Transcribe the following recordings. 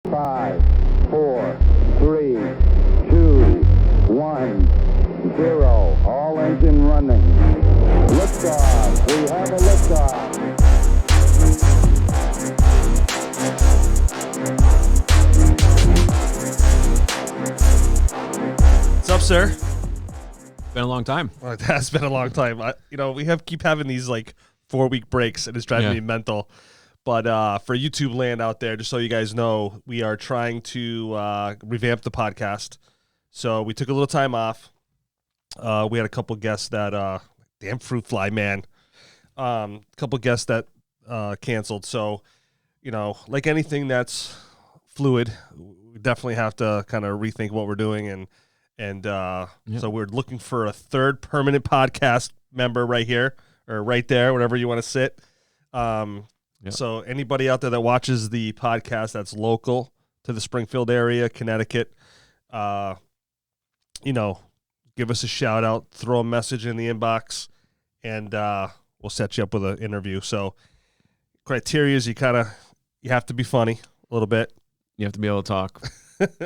5, 4, 3, 2, 1, 0. All engine running. Liftoff. We have a liftoff. What's up, sir? Been a long time. Well, it has been a long time. We keep having these like 4-week breaks, and it's driving me mental. But for YouTube land out there, just so you guys know, we are trying to revamp the podcast. So we took a little time off. We had a couple guests that, damn fruit fly, man. A couple guests that canceled. So, like anything that's fluid, we definitely have to kind of rethink what we're doing. So we're looking for a third permanent podcast member right here or right there, wherever you want to sit. So anybody out there that watches the podcast that's local to the Springfield area, Connecticut, give us a shout out, throw a message in the inbox, and we'll set you up with an interview. So criteria is you have to be funny a little bit. You have to be able to talk,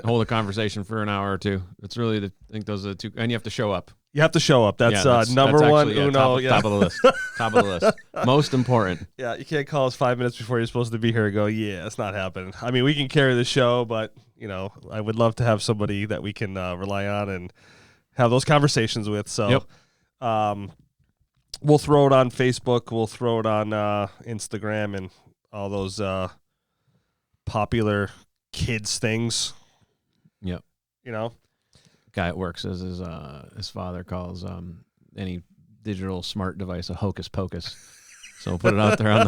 hold a conversation for an hour or two. That's really I think those are the two, and you have to show up. You have to show up. That's number one. Uno. Top of the list. Top of the list. Most important. Yeah, you can't call us 5 minutes before you're supposed to be here and go, yeah, it's not happening. I mean, we can carry the show, but, I would love to have somebody that we can rely on and have those conversations with. So we'll throw it on Facebook. We'll throw it on Instagram and all those popular kids things. Yep. Guy at work says his father calls any digital smart device a hocus pocus. So put it out there on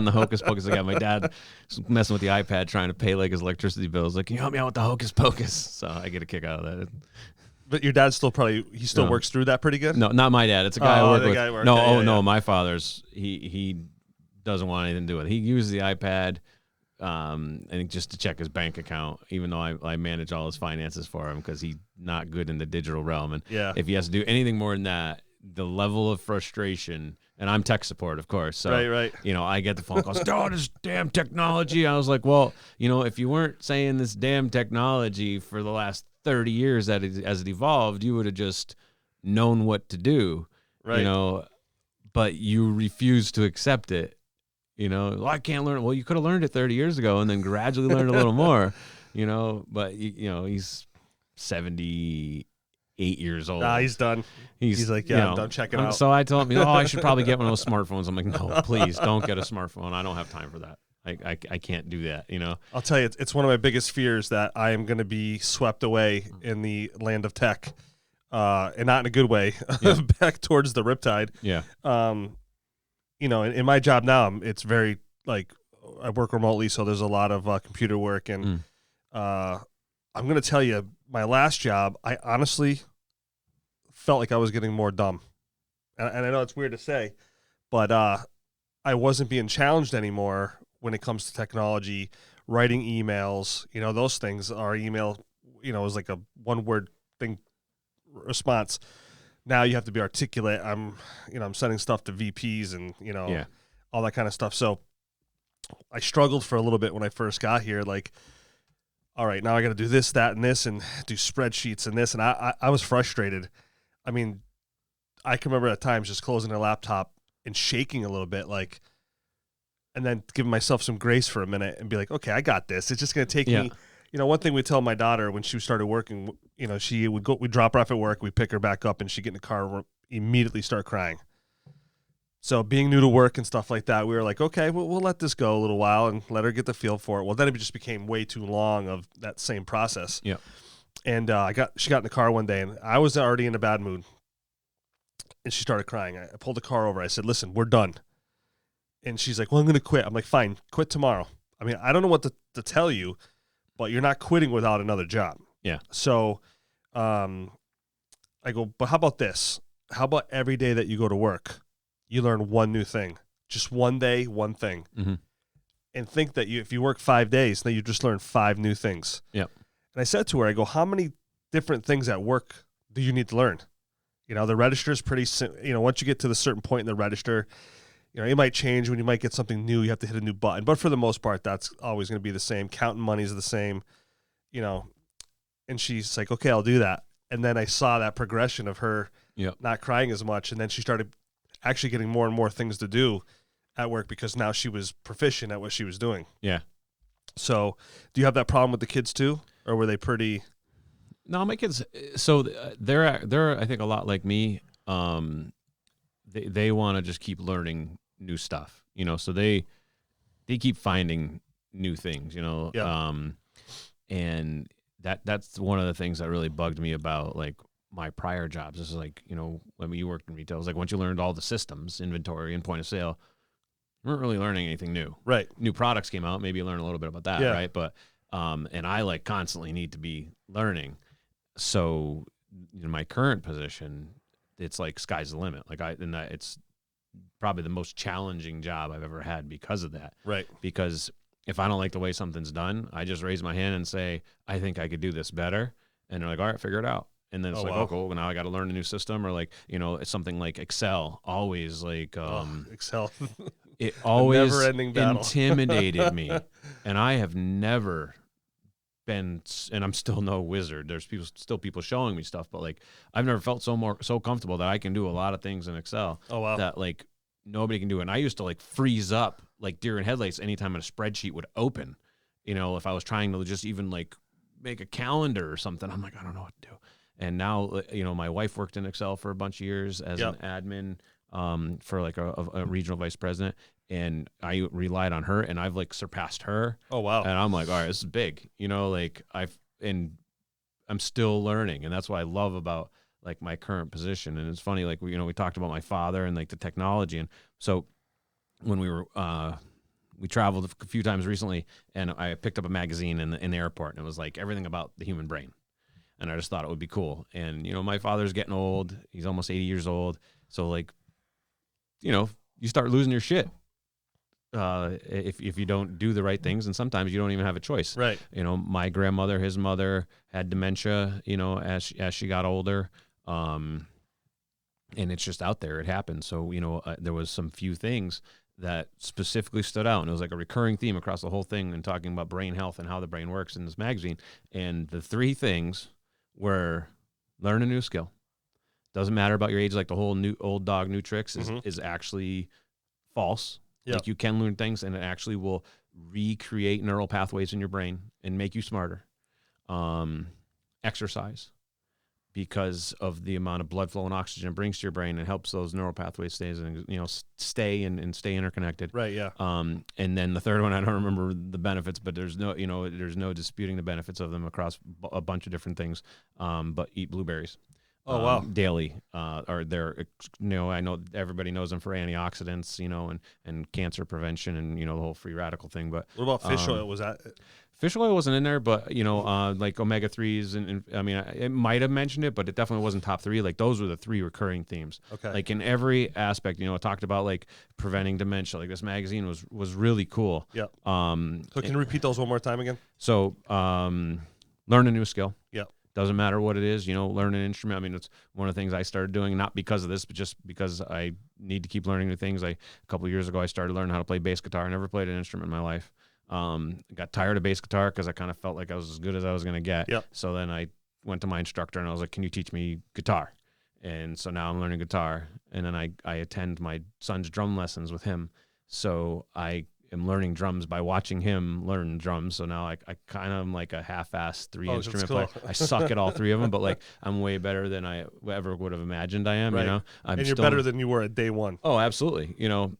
the hocus pocus. I got my dad messing with the iPad trying to pay like his electricity bills. Like, can you help me out with the hocus pocus? So I get a kick out of that. But your dad still works through that pretty good? No, not my dad. It's a guy I work with. No, no, my father's he doesn't want anything to do with it. He uses the iPad. I think just to check his bank account, even though I manage all his finances for him because he's not good in the digital realm. And if he has to do anything more than that, the level of frustration, and I'm tech support, of course. So, right. I get the phone calls, oh, this damn technology. I was like, well, if you weren't saying this damn technology for the last 30 years as it evolved, you would have just known what to do, right? But you refuse to accept it. I can't learn. Well, you could have learned it 30 years ago and then gradually learned a little more, but he's 78 years old. Nah, he's done. He's like, I'm done checking out. So I told him, I should probably get one of those smartphones. I'm like, no, please don't get a smartphone. I don't have time for that. I can't do that, I'll tell you, it's one of my biggest fears that I am going to be swept away in the land of tech, and not in a good way, back towards the riptide. Yeah. In my job now, it's very I work remotely, so there's a lot of computer work, and I'm going to tell you, my last job, I honestly felt like I was getting more dumb, and I know it's weird to say, but I wasn't being challenged anymore when it comes to technology, writing emails. Those things. Our email, is like a one-word thing response. Now you have to be articulate. I'm sending stuff to VPs and, all that kind of stuff. So I struggled for a little bit when I first got here. Like, all right, now I got to do this, that, and this, and do spreadsheets and this. And I was frustrated. I mean, I can remember at times just closing a laptop and shaking a little bit, and then giving myself some grace for a minute and be like, okay, I got this. It's just going to take me. One thing we tell my daughter when she started working, we'd drop her off at work, we'd pick her back up, and she'd get in the car and immediately start crying. So being new to work and stuff like that, we were like, okay, we'll let this go a little while and let her get the feel for it. Well, then it just became way too long of that same process. Yeah. And she got in the car one day, and I was already in a bad mood. And she started crying. I pulled the car over. I said, listen, we're done. And she's like, well, I'm going to quit. I'm like, fine, quit tomorrow. I mean, I don't know what to tell you, but you're not quitting without another job. Yeah. So I go, but how about this? How about every day that you go to work, you learn one new thing? Just one day, one thing. Mm-hmm. And think that if you work 5 days, then you just learn 5 new things. Yep. And I said to her, I go, how many different things at work do you need to learn? The register is pretty, once you get to the certain point in the register, You know, it might change when you might get something new. You have to hit a new button, but for the most part, that's always going to be the same. Counting money is the same, you know. And she's like, okay, I'll do that. And then I saw that progression of her not crying as much, and then she started actually getting more and more things to do at work because now she was proficient at what she was doing. Yeah. So, do you have that problem with the kids too, or were they pretty? No, my kids. So they're I think a lot like me. They want to just keep learning new stuff, you know. So they keep finding new things, you know. Yeah. And that's one of the things that really bugged me about like my prior jobs. This is like, you know, when you worked in retail, it was like once you learned all the systems, inventory and point of sale, you weren't really learning anything new. Right. New products came out, maybe you learn a little bit about that, right? But and I like constantly need to be learning. So in my current position, it's like sky's the limit. Like it's probably the most challenging job I've ever had because of that. Right. Because if I don't like the way something's done, I just raise my hand and say, I think I could do this better. And they're like, all right, figure it out. And then it's oh, cool. Now I got to learn a new system, or like, you know, it's something like Excel. Always like Excel. It always never-ending battle. Intimidated me, and I have never been, and I'm still no wizard. There's people showing me stuff, but like I've never felt so comfortable that I can do a lot of things in Excel. Oh wow. That like nobody can do it. And I used to like freeze up like deer in headlights anytime a spreadsheet would open. You know, if I was trying to just even like make a calendar or something, I'm like, I don't know what to do. And now, you know, my wife worked in Excel for a bunch of years as an admin for like a regional vice president, and I relied on her, and I've like surpassed her. Oh wow! And I'm like, all right, this is big, you know, like I'm still learning, and that's what I love about like my current position. And it's funny, like we talked about my father and like the technology, and so when we traveled a few times recently, and I picked up a magazine in the airport, and it was like everything about the human brain. And I just thought it would be cool. And, you know, my father's getting old. He's almost 80 years old. So, like, you know, you start losing your shit if you don't do the right things. And sometimes you don't even have a choice. Right. You know, my grandmother, his mother, had dementia, you know, as she got older. And it's just out there. It happened. So, you know, there was some few things that specifically stood out. And it was like a recurring theme across the whole thing and talking about brain health and how the brain works in this magazine. And the three things where learn a new skill. Doesn't matter about your age, like the whole old dog, new tricks is actually false. Yep. Like you can learn things, and it actually will recreate neural pathways in your brain and make you smarter. Exercise, because of the amount of blood flow and oxygen it brings to your brain, and helps those neural pathways stay stay interconnected. Right. Yeah. And then the third one, I don't remember the benefits, but there's no disputing the benefits of them across a bunch of different things. But eat blueberries. Oh wow. Daily. Or they're, you know, I know everybody knoes them for antioxidants, you know, and cancer prevention, and you know the whole free radical thing. But what about fish oil? Was that? Fish oil wasn't in there, but, you know, like omega-3s, and I mean, it might have mentioned it, but it definitely wasn't top three. Like, those were the three recurring themes. Okay. Like, in every aspect, you know, it talked about, like, preventing dementia. Like, this magazine was really cool. Yep. So can you repeat those one more time again? So, learn a new skill. Yep. Doesn't matter what it is, you know, learn an instrument. I mean, it's one of the things I started doing, not because of this, but just because I need to keep learning new things. A couple of years ago, I started learning how to play bass guitar. I never played an instrument in my life. Got tired of bass guitar because I kind of felt like I was as good as I was going to get. Yep. So then I went to my instructor and I was like, can you teach me guitar? And so now I'm learning guitar. And then I attend my son's drum lessons with him. So I am learning drums by watching him learn drums. So now I kind of am like a half-assed three-instrument player. I suck at all three of them, but like I'm way better than I ever would have imagined I am, right. You know? And you're better than you were at day one. Oh, absolutely. You know,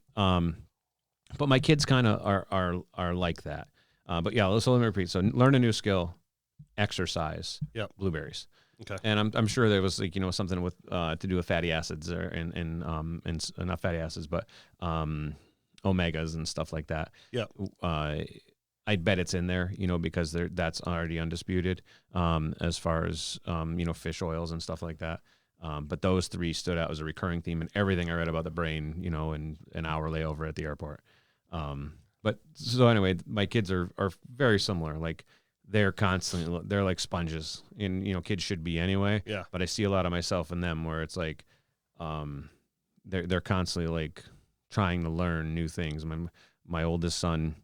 but my kids kind of are like that. But yeah, let me repeat. So learn a new skill, exercise, blueberries. Okay. And I'm sure there was like, you know, something with to do with fatty acids and not fatty acids, but omegas and stuff like that. Yeah. I bet it's in there, you know, because that's already undisputed as far as you know, fish oils and stuff like that. But those three stood out as a recurring theme in everything I read about the brain, you know, in an hour layover at the airport. But so anyway, my kids are very similar. Like they're like sponges, and, you know, kids should be anyway. Yeah. But I see a lot of myself in them where it's like, they're constantly like trying to learn new things. My oldest son,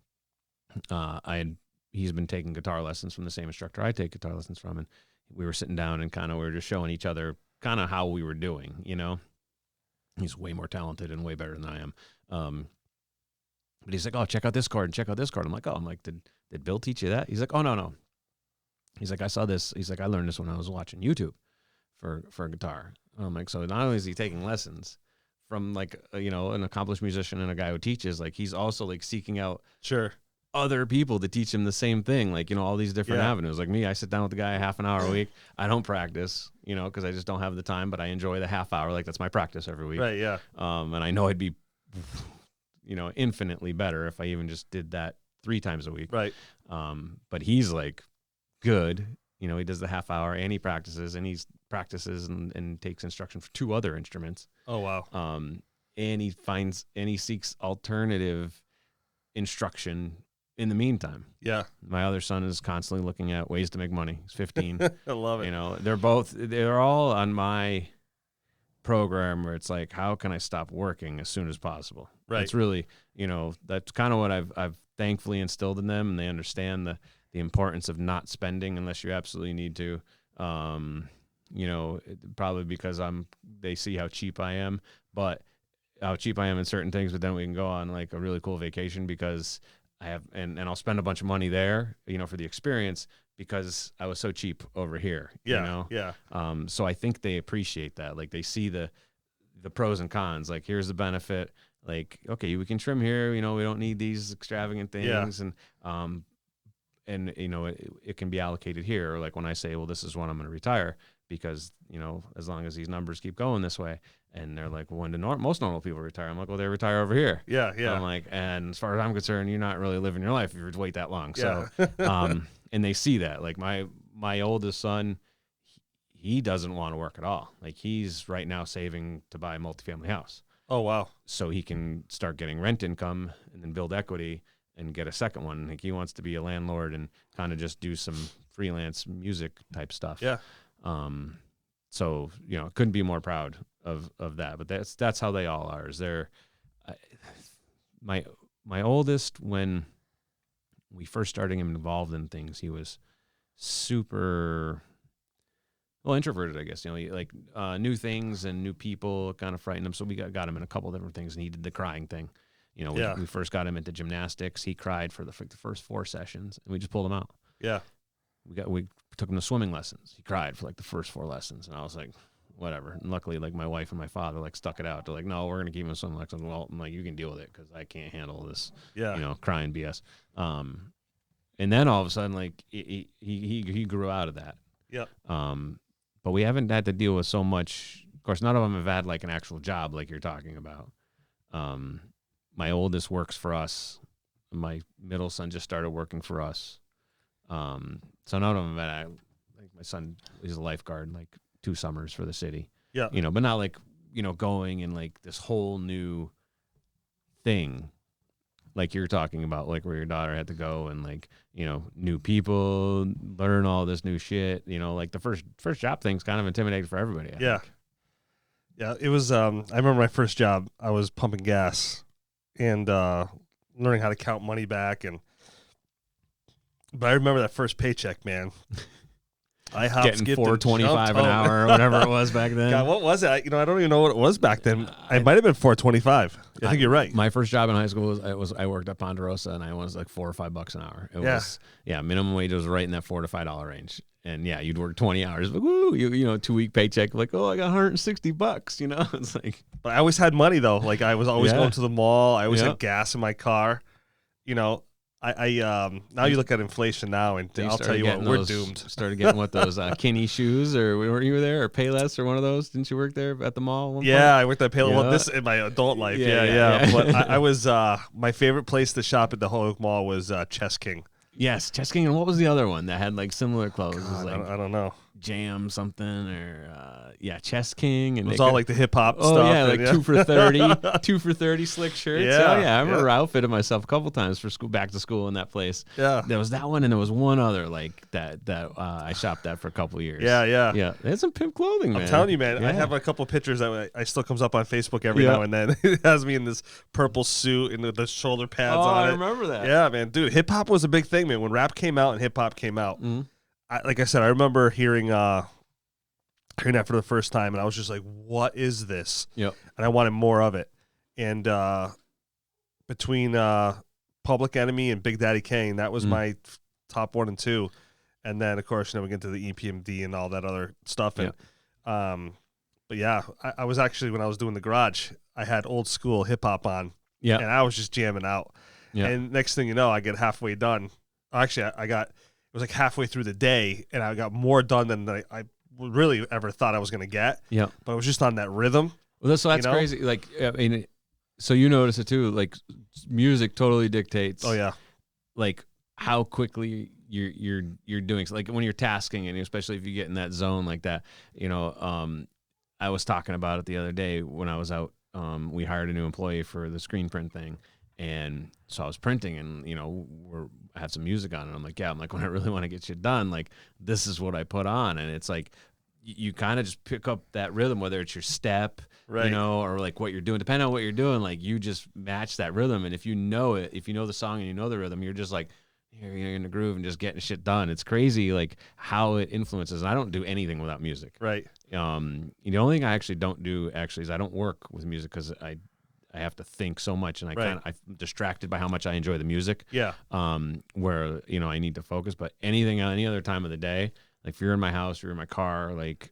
he's been taking guitar lessons from the same instructor I take guitar lessons from, and we were sitting down and we were just showing each other kind of how we were doing, you know. He's way more talented and way better than I am. But he's like, oh, check out this chord and check out this chord. I'm like, did Bill teach you that? He's like, oh, no. He's like, I saw this. He's like, I learned this when I was watching YouTube for guitar. And I'm like, so not only is he taking lessons from like, an accomplished musician and a guy who teaches, like he's also like seeking out other people to teach him the same thing. Like, all these different avenues. Like me, I sit down with the guy half an hour a week. I don't practice, because I just don't have the time, but I enjoy the half hour. Like that's my practice every week. Right. Yeah. And I know I'd be, infinitely better if I even just did that 3 times a week. Right. But he's like good, he does the half hour and he practices and takes instruction for 2 other instruments. Oh, wow. And he seeks alternative instruction in the meantime. Yeah. My other son is constantly looking at ways to make money. He's 15. I love it. They're all on my program where it's like, how can I stop working as soon as possible? Right. It's really, that's kind of what I've thankfully instilled in them, and they understand the importance of not spending unless you absolutely need to. Probably because they see how cheap I am, but how cheap I am in certain things, but then we can go on like a really cool vacation because I have, and I'll spend a bunch of money there, for the experience because I was so cheap over here. Yeah. Yeah. So I think they appreciate that. Like they see the pros and cons. Like here's the benefit. Like, okay, we can trim here. We don't need these extravagant things, and it can be allocated here. Or like when I say, well, this is when I'm going to retire because as long as these numbers keep going this way, and they're like, well, when most normal people retire, I'm like, well, they retire over here. Yeah. So I'm like, and as far as I'm concerned, you're not really living your life if you wait that long. So, and they see that. Like my oldest son, he doesn't want to work at all. Like he's right now saving to buy a multifamily house. Oh, wow. So he can start getting rent income and then build equity and get a second one. Like he wants to be a landlord and kind of just do some freelance music type stuff. Yeah. So, couldn't be more proud of that, but that's how they all are. Is they're my oldest, when we first started him involved in things, he was super introverted, I guess. New things and new people kind of frightened him. So we got him in a couple of different things, and he did the crying thing. We first got him into gymnastics. He cried for the first 4 sessions, and we just pulled him out. Yeah. We took him to swimming lessons. He cried for like the first 4 lessons, and I was like, whatever. And luckily, like my wife and my father like stuck it out. They're like, no, we're gonna keep him in swimming lessons. Well, I'm like, you can deal with it because I can't handle this. Yeah. Crying BS. And then all of a sudden, like he grew out of that. Yeah. But we haven't had to deal with so much. Of course, none of them have had like an actual job like you're talking about. My oldest works for us. My middle son just started working for us. So none of them have had, like my son is a lifeguard, like 2 summers for the city. Yeah. But not like, going in like this whole new thing like you're talking about, like where your daughter had to go and like, new people, learn all this new shit, like the first job thing's kind of intimidating for everybody. I think. Yeah. It was, I remember my first job, I was pumping gas and learning how to count money back. But I remember that first paycheck, man. I getting $4.25 an hour or whatever it was back then. God, what was it? I don't even know what it was back then. It might have been $4.25. I think you're right. My first job in high school was I worked at Ponderosa, and I was like $4 or $5 an hour. It was minimum wage was right in that $4 to $5 range. And you'd work 20 hours, like woo, 2-week paycheck, like, oh, I got $160, It's like, but I always had money though. Like I was always going to the mall. I always had gas in my car. I now you look at inflation now, and I'll tell you what, we're doomed. Started getting those Kinney shoes, or weren't you there, or Payless, or one of those? Didn't you work there at the mall? I worked at Payless. Well, this in my adult life. But I was my favorite place to shop at the Holyoke Mall was Chess King. Yes, Chess King, and what was the other one that had like similar clothes? God, I don't know. Jam something or Chess King, and it was all like the hip hop stuff. Oh yeah, like 2 for 30, 2 for 30 slick shirts. Yeah, Oh yeah, I remember I outfitted myself a couple times for school, back to school in that place. Yeah, there was that one, and there was one other like that I shopped at for a couple of years. Yeah. They had some pimp clothing, man. I'm telling you, man. Yeah. I have a couple of pictures that I still comes up on Facebook every now and then. It has me in this purple suit and the shoulder pads on it. I remember that. Yeah, man, dude. Hip hop was a big thing, man. When rap came out and hip hop came out, like I said, I remember hearing that for the first time, and I was just like, "What is this?" Yep. And I wanted more of it. And between Public Enemy and Big Daddy Kane, that was my top 1 and 2. And then, of course, we get to the EPMD and all that other stuff. And but yeah, I was actually, when I was doing the garage, I had old school hip hop on. Yeah. And I was just jamming out. Yeah. And next thing you know, I get halfway done. Actually, it was like halfway through the day, and I got more done than I really ever thought I was going to get. Yeah. But I was just on that rhythm. Well, that's crazy. Like, I mean, so you notice it too. Like, music totally dictates. Oh yeah. Like how quickly you're doing. So like when you're tasking, and especially if you get in that zone like that. I was talking about it the other day when I was out. We hired a new employee for the screen print thing. And so I was printing, and I had some music on, and I'm like, when I really want to get shit done, like this is what I put on, and it's like you kind of just pick up that rhythm, whether it's your step, right, or like what you're doing, depending on what you're doing, like you just match that rhythm, and if you know it, if you know the song and you know the rhythm, you're just like you're in the groove and just getting shit done. It's crazy, like how it influences. And I don't do anything without music, right? The only thing I actually don't do is I don't work with music because I have to think so much, and I'm distracted by how much I enjoy the music. Yeah. Where I need to focus, but any other time of the day, like if you're in my house, you're in my car, like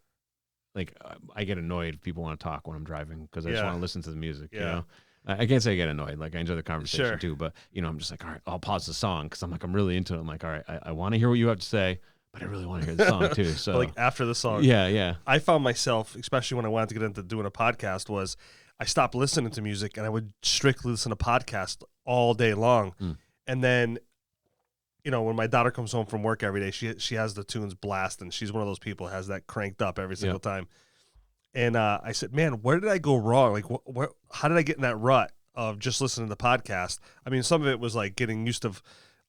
I get annoyed if people want to talk when I'm driving because I just want to listen to the music. Yeah. I can't say I get annoyed. Like I enjoy the conversation too, but I'm just like, all right, I'll pause the song because I'm really into it. I'm like, all right, I want to hear what you have to say, but I really want to hear the song too. So like after the song, yeah. I found myself, especially when I wanted to get into doing a podcast, was I stopped listening to music and I would strictly listen to podcasts all day long. And then, when my daughter comes home from work every day, she has the tunes blasting. She's one of those people who has that cranked up every single time. And I said, man, where did I go wrong? Like, how did I get in that rut of just listening to the podcast? I mean, some of it was like getting used to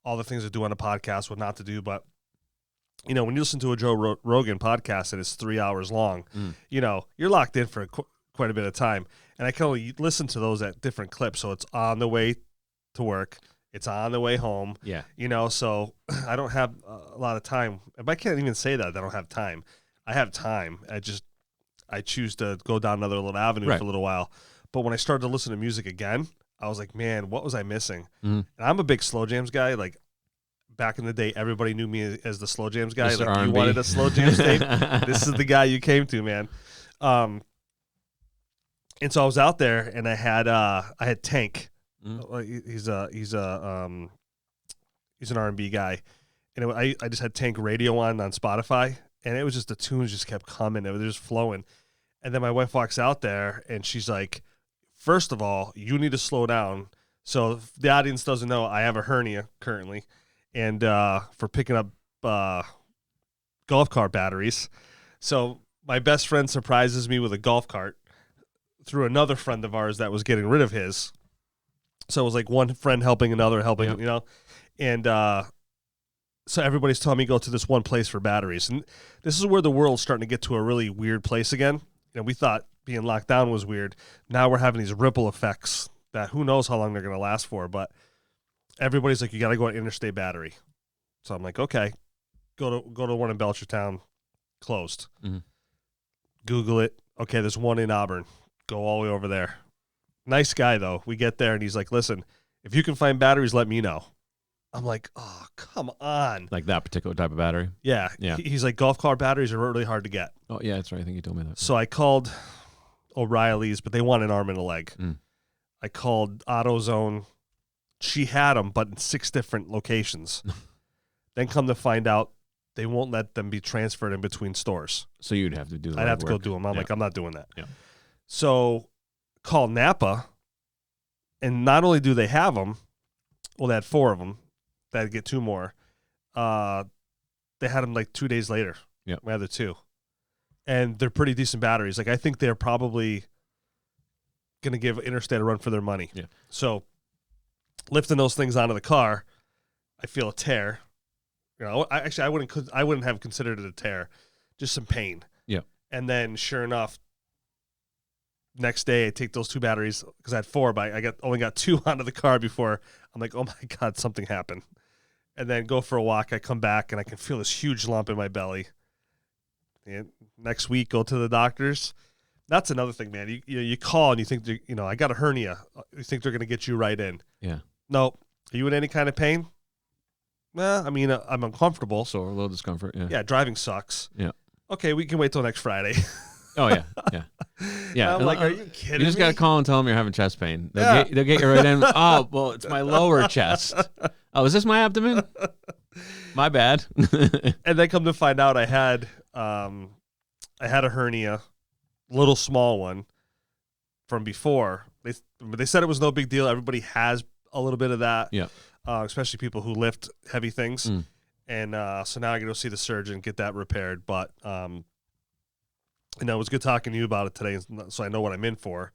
all the things to do on a podcast, what not to do. But, when you listen to a Joe Rogan podcast and it's 3 hours long, you're locked in for quite a bit of time. And I can only listen to those at different clips. So it's on the way to work. It's on the way home. Yeah. So I don't have a lot of time. But I can't even say that I don't have time. I have time. I choose to go down another little avenue for a little while. But when I started to listen to music again, I was like, man, what was I missing? And I'm a big slow jams guy. Like back in the day, everybody knew me as the slow jams guy. Mr. Like R&B. You wanted a slow jams tape. This is the guy you came to, man. And so I was out there, and I had Tank. He's an R&B guy, and I just had Tank radio on Spotify, and it was just the tunes just kept coming. It was just flowing. And then my wife walks out there, and she's like, first of all, you need to slow down. So if the audience doesn't know, I have a hernia currently, and for picking up golf cart batteries. So my best friend surprises me with a golf cart through another friend of ours that was getting rid of his. So it was like one friend helping another, and so everybody's telling me go to this one place for batteries. And this is where the world's starting to get to a really weird place again. We thought being locked down was weird. Now we're having these ripple effects that who knows how long they're going to last for, but everybody's like, you got to go to Interstate Battery. So I'm like, okay, go to one in Belchertown, closed. Google it. Okay, there's one in Auburn. Go all the way over there. Nice guy, though. We get there, and he's like, listen, if you can find batteries, let me know. I'm like, oh, come on. Like that particular type of battery? Yeah. He's like, golf cart batteries are really hard to get. Oh, yeah, that's right. I think you told me that. So I called O'Reilly's, but they want an arm and a leg. I called AutoZone. She had them, but in 6 different locations. Then come to find out, they won't let them be transferred in between stores. So you'd have to do that. I'd have to go do them. I'm like, I'm not doing that. Yeah. So call Napa, and not only do they have them, well, they had 4 of them. They had to get 2 more. They had them like 2 days later. Yeah. My other two. And they're pretty decent batteries. Like, I think they're probably going to give Interstate a run for their money. Yeah. So lifting those things onto the car, I feel a tear. You know, I wouldn't have considered it a tear, just some pain. Yeah. And then sure enough, next day I take those 2 batteries because I had 4, but I only got 2 onto the car before I'm like, oh my God, something happened. And then go for a walk. I come back and I can feel this huge lump in my belly. And next week, go to the doctors. That's another thing, man. You call and you think, I got a hernia. You think they're going to get you right in. Yeah. No. Are you in any kind of pain? Well, I mean, I'm uncomfortable. So a little discomfort. Yeah. Yeah, driving sucks. Yeah. Okay, we can wait till next Friday. Oh, yeah. Yeah. Yeah. I'm like, are you kidding me? You just got to call and tell them you're having chest pain. They'll get you right in. Oh, well, it's my lower chest. Oh, is this my abdomen? My bad. And then come to find out I had a hernia, little small one from before. They said it was no big deal. Everybody has a little bit of that. Yeah. Especially people who lift heavy things. Mm. And so now I got to go see the surgeon, get that repaired. But it was good talking to you about it today, so I know what I'm in for.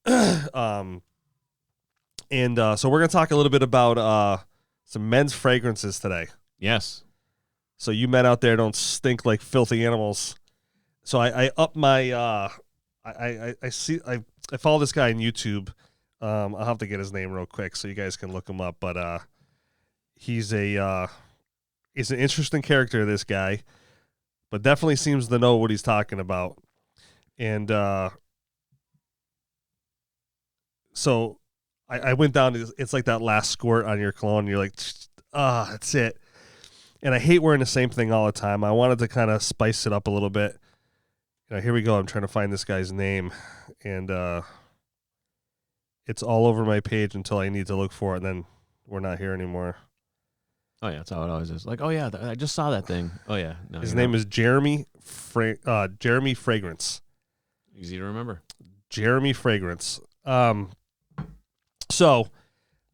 So we're going to talk a little bit about some men's fragrances today. Yes. So you men out there don't stink like filthy animals. So I up my I follow this guy on YouTube. I'll have to get his name real quick so you guys can look him up. But he's an interesting character, this guy, but definitely seems to know what he's talking about. And so I went down to, it's like that last squirt on your cologne. And you're like, that's it. And I hate wearing the same thing all the time. I wanted to kind of spice it up a little bit. Here we go. I'm trying to find this guy's name. And it's all over my page until I need to look for it. And then we're not here anymore. Oh, yeah. That's how it always is. Like, oh, yeah, I just saw that thing. Oh, yeah. No, his name is Jeremy Fragrance. Easy to remember. Jeremy Fragrance. So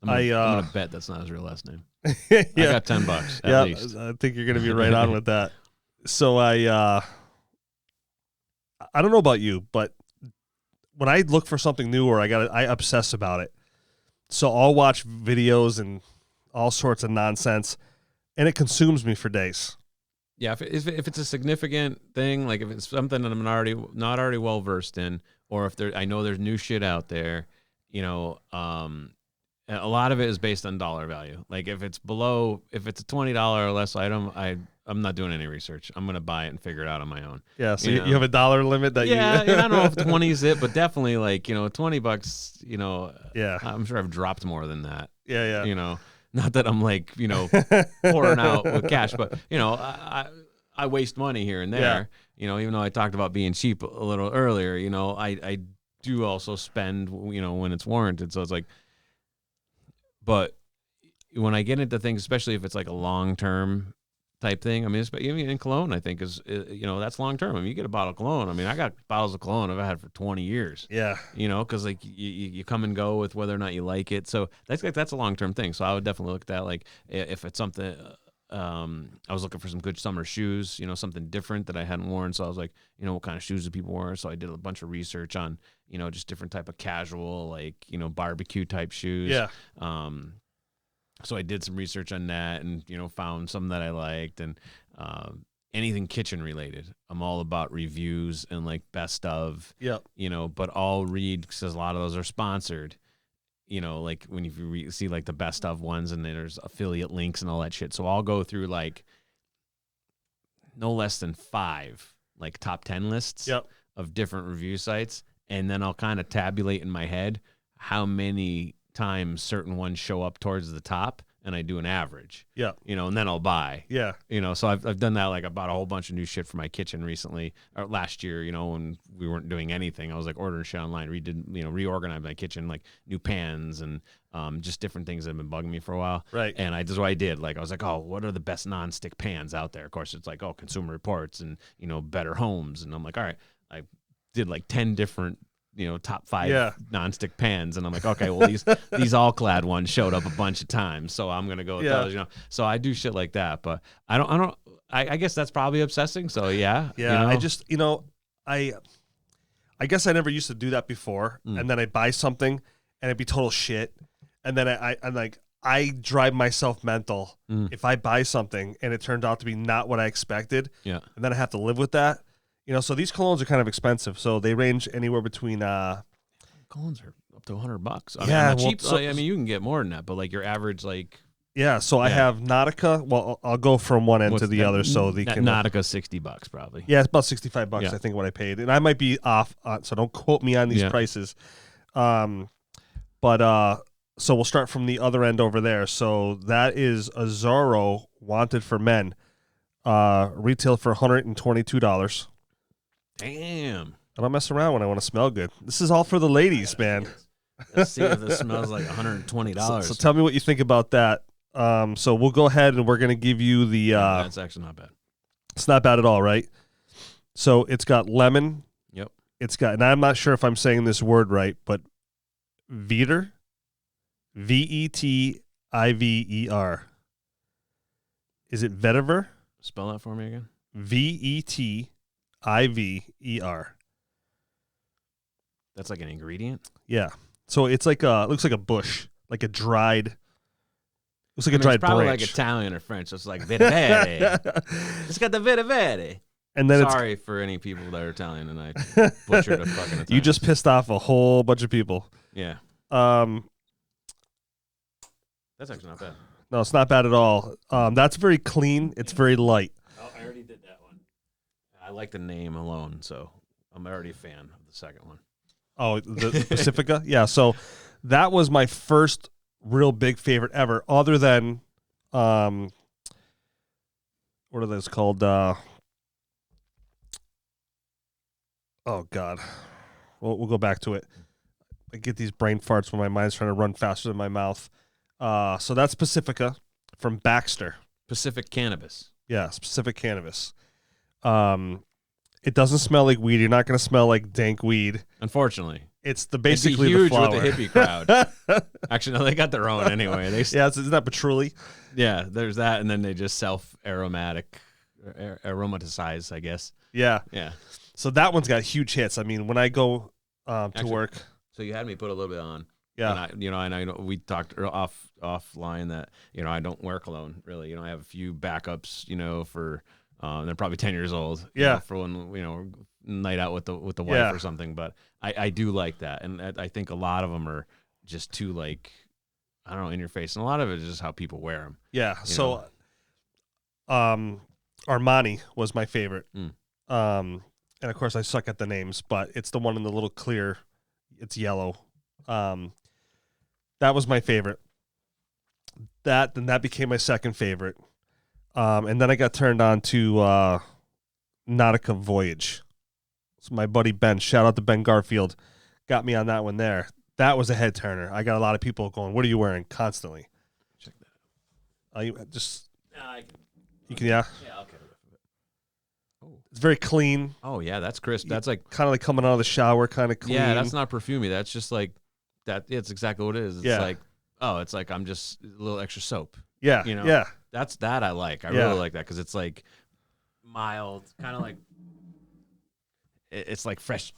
I'm gonna bet that's not his real last name. Yeah. I got $10 at least. I think you're gonna be right on with that. So I don't know about you, but when I look for something new or I obsess about it. So I'll watch videos and all sorts of nonsense, and it consumes me for days. Yeah, if it's a significant thing, like if it's something that I'm not already well versed in, or if I know there's new shit out there, a lot of it is based on dollar value. Like if it's a $20 or less item, I'm not doing any research. I'm gonna buy it and figure it out on my own. Yeah, so you have a dollar limit that I don't know if 20 is it, but definitely like $20. Yeah, I'm sure I've dropped more than that. Yeah. Not that I'm like, pouring out with cash, but, I waste money here and there, even though I talked about being cheap a little earlier, I do also spend, when it's warranted. So it's like, but when I get into things, especially if it's like a long-term type thing, I mean, even in cologne, I think that's long-term. I mean, you get a bottle of cologne. I mean, I got bottles of cologne I've had for 20 years. Yeah. Because like you come and go with whether or not you like it. So that's a long-term thing. So I would definitely look at that. Like if it's something, I was looking for some good summer shoes, something different that I hadn't worn. So I was like, what kind of shoes do people wear? So I did a bunch of research on, just different type of casual, like, barbecue type shoes. Yeah. So I did some research on that and, found some that I liked, and anything kitchen related. I'm all about reviews and like best of, but I'll read, because a lot of those are sponsored, like when you see like the best of ones and there's affiliate links and all that shit. So I'll go through like no less than 5 like top 10 lists of different review sites. And then I'll kind of tabulate in my head how many times certain ones show up towards the top, and I do an average. Yeah. And then I'll buy. Yeah. So I've done that. Like I bought a whole bunch of new shit for my kitchen recently, or last year, when we weren't doing anything. I was like ordering shit online, reorganized my kitchen, like new pans and just different things that have been bugging me for a while. Right. And that's what I did. Like I was like, oh, what are the best nonstick pans out there? Of course, it's like, Consumer Reports and, Better Homes. And I'm like, all right, I did like 10 different top 5 nonstick pans, and I'm like, okay, well these all clad ones showed up a bunch of times, so I'm gonna go with those, So I do shit like that, but I don't I guess that's probably obsessing. So yeah. Yeah. You know? I just, I guess I never used to do that before. And then I buy something and it'd be total shit. And then I'm like, I drive myself mental if I buy something and it turned out to be not what I expected. Yeah. And then I have to live with that. So these colognes are kind of expensive. So they range anywhere between colognes are up to $100. I Yeah, mean, well, cheap. so- I mean, you can get more than that, but like your average, like yeah, so I have Nautica. Well, I'll go from one end to the other so they can. Nautica $60 probably. Yeah, it's about $65, Yeah. I think, what I paid, and I might be off, so don't quote me on these prices. But so we'll start from the other end over there. So that is a Zorro Wanted for Men, retail for $122. Damn. I don't mess around when I want to smell good. This is all for the ladies, man. Let's see if this smells like $120. So tell me what you think about that. So we'll go ahead and we're going to give you the. That's actually not bad. It's not bad at all, right? So it's got lemon. Yep. It's got, and I'm not sure if I'm saying this word right, but Veter, Vetiver. Is it vetiver? Spell that for me again. Vetiver. That's like an ingredient. Yeah. So it's like it looks like a bush, like a dried. Looks like a dried it's probably branch. like Italian or French. It's like verde verde. It's got the verde verde. And then Sorry for any people that are Italian and I butchered a fucking Italian. You just pissed off a whole bunch of people. Yeah. That's actually not bad. No, it's not bad at all. That's very clean. It's very light. Oh, I already did that one. I like the name alone, so I'm already a fan of the second one. Oh, the Pacifica? Yeah, so that was my first real big favorite ever, other than, what are those called? Oh, God. We'll go back to it. I get these brain farts when my mind's trying to run faster than my mouth. So that's Pacifica from Baxter. Pacific Cannabis. Yeah, Pacific Cannabis. It doesn't smell like weed. You're not going to smell like dank weed. Unfortunately. It's It'd basically be huge the flower. with the hippie crowd. Actually, no, they got their own anyway. Isn't that patchouli? Yeah, there's that, and then they just aromatize, I guess. Yeah. Yeah. So that one's got huge hits. I mean, when I go to work. So you had me put a little bit on. Yeah. And I know we talked offline that, I don't wear cologne really. I have a few backups, for they're probably 10 years old. Yeah. For when, night out with the wife or something. But I do like that. And I think a lot of them are just too like, I don't know, in your face. And a lot of it is just how people wear them. Yeah. So, Armani was my favorite. And of course I suck at the names, but it's the one in the little clear, it's yellow. That was my favorite. Then that became my second favorite. And then I got turned on to Nautica Voyage. So my buddy Ben, shout out to Ben Garfield, got me on that one there. That was a head turner. I got a lot of people going, "What are you wearing?" constantly. Check that out. You just you can Yeah, okay. It's very clean. Oh yeah, that's crisp. That's like kind of like coming out of the shower, kind of clean. Yeah, that's not perfumey. That's just like that. It's exactly what it is. It's it's like I'm just a little extra soap. Yeah, yeah. That's that I like. I really like that because it's like mild, kind of like it's like fresh,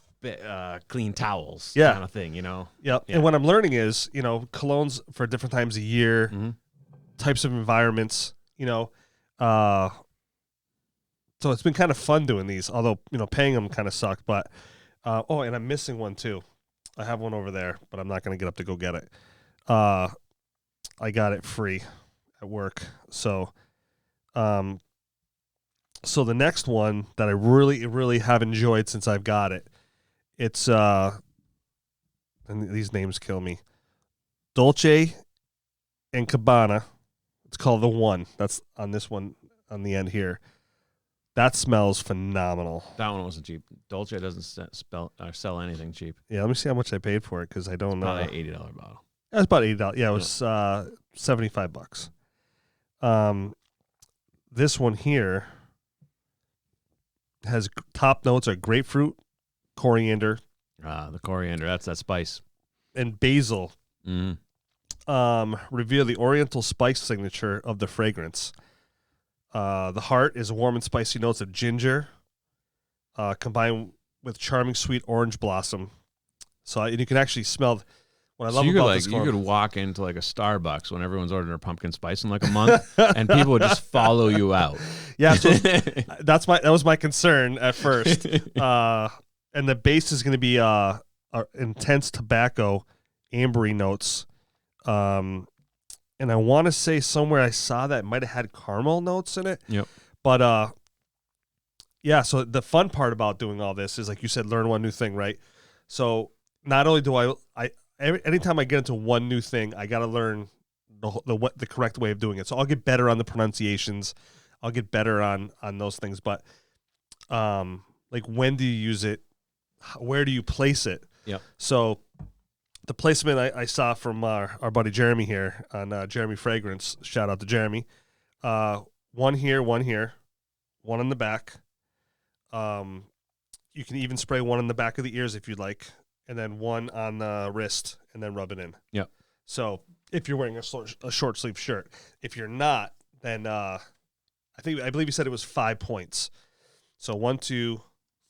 clean towels, kind of thing. Yep. Yeah. And what I'm learning is, colognes for different times of year, types of environments. So it's been kind of fun doing these, although, paying them kind of sucked. But, and I'm missing one too. I have one over there, but I'm not going to get up to go get it. I got it free at work. So, so the next one that I really, really have enjoyed since I've got it, it's, and these names kill me, Dolce and Gabbana. It's called The One. That's on this one on the end here. That smells phenomenal. That one wasn't cheap. Dolce doesn't sell anything cheap. Yeah, let me see how much I paid for it because I don't know. Probably an $80 bottle. It was about $80. Yeah, it was $75. This one here has top notes are grapefruit, coriander. The coriander, that's that spice. And basil. Mm-hmm. Reveal the oriental spice signature of the fragrance. The heart is warm and spicy notes of ginger, combined with charming sweet orange blossom. So and you can actually smell. What I love you about could, this you cologne, could walk into like a Starbucks when everyone's ordering their pumpkin spice in like a month, and people would just follow you out. yeah, so that was my concern at first. And the base is going to be intense tobacco, ambery notes. And I want to say somewhere I saw that it might have had caramel notes in it. Yep. But yeah, so the fun part about doing all this is, like you said, learn one new thing, right? So not only do I anytime I get into one new thing, I got to learn the correct way of doing it. So I'll get better on the pronunciations. I'll get better on those things. But like, when do you use it? Where do you place it? Yep. So the placement I saw from our buddy Jeremy here on Jeremy Fragrance. Shout out to Jeremy. One here, one in the back. You can even spray one in the back of the ears if you'd like, and then one on the wrist, and then rub it in. Yep. So if you're wearing a short sleeve shirt, if you're not, then I believe you said it was 5 points. So 1, 2,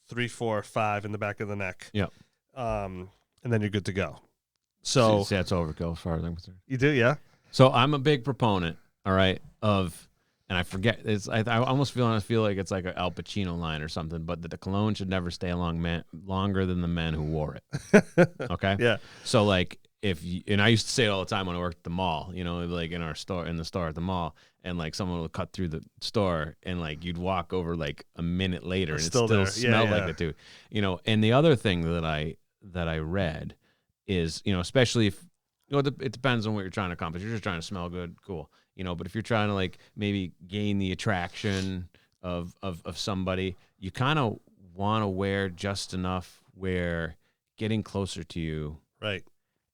3, 4, 5 in the back of the neck. Yep. And then you're good to go. So see, that's overkill as far as I'm concerned. you do, yeah. So I'm a big proponent, all right, and I forget. I almost feel like it's like an Al Pacino line or something. But the cologne should never stay longer than the men who wore it. Okay. Yeah. So like and I used to say it all the time when I worked at the mall. You know, like in the store at the mall, and like someone would cut through the store, and like you'd walk over like a minute later, and it still smelled like it too. You know, and the other thing that I read is, you know, especially if, you know, it depends on what you're trying to accomplish. You're just trying to smell good, cool. You know, but if you're trying to like maybe gain the attraction of somebody, you kind of want to wear just enough where getting closer to you. Right.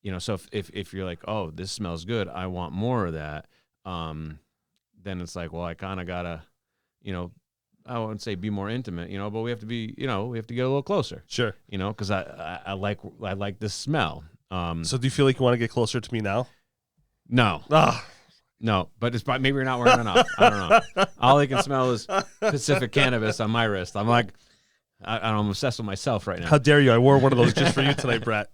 You know, so if you're like, oh, this smells good, I want more of that. Then it's like, well, I kind of gotta, you know, I wouldn't say be more intimate, you know, but we have to be, you know, we have to get a little closer. Sure. You know, because I like this smell. So do you feel like you want to get closer to me now? No. No, but it's maybe you're not wearing enough. I don't know. All I can smell is Pacific cannabis on my wrist. I'm like, I'm obsessed with myself right now. How dare you? I wore one of those just for you tonight, Brett.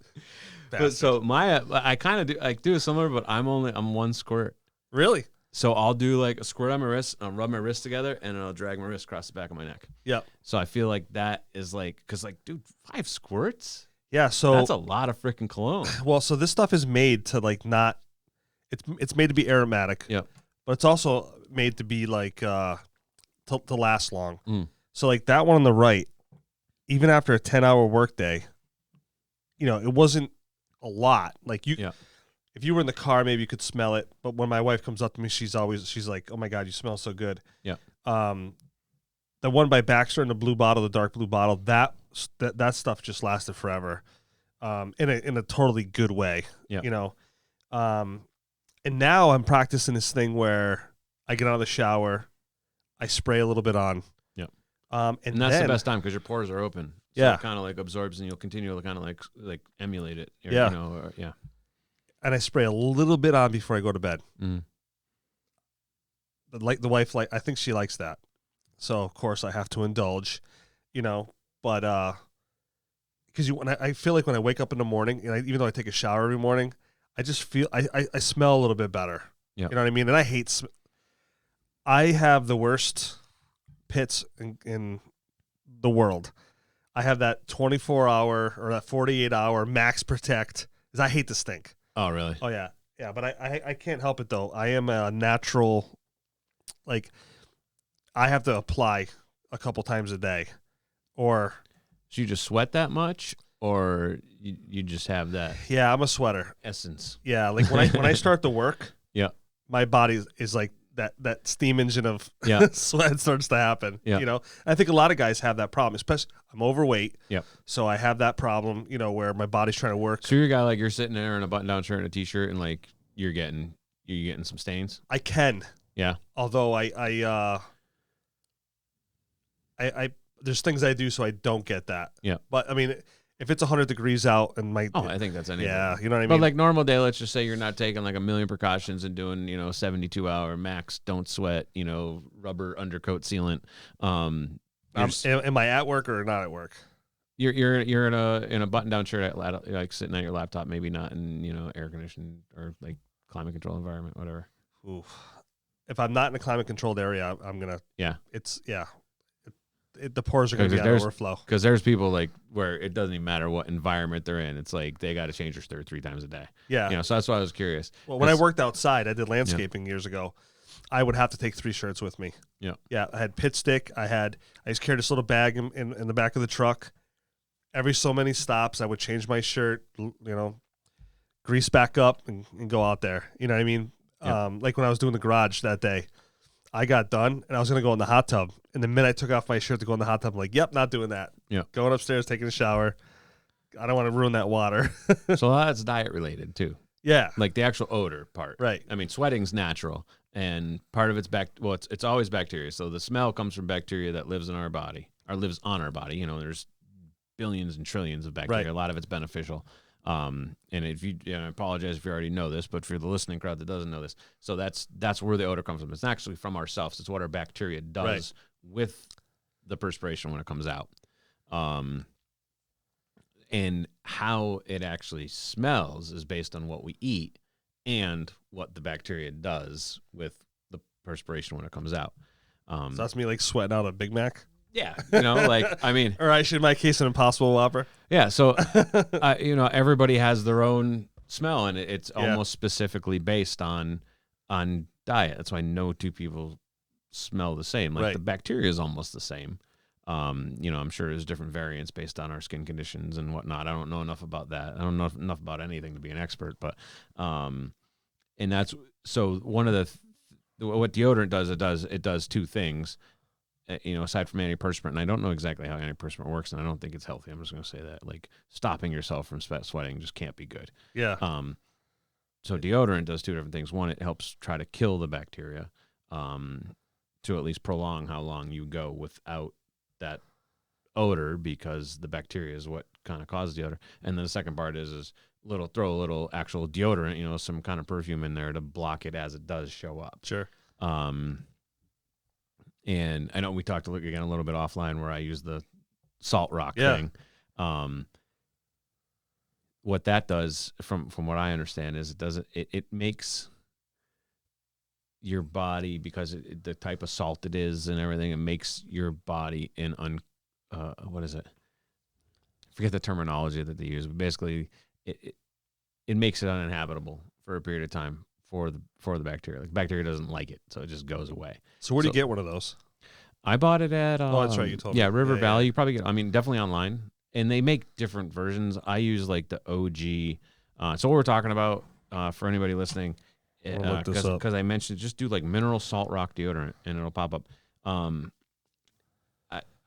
But so I kind of do similar, but I'm one squirt. Really? So I'll do like a squirt on my wrist, I'll rub my wrist together, and I'll drag my wrist across the back of my neck. Yep. So I feel like that is like, because like, dude, 5 squirts? Yeah, so that's a lot of freaking cologne. Well, so this stuff is made to like not, it's made to be aromatic. Yep. But it's also made to be like to last long. So like that one on the right, even after a 10-hour workday, you know, it wasn't a lot. Like if you were in the car, maybe you could smell it. But when my wife comes up to me, she's like, "Oh my God, you smell so good." Yeah. The one by Baxter in the blue bottle, the dark blue bottle, that stuff just lasted forever, in a totally good way. Yeah. You know, and now I'm practicing this thing where I get out of the shower, I spray a little bit on. Yeah. And that's then the best time because your pores are open. So it kind of like absorbs, and you'll continue to kind of like emulate it. Or, yeah. You know, yeah. And I spray a little bit on before I go to bed. The wife, I think she likes that. So of course I have to indulge, you know. But because I feel like when I wake up in the morning, and even though I take a shower every morning, I just feel I smell a little bit better. Yeah. You know what I mean? And I hate. I have the worst pits in the world. I have that 24-hour or that 48-hour max protect, because I hate the stink. Oh, really? Oh, yeah. Yeah, but I can't help it, though. I am a natural, like, I have to apply a couple times a day. Or. So you just sweat that much? Or you just have that? Yeah, I'm a sweater. Essence. Yeah, like when I start to work, yeah, my body is like that steam engine of sweat starts to happen. Yeah. You know, I think a lot of guys have that problem, especially I'm overweight. Yeah. So I have that problem, you know, where my body's trying to work. So you're a guy like, you're sitting there in a button-down shirt and a t-shirt, and like you're getting some stains. I can. Yeah. Although I there's things I do so I don't get that. Yeah. But I mean, if it's 100 degrees out and I think that's anything. Yeah, you know what I mean? But like normal day, let's just say you're not taking like a million precautions and doing, 72-hour max, don't sweat, rubber undercoat sealant. am I at work or not at work? You're in a button-down shirt, like sitting at your laptop, maybe not in, air conditioned or like climate control environment, whatever. Ooh. If I'm not in a climate controlled area, I'm going to, Yeah. The pores are going to be on overflow. Because there's people like where it doesn't even matter what environment they're in. It's like they got to change their shirt 3 times a day. Yeah. So that's why I was curious. Well, when I worked outside, I did landscaping years ago. I would have to take 3 shirts with me. Yeah. Yeah. I had pit stick. I just carried this little bag in the back of the truck. Every so many stops, I would change my shirt, grease back up and go out there. You know what I mean? Yeah. Like when I was doing the garage that day, I got done and I was going to go in the hot tub. And the minute I took off my shirt to go in the hot tub, I'm like, yep, not doing that. Yeah. Going upstairs, taking a shower. I don't want to ruin that water. So that's diet related too. Yeah. Like the actual odor part. Right. I mean, sweating's natural and part of it's it's always bacteria. So the smell comes from bacteria that lives in our body or lives on our body. There's billions and trillions of bacteria. Right. A lot of it's beneficial. And if you, I apologize if you already know this, but for the listening crowd that doesn't know this, so that's where the odor comes from. It's actually from ourselves. It's what our bacteria does with the perspiration when it comes out. And how it actually smells is based on what we eat and what the bacteria does with the perspiration when it comes out. So that's me like sweating out a Big Mac. Yeah, I mean, or actually, in my case, an Impossible Whopper. Yeah, so everybody has their own smell, and it's almost specifically based on diet. That's why no 2 people smell the same. Like the bacteria is almost the same. I'm sure there's different variants based on our skin conditions and whatnot. I don't know enough about that. I don't know enough about anything to be an expert, but and that's so one of what deodorant does. It does 2 things. Aside from antiperspirant, and I don't know exactly how antiperspirant works, and I don't think it's healthy. I'm just going to say that, like, stopping yourself from sweating just can't be good. Yeah. So deodorant does 2 different things. One, it helps try to kill the bacteria, to at least prolong how long you go without that odor, because the bacteria is what kind of causes the odor. And then the second part is throw a little actual deodorant, some kind of perfume in there to block it as it does show up. Sure. And I know we talked a little bit offline where I use the salt rock thing. What that does, from what I understand, is it makes your body, because the type of salt it is and everything, it makes your body what is it? I forget the terminology that they use, but basically it makes it uninhabitable for a period of time for the bacteria. Like, bacteria doesn't like it, so it just goes away. So where do you get one of those? I bought it at that's right, you told me. River Valley. You probably get, definitely online. And they make different versions. I use like the OG. So what we're talking about, for anybody listening, because I mentioned, just do like mineral salt rock deodorant and it'll pop up.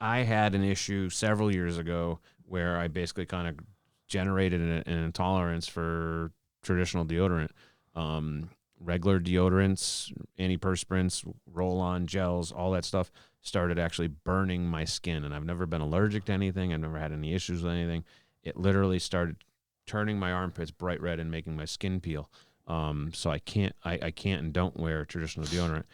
I had an issue several years ago where I basically kind of generated an intolerance for traditional deodorant. Regular deodorants, antiperspirants, roll-on gels, all that stuff started actually burning my skin. And I've never been allergic to anything. I've never had any issues with anything. It literally started turning my armpits bright red and making my skin peel. So I can't and don't wear traditional deodorant.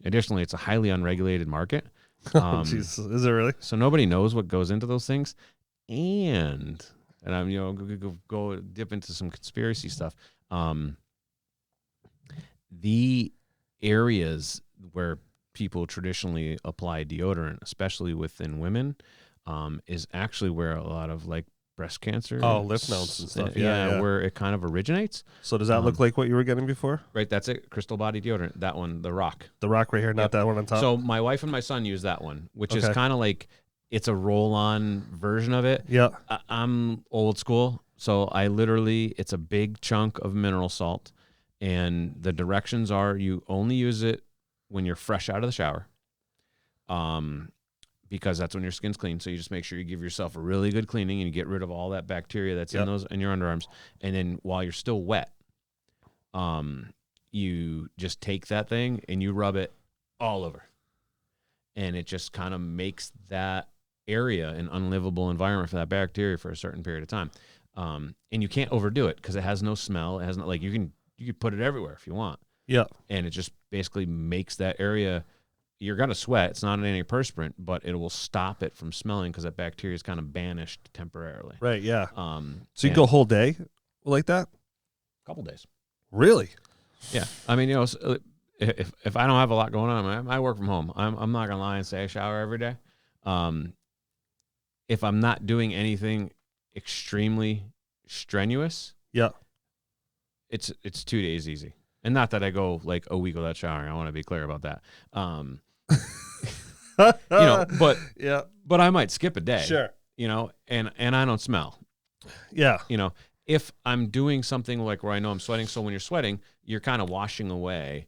Additionally, it's a highly unregulated market. Is it really? So nobody knows what goes into those things. And I'm, go dip into some conspiracy stuff. The areas where people traditionally apply deodorant, especially within women, is actually where a lot of like breast cancer. Lymph nodes and stuff. Yeah, where it kind of originates. So does that look like what you were getting before? Right, that's it. Crystal Body deodorant. That one, the Rock. The Rock right here, not that one on top. So my wife and my son use that one, which is kind of like, it's a roll-on version of it. Yeah. I'm old school, so it's a big chunk of mineral salt, and the directions are you only use it when you're fresh out of the shower, because that's when your skin's clean. So you just make sure you give yourself a really good cleaning and you get rid of all that bacteria that's in your underarms. And then while you're still wet, you just take that thing and you rub it all over, and it just kind of makes that area an unlivable environment for that bacteria for a certain period of time. And you can't overdo it because it has no smell. It has no, like, you can put it everywhere if you want. Yeah. And it just basically makes that area, you're going to sweat. It's not an antiperspirant, but it will stop it from smelling because that bacteria is kind of banished temporarily. Right. Yeah. So you and go a whole day like that? a couple days. Really? Yeah. I mean, you know, if I don't have a lot going on, I work from home. I'm not going to lie and say I shower every day. If I'm not doing anything extremely strenuous, yeah, it's 2 days easy. And not that I go like a week without showering. I want to be clear about that. You know, but I might skip a day. Sure. You know, and I don't smell. Yeah. You know, if I'm doing something like where I know I'm sweating, so when you're sweating, you're kind of washing away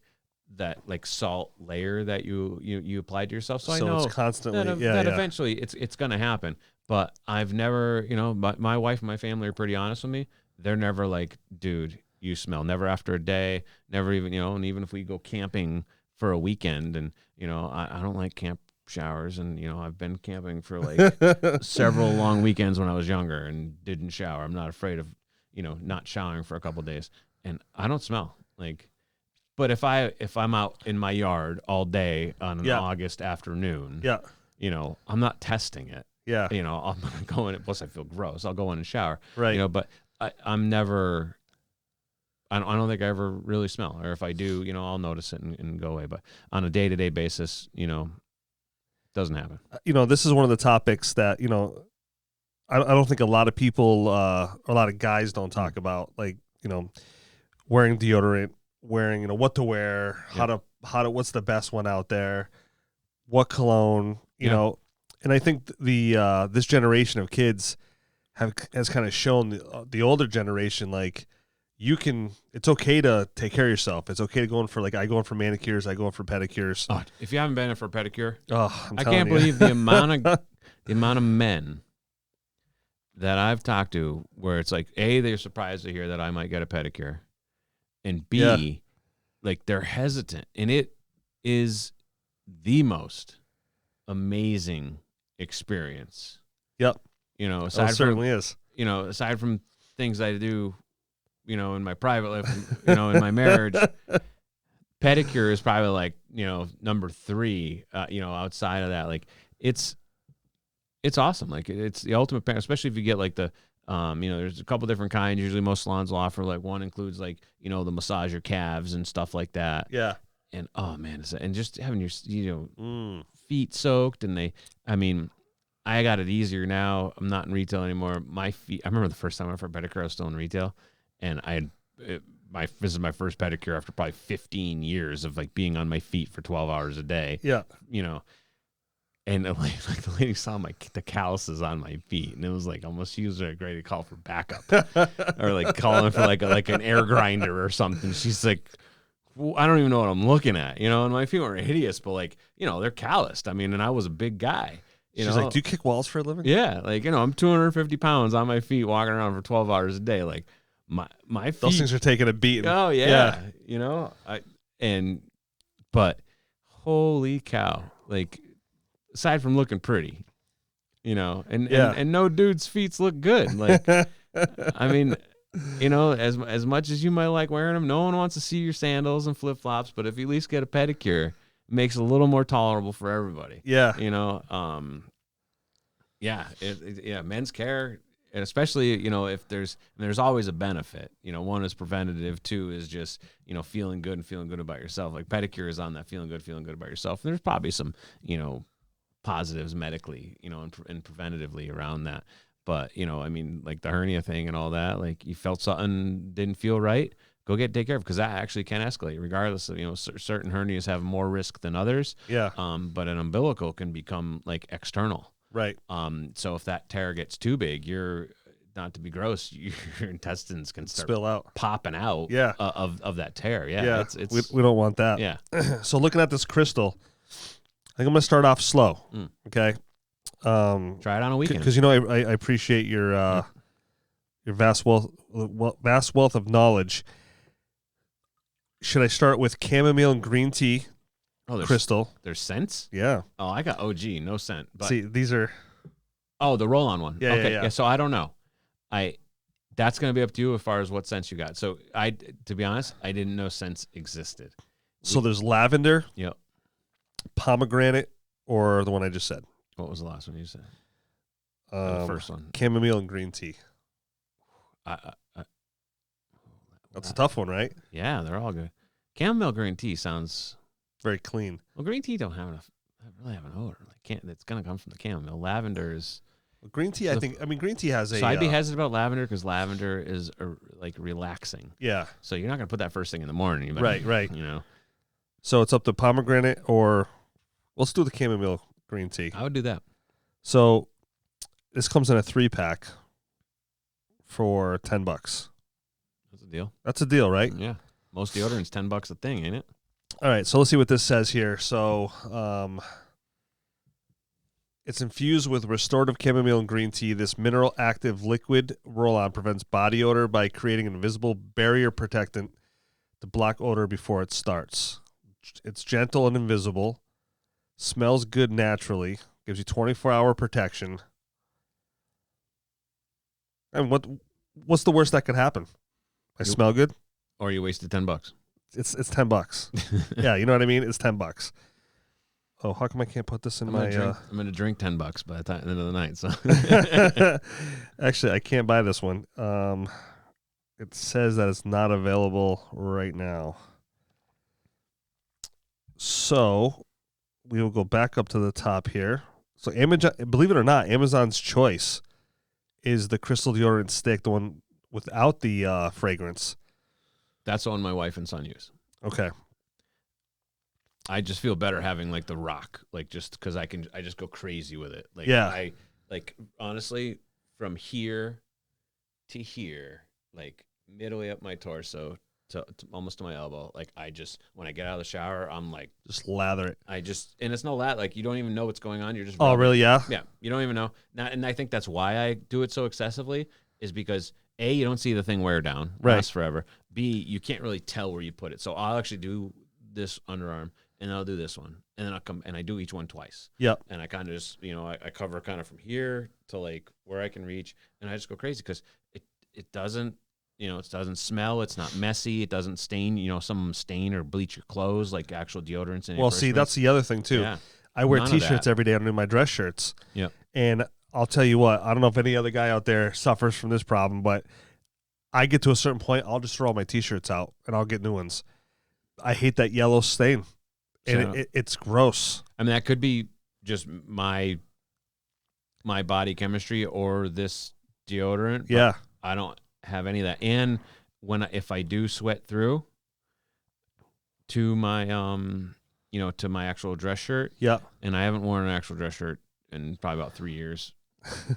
that like salt layer that you applied to yourself. So I know it's constantly that eventually it's going to happen. But I've never, you know, my wife and my family are pretty honest with me. They're never like, dude, you smell. Never after a day. Never even, you know, and even if we go camping for a weekend, and you know, I don't like camp showers, and you know, I've been camping for like several long weekends when I was younger and didn't shower. I'm not afraid of, you know, not showering for a couple of days, and I don't smell like. But if I'm out in my yard all day on an August afternoon, you know, I'm not testing it. Yeah. You know, I'm gonna go in. Plus, I feel gross. I'll go in and shower. Right. You know, but I'm never. I don't think I ever really smell, or if I do, you know, I'll notice it and go away. But on a day-to-day basis, you know, doesn't happen. You know, this is one of the topics that, you know, I don't think a lot of people, a lot of guys don't talk about, like, you know, wearing deodorant, wearing, you know, what to wear, how to, what's the best one out there, what cologne, you know, and I think this generation of kids has kind of shown the older generation, like, it's okay to take care of yourself. It's okay to go in for, like, I go in for manicures, I go in for pedicures. Oh, if you haven't been in for a pedicure, I can't believe the amount of men that I've talked to where it's like, A, they're surprised to hear that I might get a pedicure, and B, like, they're hesitant, and it is the most amazing experience. Yep. You know, it certainly is. You know, aside from things I do, you know, in my private life, you know, in my marriage, pedicure is probably like, you know, number 3, you know, outside of that. Like, it's awesome. Like, it's the ultimate, especially if you get like the, you know, there's a couple different kinds. Usually most salons will offer, like, one includes, like, you know, the massage your calves and stuff like that. Yeah. And, oh man, and just having your, you know, feet soaked, and I mean, I got it easier now. I'm not in retail anymore. My feet, I remember the first time I went for a pedicure, I was still in retail. And this is my first pedicure after probably 15 years of, like, being on my feet for 12 hours a day. Yeah. You know, and the lady saw the calluses on my feet, and it was like almost she was ready to call for backup or like calling for like an air grinder or something. She's like, well, I don't even know what I'm looking at, you know, and my feet were hideous, but, like, you know, they're calloused. I mean, and I was a big guy. She's like, do you kick walls for a living? Yeah. Like, you know, I'm 250 pounds on my feet walking around for 12 hours a day. Like, my feet, those things are taking a beating. Oh yeah. You know, but holy cow, like, aside from looking pretty, you know, and no dude's feet look good. Like, I mean, you know, as much as you might like wearing them, no one wants to see your sandals and flip flops. But if you at least get a pedicure, it makes it a little more tolerable for everybody. Yeah. You know, men's care. And especially, you know, if there's always a benefit. You know, 1 is preventative, 2 is just, you know, feeling good and feeling good about yourself. Like, pedicure is on that feeling good about yourself. And there's probably some, you know, positives medically, you know, and preventatively around that. But, you know, I mean, like the hernia thing and all that, like, you felt something didn't feel right, go take care of it, because that actually can escalate regardless of, you know, certain hernias have more risk than others. Yeah. But an umbilical can become, like, external. Right. So if that tear gets too big, not to be gross, your intestines can start spill out, popping out. Yeah. Of that tear. Yeah. Yeah. It's we don't want that. Yeah. So looking at this crystal, I think I'm gonna start off slow. Okay. Try it on a weekend, because, you know, I appreciate your vast wealth of knowledge. Should I start with chamomile and green tea? Oh, crystal. There's scents? Yeah. Oh, I got OG, no scent. But see, these are Oh, the roll-on one. Yeah, okay. yeah. So I don't know. That's going to be up to you as far as what scents you got. So to be honest, I didn't know scents existed. So there's lavender, Yep. pomegranate, or the one I just said. What was the last one you said? The first one. Chamomile and green tea. That's a tough one, right? Yeah, they're all good. Chamomile green tea sounds very clean. Well, green tea don't really have an odor. It's gonna come from the chamomile. Lavender is green tea. Green tea has a. So I'd be hesitant about lavender because lavender is like relaxing. Yeah. So you're not gonna put that first thing in the morning. Right. You know. So it's up to pomegranate or let's do the chamomile green tea. I would do that. So this comes in a 3-pack for $10. That's a deal. That's a deal, right? Yeah. Most deodorant's $10 a thing, ain't it? All right. So let's see what this says here. So it's infused with restorative chamomile and green tea. This mineral active liquid roll-on prevents body odor by creating an invisible barrier protectant to block odor before it starts. It's gentle and invisible. Smells good naturally. Gives you 24-hour protection. And what's the worst that could happen? I smell good? Or you wasted $10. It's $10. Yeah, you know what I mean? It's $10. Oh, how come I can't put this in I'm gonna drink $10 by the end of the night. So actually, I can't buy this one. It says that it's not available right now. So we will go back up to the top here. So Amazon, believe it or not, Amazon's choice is the crystal deodorant stick, the one without the fragrance. That's the one my wife and son use. Okay. I just feel better having like the rock, like just because I just go crazy with it. Like yeah. Honestly, from here to here, like midway up my torso to almost to my elbow, like when I get out of the shower, I'm like just lather it. And it's no like you don't even know what's going on. You're just rubbing. Oh really? Yeah. Yeah, you don't even know. Now, and I think that's why I do it so excessively is because A, you don't see the thing wear down, lasts forever. B, you can't really tell where you put it. So I'll actually do this underarm. And I'll do this one, and then I'll come and I do each one twice. Yep. And I kind of just, I cover kind of from here to like where I can reach, and I just go crazy because it doesn't, it doesn't smell. It's not messy. It doesn't stain. Some stain or bleach your clothes like actual deodorants. Well, see, that's the other thing too. Yeah. I wear T-shirts every day underneath my dress shirts. Yeah. And I'll tell you what, I don't know if any other guy out there suffers from this problem, but I get to a certain point, I'll just throw all my T-shirts out and I'll get new ones. I hate that yellow stain. And it's gross. I mean, that could be just my body chemistry or this deodorant. Yeah. I don't have any of that. And if I do sweat through to my to my actual dress shirt. Yeah. And I haven't worn an actual dress shirt in probably about 3 years.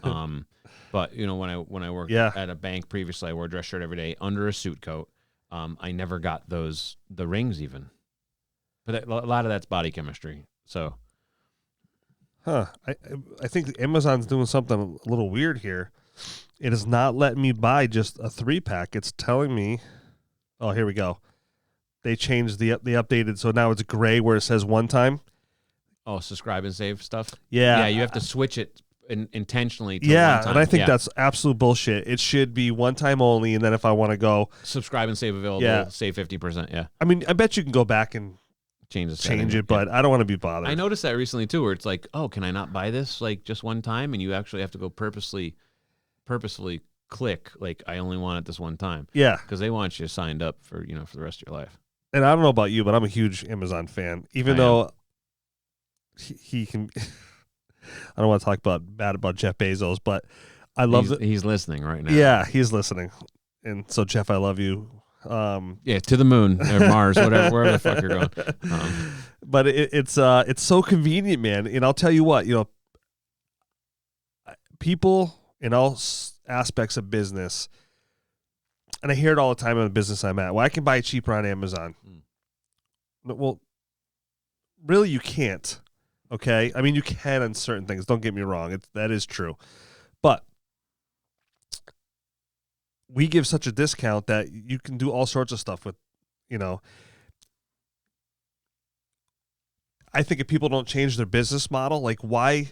But when I worked at a bank previously, I wore a dress shirt every day under a suit coat. I never got the rings even. But a lot of that's body chemistry. So, I think Amazon's doing something a little weird here. It is not letting me buy just a 3-pack. It's telling me, oh, here we go. They changed the updated, so now it's gray where it says one time. Oh, subscribe and save stuff. Yeah, yeah, you have to switch it intentionally. To one time. And I think that's absolute bullshit. It should be one time only, and then if I want to go, subscribe and save available, save 50%. Yeah, I mean, I bet you can go back and change it, but I don't want to be bothered. I noticed that recently too, where it's like, oh, can I not buy this like just one time? And you actually have to go purposefully click like I only want it this one time. Yeah, because they want you signed up for for the rest of your life. And I don't know about you, but I'm a huge Amazon fan. Even though he can, I don't want to talk bad about Jeff Bezos, but I love that he's listening right now. Yeah, he's listening, and so Jeff, I love you. Yeah, to the moon or Mars, wherever the fuck you're going. But it's so convenient, man. And I'll tell you what, people in all aspects of business, and I hear it all the time in the business I'm at. Well, I can buy it cheaper on Amazon. Well, really, you can't. Okay, I mean, you can on certain things. Don't get me wrong; that is true, but we give such a discount that you can do all sorts of stuff with, I think if people don't change their business model, like why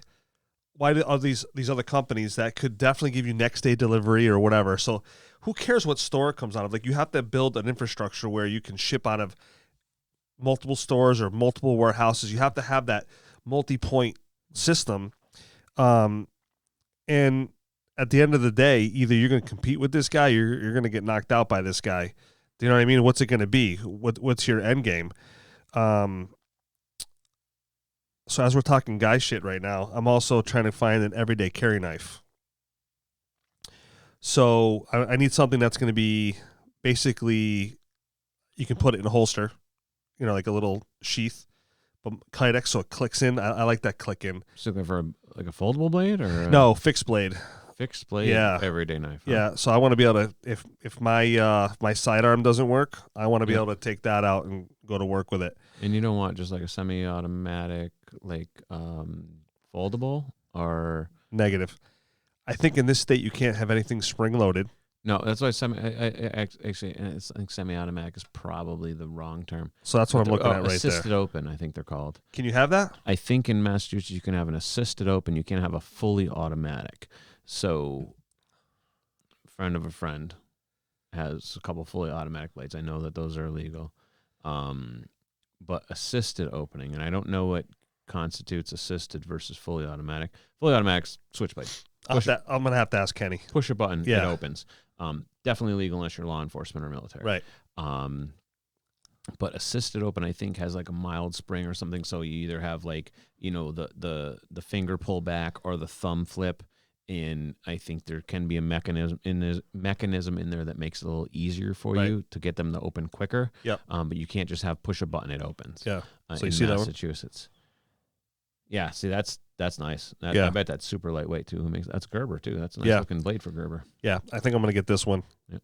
why are these other companies that could definitely give you next day delivery or whatever? So who cares what store it comes out of? Like, you have to build an infrastructure where you can ship out of multiple stores or multiple warehouses. You have to have that multi-point system. And at the end of the day, either you're going to compete with this guy, or you're going to get knocked out by this guy. Do you know what I mean? What's it going to be? What's your end game? So as we're talking guy shit right now, I'm also trying to find an everyday carry knife. So I need something that's going to be basically, you can put it in a holster, like a little sheath, but Kydex, so it clicks in. I like that click in. So looking for a foldable blade or no, fixed blade. Fixed blade, yeah, everyday knife. Huh? Yeah, so I want to be able to, if my sidearm doesn't work, I want to be able to take that out and go to work with it. And you don't want just like a semi-automatic, like foldable or negative. I think in this state you can't have anything spring loaded. No, that's why I think semi-automatic is probably the wrong term. So that's what I'm looking at right there. Assisted open, I think they're called. Can you have that? I think in Massachusetts you can have an assisted open. You can't have a fully automatic. So, a friend of a friend has a couple fully automatic blades. I know that those are illegal. But assisted opening, and I don't know what constitutes assisted versus fully automatic. Fully automatic's switchblade. I'm going to have to ask Kenny. Push a button, it opens. Definitely illegal unless you're law enforcement or military. Right. But assisted open, I think, has like a mild spring or something. So you either have like, the finger pull back or the thumb flip. And I think there can be a mechanism in there that makes it a little easier for you to get them to open quicker. Yep. But you can't just have push a button, it opens. Yeah. So you see Massachusetts. Yeah. See, that's nice. I bet that's super lightweight too. That's Gerber too. That's a nice looking blade for Gerber. Yeah. I think I'm going to get this one. Yep.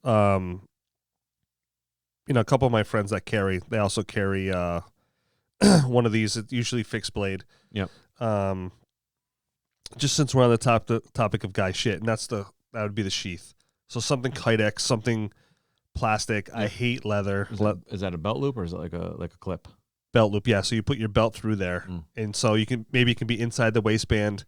A couple of my friends that they also carry one of these. It's usually fixed blade. Yep. Just since we're on the topic of guy shit, and that would be the sheath. So something Kydex, something plastic. I hate leather. Is that a belt loop or is it like a clip? Belt loop, yeah. So you put your belt through there, and so it can be inside the waistband.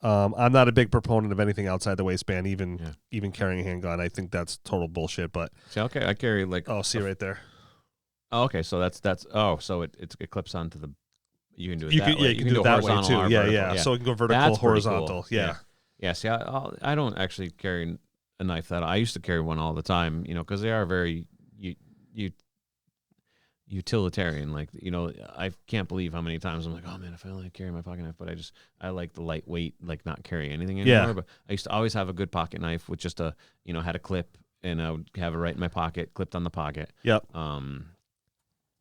I'm not a big proponent of anything outside the waistband, even carrying a handgun. I think that's total bullshit. But see, okay, I carry like right there. Oh, okay, so that's so it clips onto the. You can do it that way. You can do it that way too. Yeah. So it can go vertical, horizontal. Cool. Yeah. Yeah. See, I don't actually carry a knife that I used to carry one all the time. Because they are very utilitarian. Like, I can't believe how many times I'm like, oh man, if I only carry my pocket knife. But I like the lightweight, like not carry anything anymore. Yeah. But I used to always have a good pocket knife with just had a clip, and I would have it right in my pocket, clipped on the pocket. Yep. And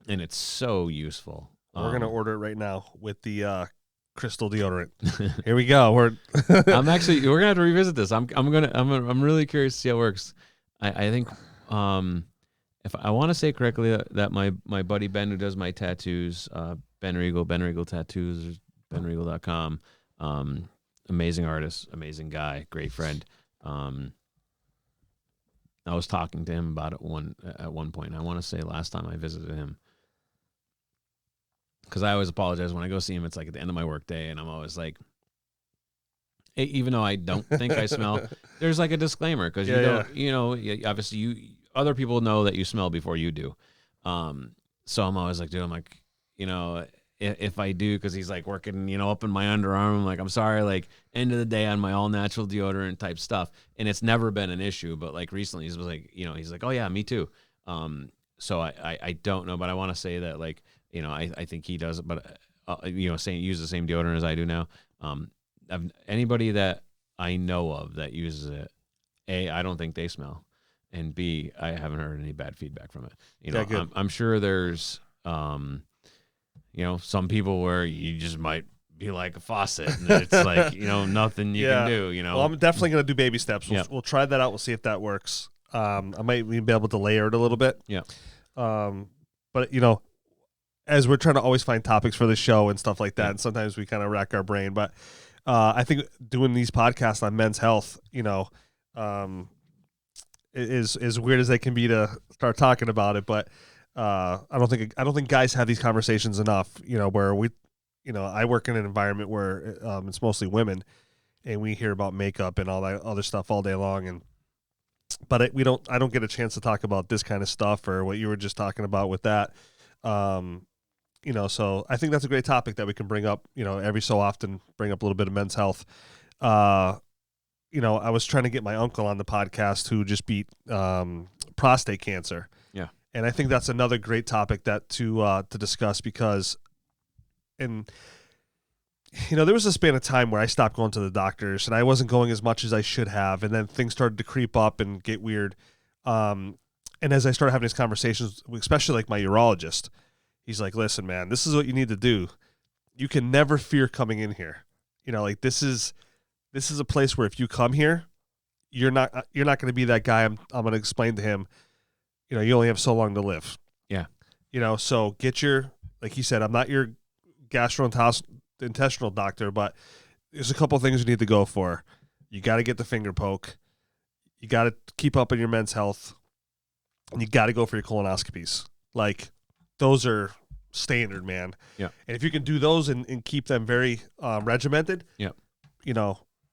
it's so useful. We're gonna order it right now with the crystal deodorant. Here we go. We're gonna have to revisit this. I'm really curious to see how it works. I think if I want to say correctly that my buddy Ben, who does my tattoos, Ben Regal Tattoos, benregal.com, amazing artist, amazing guy, great friend. I was talking to him about it at one point. I want to say last time I visited him. Because I always apologize when I go see him. It's like at the end of my work day, and I'm always like, even though I don't think I smell, there's like a disclaimer because obviously other people know that you smell before you do. So I'm always like, dude, I'm like, if I do, because he's like working, up in my underarm. I'm like, I'm sorry, like end of the day on my all natural deodorant type stuff, and it's never been an issue. But like recently, he's like, he's like, oh yeah, me too. So I don't know, but I want to say that like. I think he does it, but use the same deodorant as I do now. Anybody that I know of that uses it, A, I don't think they smell, and B, I haven't heard any bad feedback from it. I'm sure there's, some people where you just might be like a faucet, and it's like nothing you can do. Well, I'm definitely gonna do baby steps. We'll try that out. We'll see if that works. I might even be able to layer it a little bit. Yeah. But as we're trying to always find topics for the show and stuff like that, and sometimes we kind of rack our brain. But I think doing these podcasts on men's health, is as weird as they can be to start talking about it. But I don't think guys have these conversations enough. Where we, I work in an environment where it's mostly women, and we hear about makeup and all that other stuff all day long. But I don't get a chance to talk about this kind of stuff or what you were just talking about with that. So I think that's a great topic that we can bring up, every so often, bring up a little bit of men's health. I was trying to get my uncle on the podcast who just beat prostate cancer. Yeah. And I think that's another great topic to discuss because, there was a span of time where I stopped going to the doctors and I wasn't going as much as I should have. And then things started to creep up and get weird. And as I started having these conversations, especially like my urologist, he's like, listen, man, this is what you need to do. You can never fear coming in here. This is a place where if you come here, you're not going to be that guy. I'm going to explain to him, you only have so long to live. Yeah. So get like he said, I'm not your gastrointestinal doctor, but there's a couple things you need to go for. You got to get the finger poke. You got to keep up on your men's health, and you got to go for your colonoscopies. Like, those are standard, man. Yeah. And if you can do those and keep them very regimented, yeah.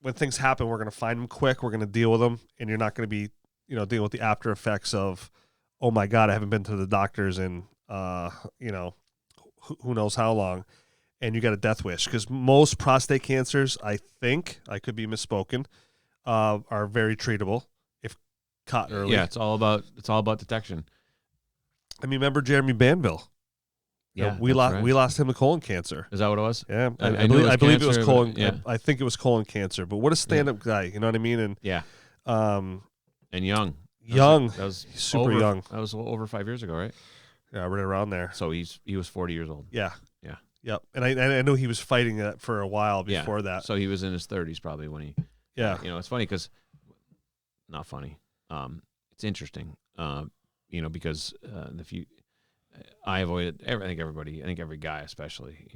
When things happen, we're going to find them quick. We're going to deal with them, and you're not going to be, dealing with the after effects of, oh my God, I haven't been to the doctors in, who knows how long, and you got a death wish. Because most prostate cancers, I think, I could be misspoken, are very treatable if caught early. Yeah, it's all about detection. I mean, remember Jeremy Banville? Yeah, we lost him to colon cancer. Is that what it was? Yeah, I believe it was colon. Yeah. I think it was colon cancer. But what a stand-up guy, you know what I mean? And yeah, and young. That was super young. That was over 5 years ago, right? Yeah, right around there. So he was 40 years old. Yeah, yeah, yep. And I know he was fighting that for a while before that. So he was in his 30s probably when he. Yeah, it's funny because, not funny. It's interesting. Because I avoided. I think every guy especially.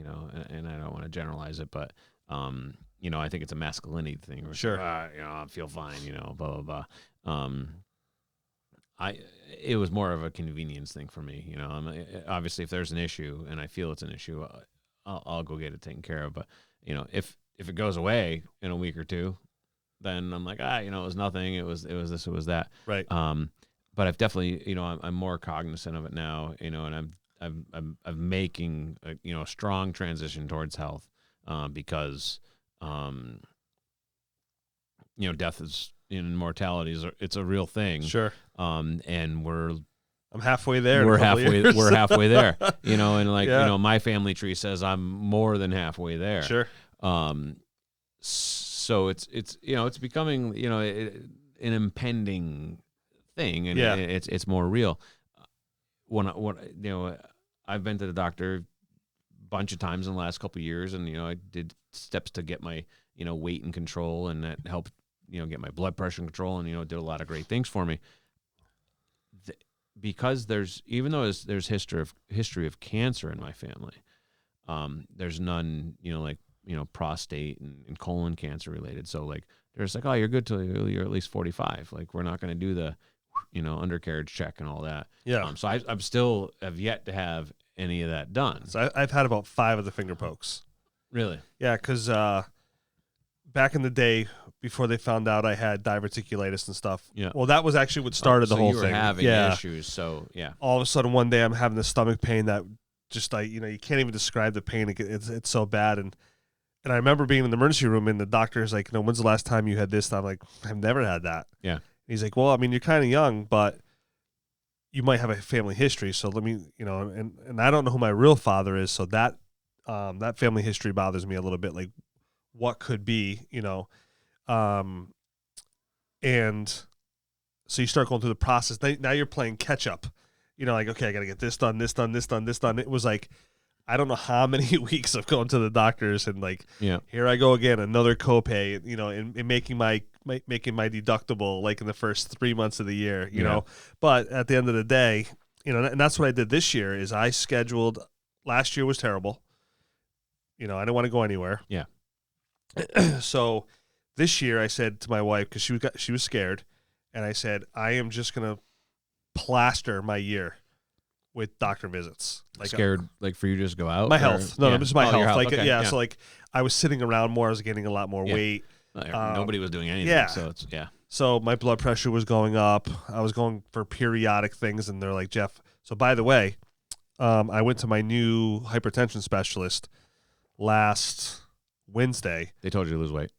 And I don't want to generalize it, but I think it's a masculinity thing. Sure. I feel fine. Blah blah blah. It was more of a convenience thing for me. Obviously if there's an issue and I feel it's an issue, I'll go get it taken care of. But if it goes away in a week or two, then I'm like, it was nothing. It was this. It was that. Right. But I've definitely, I'm more cognizant of it now. And I'm making a strong transition towards health because death is. Mortality it's a real thing. Sure. And I'm halfway there. We're halfway there. And my family tree says I'm more than halfway there. Sure. So it's becoming an impending thing, and it's more real. I've been to the doctor a bunch of times in the last couple of years, and I did steps to get my weight in control, and that helped. Get my blood pressure in control, and did a lot of great things for me. Because even though there's history of cancer in my family, there's none prostate and colon cancer related. So there's oh, you're good till you're at least 45. We're not going to do the undercarriage check and all that. Yeah. So I'm still have yet to have any of that done. So I've had about 5 of the finger pokes. Really? Yeah, because back in the day, before they found out I had diverticulitis and stuff. Yeah. Well, that was actually what started the whole thing. So you were having issues. So yeah. All of a sudden, one day I'm having this stomach pain that just you can't even describe the pain. It's so bad. And I remember being in the emergency room, and the doctor's like, when's the last time you had this? And I'm like, I've never had that. Yeah. And he's like, well, I mean, you're kind of young, but you might have a family history. So let me, and I don't know who my real father is. So that family history bothers me a little bit. What could be, and so you start going through the process. Now you're playing catch up, okay, I got to get this done, this done, this done, this done. It was I don't know how many weeks of going to the doctors and here I go again, another copay, and making my deductible in the first 3 months of the year, know, but at the end of the day, and that's what I did this year is I scheduled. Last year was terrible. I didn't want to go anywhere. Yeah. So this year I said to my wife, because she was scared, and I said, I am just going to plaster my year with doctor visits. Scared, for you to just go out? My health. No, just my health. health. Okay. So I was sitting around more. I was gaining a lot more weight. Nobody was doing anything. yeah. So it's So my blood pressure was going up. I was going for periodic things, and they're like, Jeff. So by the way, I went to my new hypertension specialist last Wednesday. They told you to lose weight.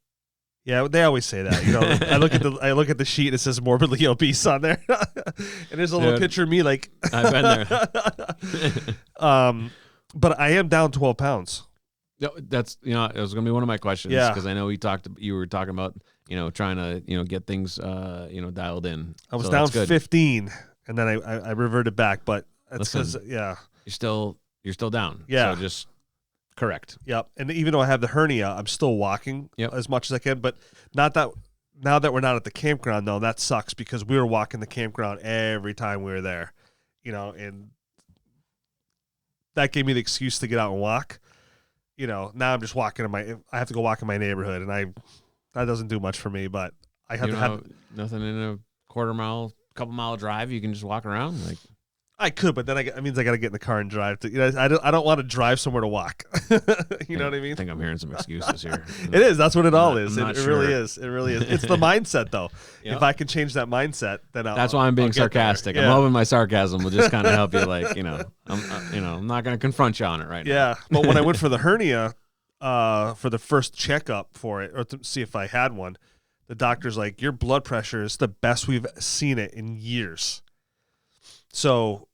Yeah, they always say that. You know, I look at the sheet and it says morbidly obese on there, and there's a little picture of me like. I've been there. But I am down 12 pounds. No, that's it was gonna be one of my questions. Yeah, because I know you were talking about trying to get things dialed in. I was down 15, and then I reverted back, but it's because you're still down. Yeah, so just correct. Yep. And even though I have the hernia, I'm still walking as much as I can. But not that now that we're not at the campground, though, that sucks because we were walking the campground every time we were there, and that gave me the excuse to get out and walk. Now I'm just walking I have to go walk in my neighborhood, and that doesn't do much for me. But I have to have nothing in a couple mile drive. You can just walk around like. I could, but then it means I got to get in the car and drive. I don't want to drive somewhere to walk. You know what I mean? I think I'm hearing some excuses here. It is. That's what it all is. It sure. really is. It really is. It's the mindset, though. Yep. If I can change that mindset, then that's why I'm being sarcastic. Yeah. I'm hoping my sarcasm will just kind of help you. Like, I'm not going to confront you on it right now. Yeah. But when I went for the hernia, for the first checkup for it, or to see if I had one, the doctor's like, your blood pressure is the best we've seen it in years. So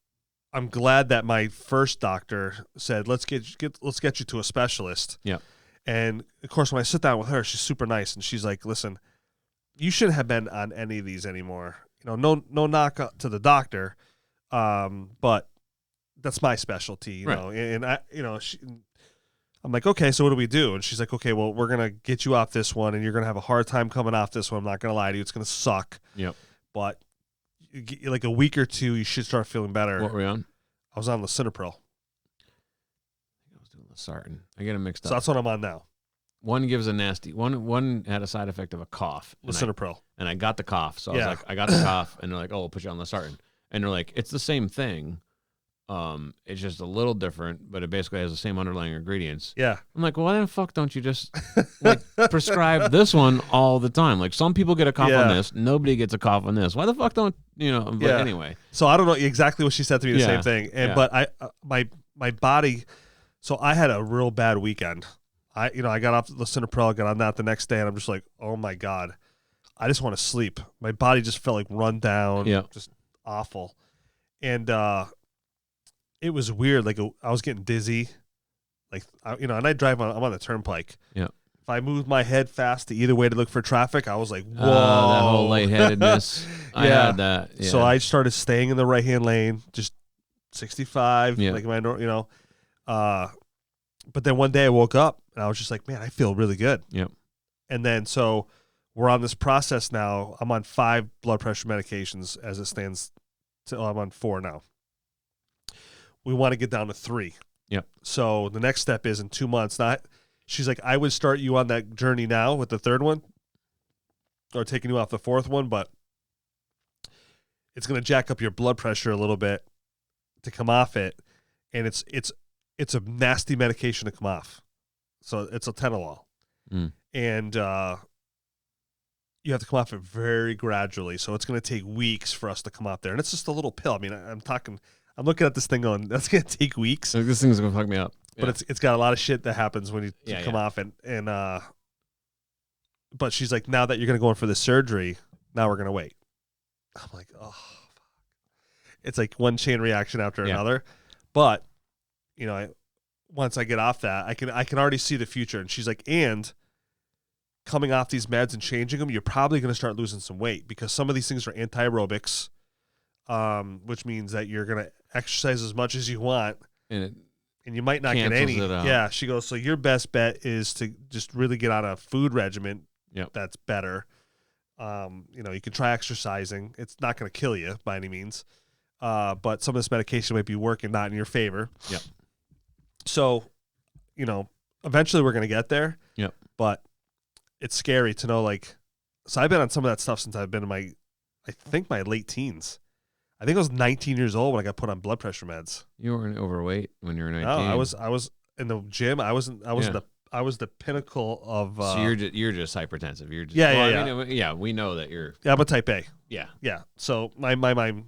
I'm glad that my first doctor said, let's get you to a specialist. Yeah. And of course, when I sit down with her, she's super nice, and she's like, listen, you shouldn't have been on any of these anymore. No knock to the doctor, but that's my specialty, right. And I'm like, okay, so what do we do? And she's like, okay, well, we're gonna get you off this one, and you're gonna have a hard time coming off this one. I'm not gonna lie to you, it's gonna suck. Yep. But like a week or two, you should start feeling better. What were you on? I was on Lisinopril. I was doing Losartan. I get them mixed up. So that's what I'm on now. One gives a nasty one had a side effect of a cough. Lisinopril. And I got the cough. So I was like, I got the cough, and they're like, oh, we'll put you on Losartan. And they're like, it's the same thing. It's just a little different, but it basically has the same underlying ingredients. Yeah. I'm like, well, why the fuck don't you just prescribe this one all the time? Like, some people get a cough on this, nobody gets a cough on this. Why the fuck don't But anyway. So I don't know exactly what she said to me. The same thing, but my body. So I had a real bad weekend. I got off the Lisinopril, got on that the next day, and I'm just like, oh my god, I just want to sleep. My body just felt like run down, just awful, and it was weird. Like I was getting dizzy, like and I drive I'm on the turnpike. Yeah. If I moved my head fast to either way to look for traffic, I was like, whoa, that whole lightheadedness. I had that. Yeah. So I started staying in the right hand lane, just 65, like my but then one day I woke up and I was just like, man, I feel really good. Yep. And then so we're on this process now. I'm on 5 blood pressure medications as it stands. I'm on 4 now. We want to get down to 3. Yep. So the next step is in 2 months. She's like, I would start you on that journey now with the 3rd one, or taking you off the 4th one, but it's going to jack up your blood pressure a little bit to come off it, and it's a nasty medication to come off. So it's a Tenolol, and you have to come off it very gradually. So it's going to take weeks for us to come off there, and it's just a little pill. I mean, I'm looking at this thing going, that's going to take weeks. This thing's going to fuck me up. But it's got a lot of shit that happens when you come off, and but she's like, now that you're going to go in for the surgery, now we're going to wait. I'm like, oh, fuck. It's like one chain reaction after another. But, once I get off that, I can already see the future. And she's like, and coming off these meds and changing them, you're probably going to start losing some weight because some of these things are anti-aerobics, which means that you're going to exercise as much as you want. And you might not get any. Yeah, she goes, so your best bet is to just really get on a food regimen that's better. You can try exercising. It's not going to kill you by any means. But some of this medication might be working not in your favor. Yep. So, eventually we're going to get there. Yep. But it's scary to know, so I've been on some of that stuff since I've been in my late teens. I think I was 19 years old when I got put on blood pressure meds. You weren't overweight when you were 19. No, I was in the gym. I was in the pinnacle of. So you're just hypertensive. You're just, yeah. We know that you're. Yeah, I'm a type A. Yeah. Yeah. So my mind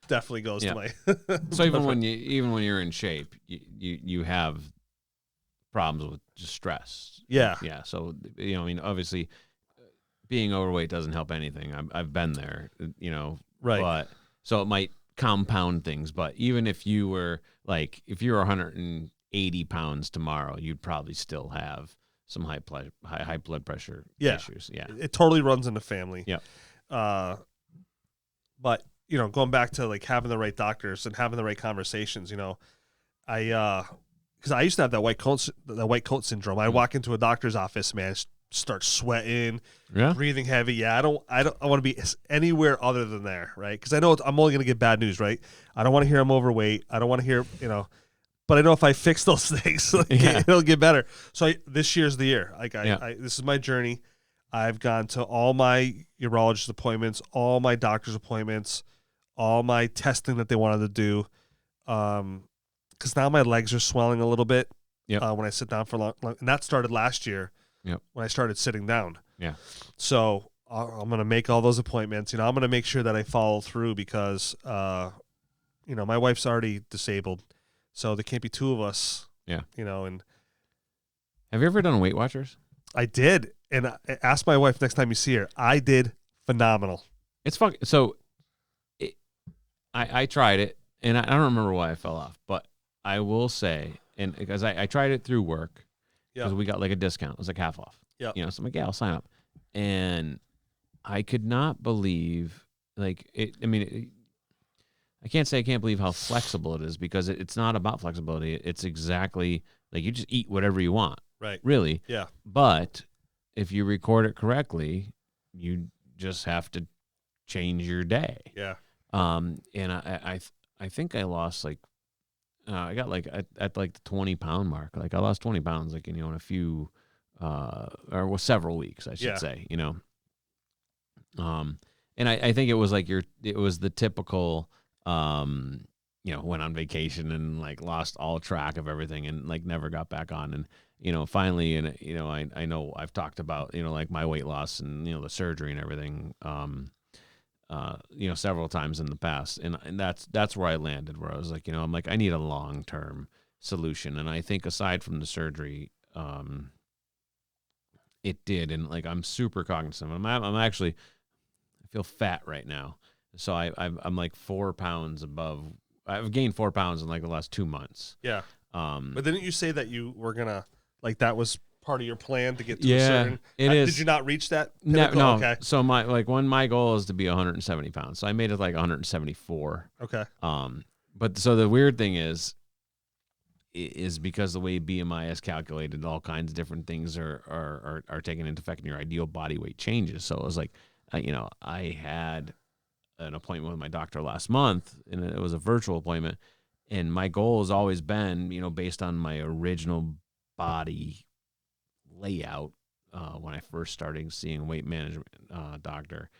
definitely goes to my. So even when you're in shape, you have problems with just stress. Yeah. Yeah. So I mean, obviously, being overweight doesn't help anything. I've been there. Right. But so it might compound things. But even if you were if you're 180 pounds tomorrow, you'd probably still have some high blood pressure issues. Yeah. It totally runs in the family. Yeah. But going back to having the right doctors and having the right conversations, because I used to have that white coat syndrome. I walk into a doctor's office, man, start sweating, breathing heavy. Yeah, I want to be anywhere other than there, right? Because I know I'm only going to get bad news, right? I don't want to hear I'm overweight. I don't want to hear, but I know if I fix those things, it'll get better. So this year's the year. This is my journey. I've gone to all my urologist appointments, all my doctor's appointments, all my testing that they wanted to do. Because now my legs are swelling a little bit when I sit down for long. And that started last year when I started sitting down. Yeah. So I'm going to make all those appointments. I'm going to make sure that I follow through because, my wife's already disabled. So there can't be two of us. Yeah. And have you ever done Weight Watchers? I did. And ask my wife next time you see her. I did phenomenal. It's fun. So I tried it, and I don't remember why I fell off, but I will say, and because I tried it through work, because we got a discount. It was half off. Yeah. So I'm like, yeah, I'll sign up. And I could not believe, I can't say I can't believe how flexible it is, because it's not about flexibility. It's exactly you just eat whatever you want. Right. Really. Yeah. But if you record it correctly, you just have to change your day. Yeah. And I think I lost I got at the 20-pound mark. I lost 20 pounds in a few or several weeks, I should say, And I think it was it was the typical went on vacation and lost all track of everything and never got back on. And finally, and I know I've talked about my weight loss and the surgery and everything several times in the past, and that's where I landed, where I was I'm I need a long-term solution. And I think aside from the surgery, it did, and I'm super cognizant. I'm actually, I feel fat right now, so I'm 4 pounds above. I've gained 4 pounds in the last 2 months. Yeah. But didn't you say that you were gonna that was part of your plan to get to a certain? It is. Did you not reach that? No. Okay. So my goal is to be 170 pounds. So I made it 174. Okay. But so the weird thing is because the way BMI is calculated, all kinds of different things are taken into effect, and your ideal body weight changes. So it was I had an appointment with my doctor last month, and it was a virtual appointment. And my goal has always been, based on my original body layout, when I first started seeing a weight management doctor,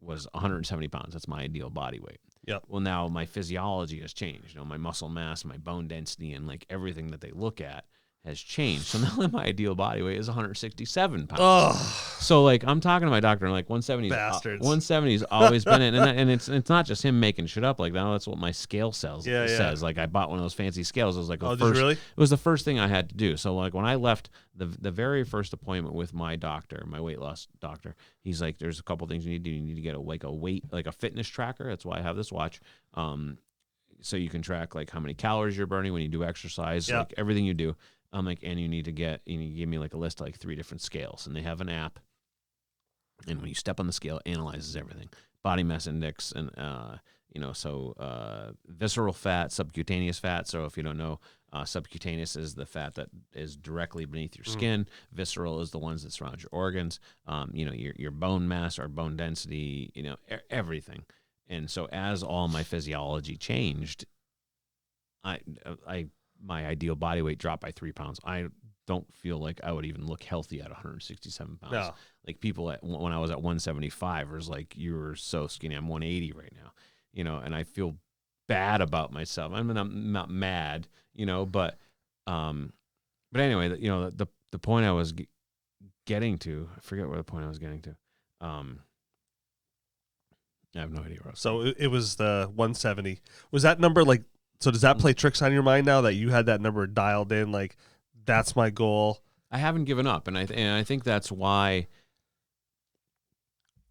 was 170 pounds. That's my ideal body weight. Yep. Well, now my physiology has changed. My muscle mass, my bone density, and everything that they look at has changed. So now my ideal body weight is 167 pounds. Oh. So I'm talking to my doctor, and 170. Bastards. 170's always been it, and it's not just him making shit up. Now that's what my scale says. I bought one of those fancy scales. It was really? It was the first thing I had to do. So when I left the very first appointment with my doctor, my weight loss doctor, he's there's a couple things you need to do. You need to get a weight, a fitness tracker. That's why I have this watch. So you can track how many calories you're burning when you do exercise, everything you do. And you need to give me a list of 3 different scales, and they have an app. And when you step on the scale, it analyzes everything: body mass index, and visceral fat, subcutaneous fat. So if you don't know, subcutaneous is the fat that is directly beneath your skin. Visceral is the ones that surround your organs. Your bone mass or bone density. Everything. And so as all my physiology changed, my ideal body weight dropped by 3 pounds. I don't feel like I would even look healthy at 167 pounds. No. People when I was at 175 was you were so skinny. I'm 180 right now, and I feel bad about myself. I'm not mad, but anyway, the point I was getting to, I forget where the point I was getting to. I have no idea where I was. So it was the 170. Was that number like? So does that play tricks on your mind now that you had that number dialed in? Like, that's my goal. I haven't given up, and I think that's why.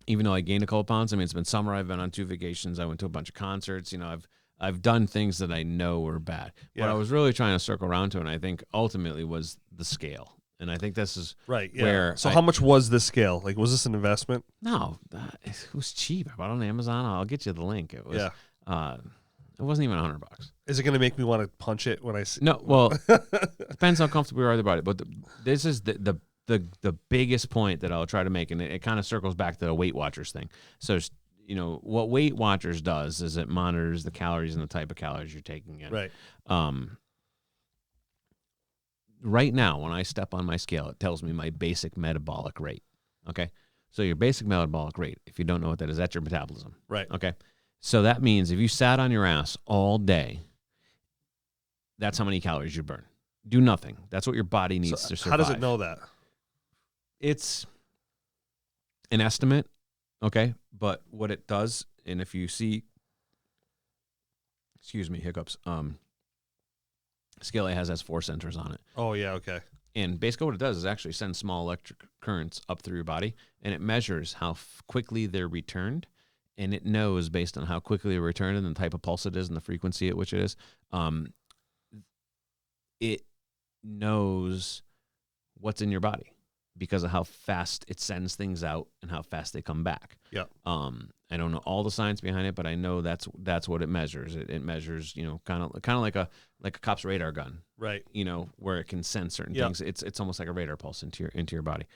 Even though I gained a couple pounds, I mean, it's been summer. I've been on 2 vacations. I went to a bunch of concerts. You know, I've done things that I know were bad. Yeah. What I was really trying to circle around to, and I think ultimately was the scale. And I think this is right. Yeah. where. So how much was this scale? Like, was this an investment? No, it was cheap. I bought it on Amazon. I'll get you the link. It was. Yeah. It wasn't even $100. Is it going to make me want to punch it when I see? No. Well, depends how comfortable you are with the body. But this is the biggest point that I'll try to make, and it kind of circles back to the Weight Watchers thing. So, you know, what Weight Watchers does is it monitors the calories and the type of calories you're taking in. Right. Right now, when I step on my scale, it tells me my basic metabolic rate. Okay? So your basic metabolic rate, if you don't know what that is, that's your metabolism. Right. Okay? So that means if you sat on your ass all day, that's how many calories you burn. Do nothing. That's what your body needs to survive. How does it know that? It's an estimate, okay? But what it does, and if you see, excuse me, hiccups, Scale A has 4 sensors on it. Oh, yeah, okay. And basically what it does is actually send small electric currents up through your body, and it measures how quickly they're returned, and it knows based on how quickly they're returned and the type of pulse it is and the frequency at which it is, it knows what's in your body because of how fast it sends things out and how fast they come back. Yeah. I don't know all the science behind it, but I know that's what it measures. It measures, you know, kind of like a cop's radar gun, right? You know, where it can sense certain things. It's almost like a radar pulse into your body.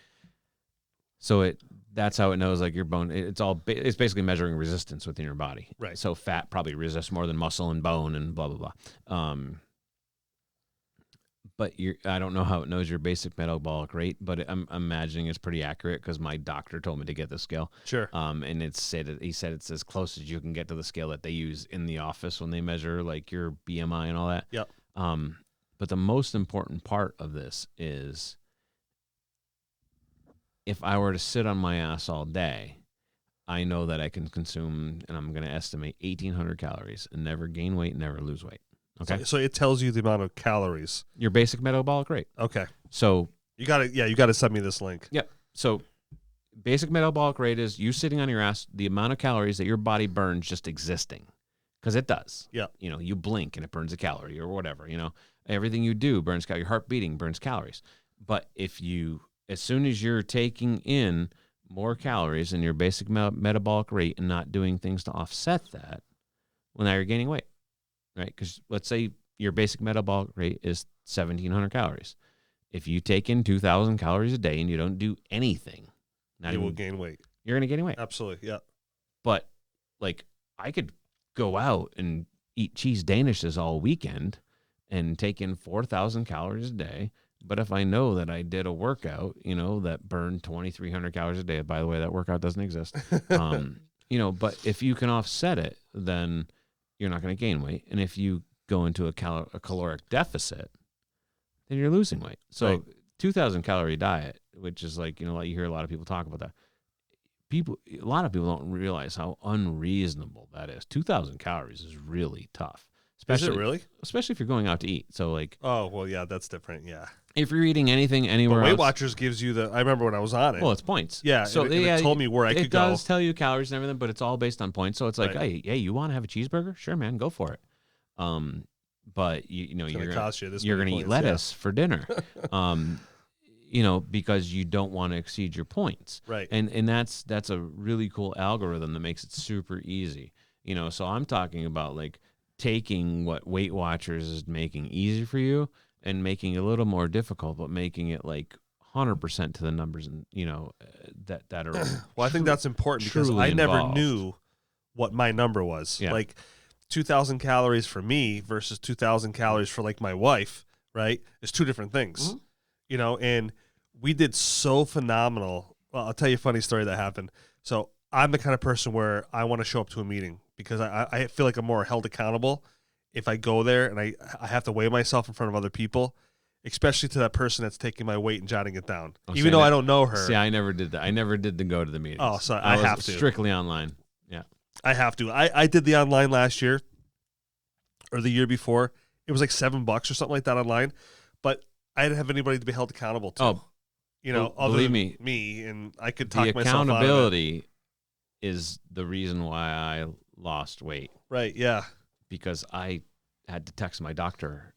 So that's how it knows, like, your bone. It's basically measuring resistance within your body. Right. So fat probably resists more than muscle and bone and blah blah blah. But I don't know how it knows your basic metabolic rate, but I'm imagining it's pretty accurate because my doctor told me to get the scale. Sure. And he said it's as close as you can get to the scale that they use in the office when they measure, like, your BMI and all that. Yep. But the most important part of this is if I were to sit on my ass all day, I know that I can consume, and I'm going to estimate 1,800 calories and never gain weight, never lose weight. Okay. So it tells you the amount of calories. Your basic metabolic rate. Okay. So you got to send me this link. Yep. So basic metabolic rate is you sitting on your ass, the amount of calories that your body burns just existing. Because it does. Yeah. You know, you blink and it burns a calorie or whatever, you know. Everything you do burns calories. Your heart beating burns calories. But as soon as you're taking in more calories than your basic metabolic rate and not doing things to offset that, well, now you're gaining weight. Right? Because let's say your basic metabolic rate is 1,700 calories. If you take in 2,000 calories a day and you don't do anything, you will gain weight. You're going to gain weight. Absolutely, yeah. But, like, I could go out and eat cheese danishes all weekend and take in 4,000 calories a day. But if I know that I did a workout, you know, that burned 2,300 calories a day, by the way, that workout doesn't exist. You know, but if you can offset it, then you're not going to gain weight. And if you go into a caloric deficit, then you're losing weight. So right. 2,000 calorie diet, which is like, you know, you hear a lot of people talk about that. A lot of people don't realize how unreasonable that is. 2,000 calories is really tough. Is it really? Especially if you're going out to eat. So, like, oh, well, yeah, that's different. Yeah. If you're eating anything anywhere but Weight else, Watchers gives you I remember when I was on it. Well, it's points. Yeah. So it told me where I could go. It does tell you calories and everything, but it's all based on points. So it's like, right. hey, you want to have a cheeseburger? Sure, man, go for it. But you're going to eat lettuce for dinner. You know, because you don't want to exceed your points. Right. And that's a really cool algorithm that makes it super easy. You know, so I'm talking about, like, taking what Weight Watchers is making easy for you and making it a little more difficult, but making it like 100% to the numbers, and, you know, that are. Well, I think that's important because I never knew what my number was. Yeah. Like 2,000 calories for me versus 2,000 calories for, like, my wife, right? It's two different things, Mm-hmm. you know, and we did so phenomenal. Well, I'll tell you a funny story that happened. So I'm the kind of person where I want to show up to a meeting because I feel like I'm more held accountable if I go there and I have to weigh myself in front of other people. especially to that person that's taking my weight and jotting it down, even though I don't know her. See, I never did that. I never did the go to the meetings. Oh, so I have to. Strictly online. Yeah. I have to. I did the online last year or the year before. It was like $7 or something like that online, but I didn't have anybody to be held accountable to. Oh, other believe than me, and I could the talk myself out of it. accountability is the reason why I lost weight. Right, yeah. Because I had to text my doctor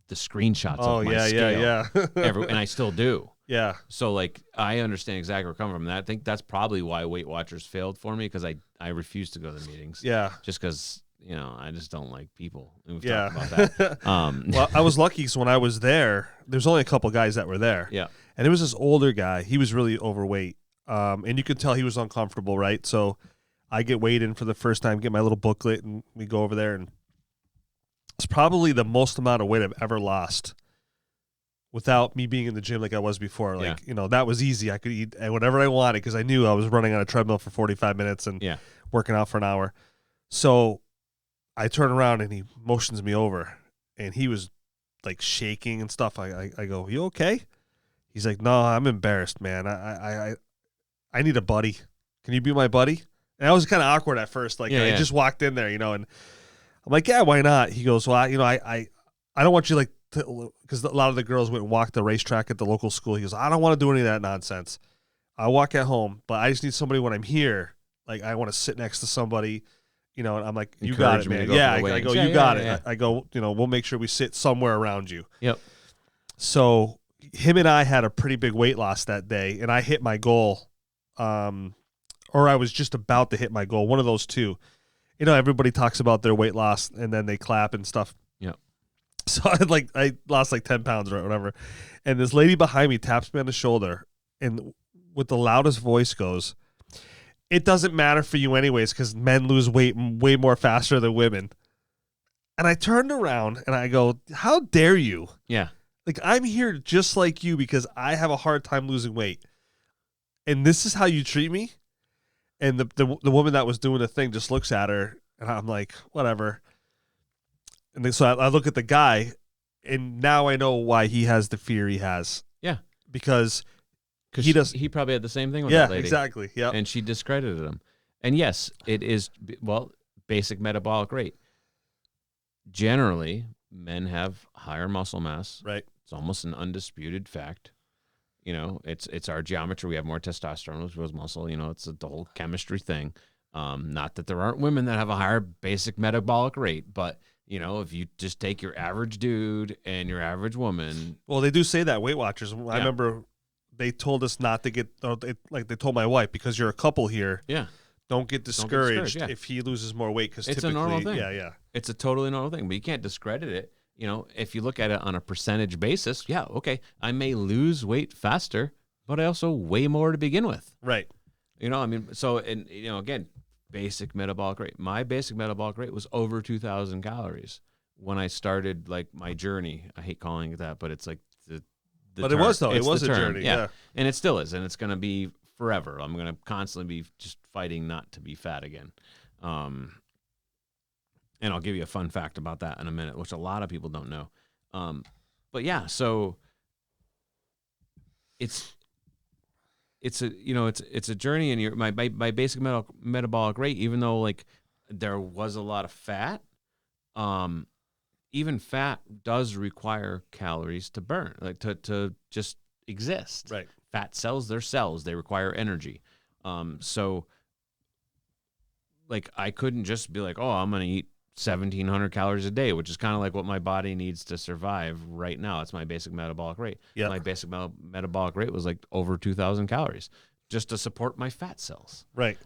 the screenshots Oh, of my yeah, scale. yeah. And I still do. Yeah. So, like, I understand exactly where I'm coming from. And I think that's probably why Weight Watchers failed for me, because I refuse to go to the meetings. Yeah. Just because, I just don't like people. And we've Yeah. talked about that. Well, I was lucky because when I was there's only a couple guys that were there. Yeah. And it was this older guy. He was really overweight. And you could tell he was uncomfortable, right? So I get weighed in for the first time, get my little booklet, and we go over there. And it's probably the most amount of weight I've ever lost without me being in the gym like I was before. Like, that was easy. I could eat whatever I wanted because I knew I was running on a treadmill for 45 minutes and working out for an hour. So I turn around and he motions me over, and he was like shaking and stuff. I go, "You okay?" He's like, "No, I'm embarrassed, man. I need a buddy. Can you be my buddy?" And I was kind of awkward at first. Like, I just walked in there, and I'm like, "Yeah, why not?" He goes, "Well, I don't want you like to," because a lot of the girls went and walked the racetrack at the local school. He goes, "I don't want to do any of that nonsense. I walk at home, but I just need somebody when I'm here. Like, I want to sit next to somebody." And I'm like, "You got it, man." Yeah, I go, "You got it." I go, "We'll make sure we sit somewhere around you." Yep. So him and I had a pretty big weight loss that day, and I hit my goal, or I was just about to hit my goal. One of those two. Everybody talks about their weight loss, and then they clap and stuff. Yep. So I lost like 10 pounds or whatever, and this lady behind me taps me on the shoulder, and with the loudest voice goes, "It doesn't matter for you anyways, because men lose weight way more faster than women." And I turned around and I go, "How dare you?" Yeah. Like, I'm here just like you because I have a hard time losing weight. And this is how you treat me? And the woman that was doing the thing just looks at her, and I'm like, whatever. And then, so I look at the guy, and now I know why he has the fear he has. Yeah. Because he probably had the same thing with that lady. Exactly. Yeah. And she discredited him. And yes, it is, basic metabolic rate. Generally, men have higher muscle mass. Right. It's almost an undisputed fact. It's our geometry. We have more testosterone, which was muscle. It's the whole chemistry thing. Not that there aren't women that have a higher basic metabolic rate, but if you just take your average dude and your average woman. Well, they do say that, Weight Watchers. I remember they told us not to get, like they told my wife, because you're a couple here. Yeah. Don't get discouraged if he loses more weight, because it's a normal thing. Yeah. It's a totally normal thing, but you can't discredit it. If you look at it on a percentage basis, okay, I may lose weight faster, but I also weigh more to begin with. Right. Again, basic metabolic rate. My basic metabolic rate was over 2,000 calories when I started like my journey. I hate calling it that, but it's like the but term. It was though. It's it was a term. journey. Yeah. And it still is, and it's going to be forever. I'm going to constantly be just fighting not to be fat again. And I'll give you a fun fact about that in a minute, which a lot of people don't know. But yeah, so it's a journey, and my basic metabolic rate, even though like there was a lot of fat, even fat does require calories to burn, like to just exist. Right. Fat cells, they're cells, they require energy. So like I couldn't just be like, oh, I'm gonna eat 1,700 calories a day, which is kind of like what my body needs to survive right now. It's my basic metabolic rate. Yeah. My basic metabolic rate was like over 2,000 calories just to support my fat cells. Right.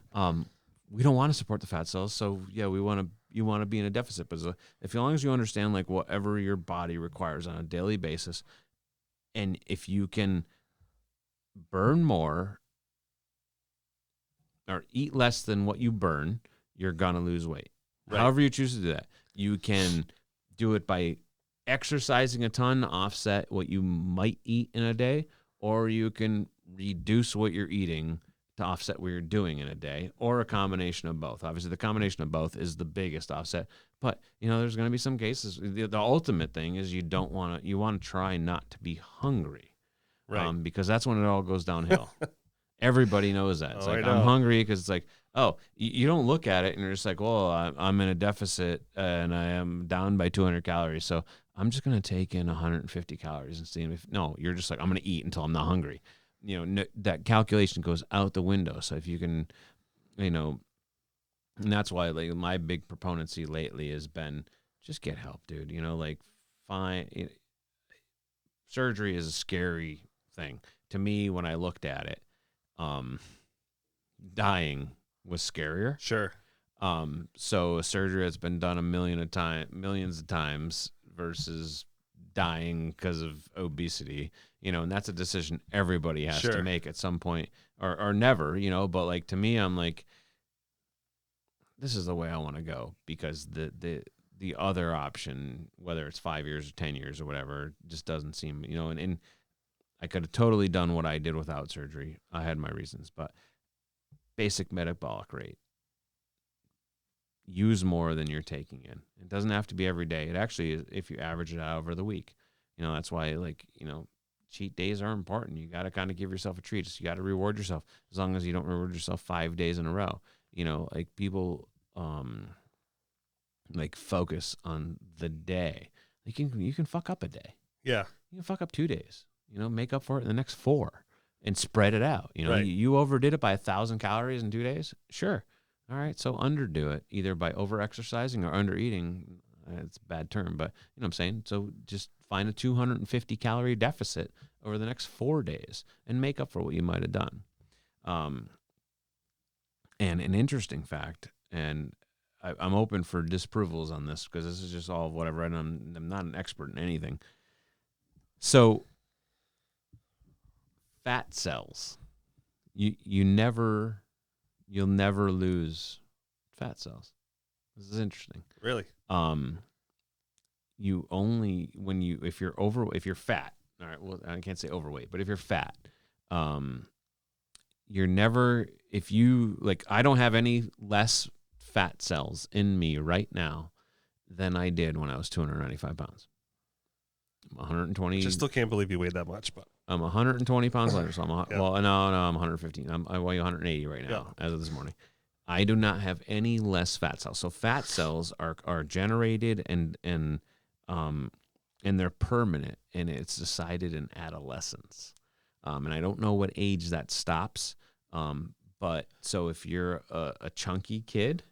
We don't want to support the fat cells, so yeah, you want to be in a deficit. But as long as you understand like whatever your body requires on a daily basis, and if you can burn more or eat less than what you burn, you're gonna lose weight. Right. However you choose to do that. You can do it by exercising a ton to offset what you might eat in a day, or you can reduce what you're eating to offset what you're doing in a day, or a combination of both. Obviously, the combination of both is the biggest offset, But, there's going to be some cases. The ultimate thing is you want to try not to be hungry. Right. Because that's when it all goes downhill. Everybody knows that. It's Oh, I like, know. I'm hungry because it's like, oh, you don't look at it and you're just like, well, I'm in a deficit and I am down by 200 calories. So I'm just going to take in 150 calories and see if, no, you're just like, I'm going to eat until I'm not hungry. That calculation goes out the window. So if you can, and that's why like my big proponency lately has been just get help, dude. Fine. Surgery is a scary thing to me. When I looked at it, dying was scarier. Sure. So a surgery that's been done millions of times versus dying because of obesity, and that's a decision everybody has to make at some point or never, but like to me, I'm like, this is the way I want to go, because the other option, whether it's 5 years or 10 years or whatever, just doesn't seem, and I could have totally done what I did without surgery. I had my reasons, but basic metabolic rate. Use more than you're taking in. It doesn't have to be every day. It actually is if you average it out over the week. That's why, cheat days are important. You got to kind of give yourself a treat. You got to reward yourself, as long as you don't reward yourself 5 days in a row. Like people focus on the day. You can fuck up a day. Yeah. You can fuck up 2 days. Make up for it in the next 4 and spread it out. Right. You overdid it by 1,000 calories in 2 days. Sure. All right. So underdo it either by over exercising or under eating. It's a bad term, but you know what I'm saying? So just find a 250 calorie deficit over the next 4 days and make up for what you might have done. And an interesting fact, and I'm open for disapprovals on this because this is just all what I've read. And I'm not an expert in anything. So fat cells, you'll never lose fat cells. This is interesting. Really? You only if you're fat. All right. Well, I can't say overweight, but if you're fat, you're never. If you I don't have any less fat cells in me right now than I did when I was 295 pounds. I'm 120. I just still can't believe you weighed that much, but I'm 120 pounds lighter. So I'm 115. I weigh 180 right now as of this morning. I do not have any less fat cells. So fat cells are generated and they're permanent, and it's decided in adolescence. And I don't know what age that stops. But so if you're a chunky kid,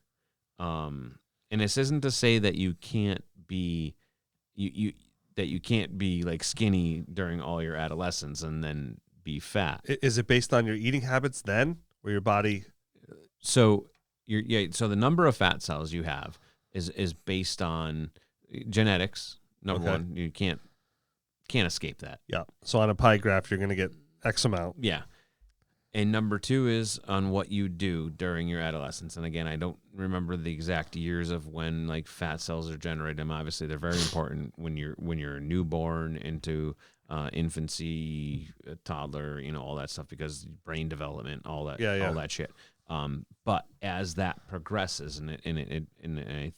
and this isn't to say that you can't be that you can't be skinny during all your adolescence and then be fat. Is it based on your eating habits then, or your body? So so the number of fat cells you have is based on genetics. Number one, you can't escape that. Yeah. So on a pie graph, you're going to get X amount. Yeah. And number two is on what you do during your adolescence. And again, I don't remember the exact years of when fat cells are generated. Obviously, they're very important when you're a newborn into infancy, toddler, all that stuff, because brain development, all that, all that shit. But as that progresses, and I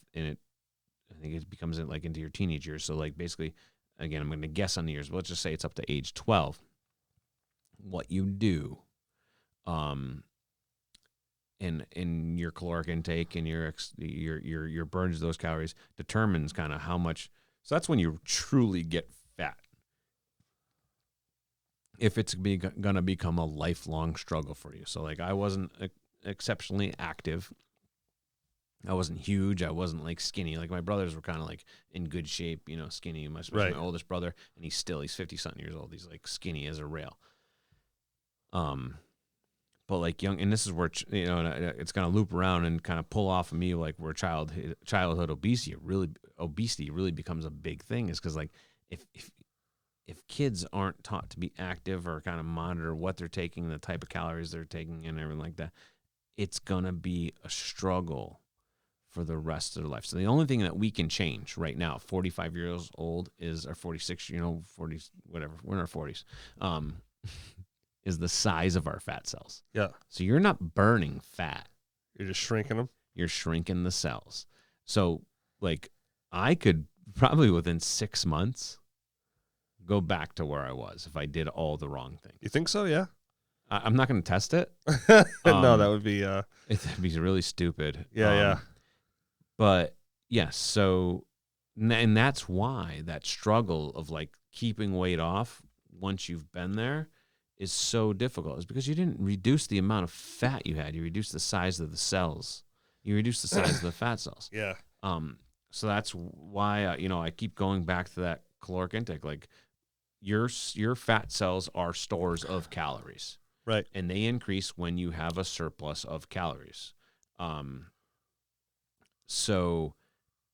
think it becomes into your teenage years. So basically, again, I'm going to guess on the years. But let's just say it's up to age 12. What you do. In your caloric intake and your burns of those calories determines kind of how much. So that's when you truly get fat. If it's gonna become a lifelong struggle for you. So I wasn't exceptionally active. I wasn't huge. I wasn't skinny. My brothers were kind of in good shape, skinny. Especially my oldest brother, and he's 50-something years old. He's skinny as a rail. But young, and this is where it's gonna loop around and kind of pull off of me where childhood obesity really becomes a big thing, is because if kids aren't taught to be active or kind of monitor what they're taking, the type of calories they're taking, and everything like that, it's gonna be a struggle for the rest of their life. So the only thing that we can change right now, 45 years old, is our 46, 40s, whatever, we're in our 40s. Is the size of our fat cells. Yeah. So you're not burning fat. You're just shrinking them. You're shrinking the cells. So like I could probably within 6 months go back to where I was if I did all the wrong things. You think so? Yeah. I'm not going to test it. No, that would be. It'd be really stupid. Yeah. But yes, so and that's why that struggle of like keeping weight off once you've been there is so difficult. Is because you didn't reduce the amount of fat you had. You reduced the size of the cells. You reduced the size of the fat cells. Yeah. So that's why I keep going back to that caloric intake. Like your fat cells are stores of calories. Right. And they increase when you have a surplus of calories. So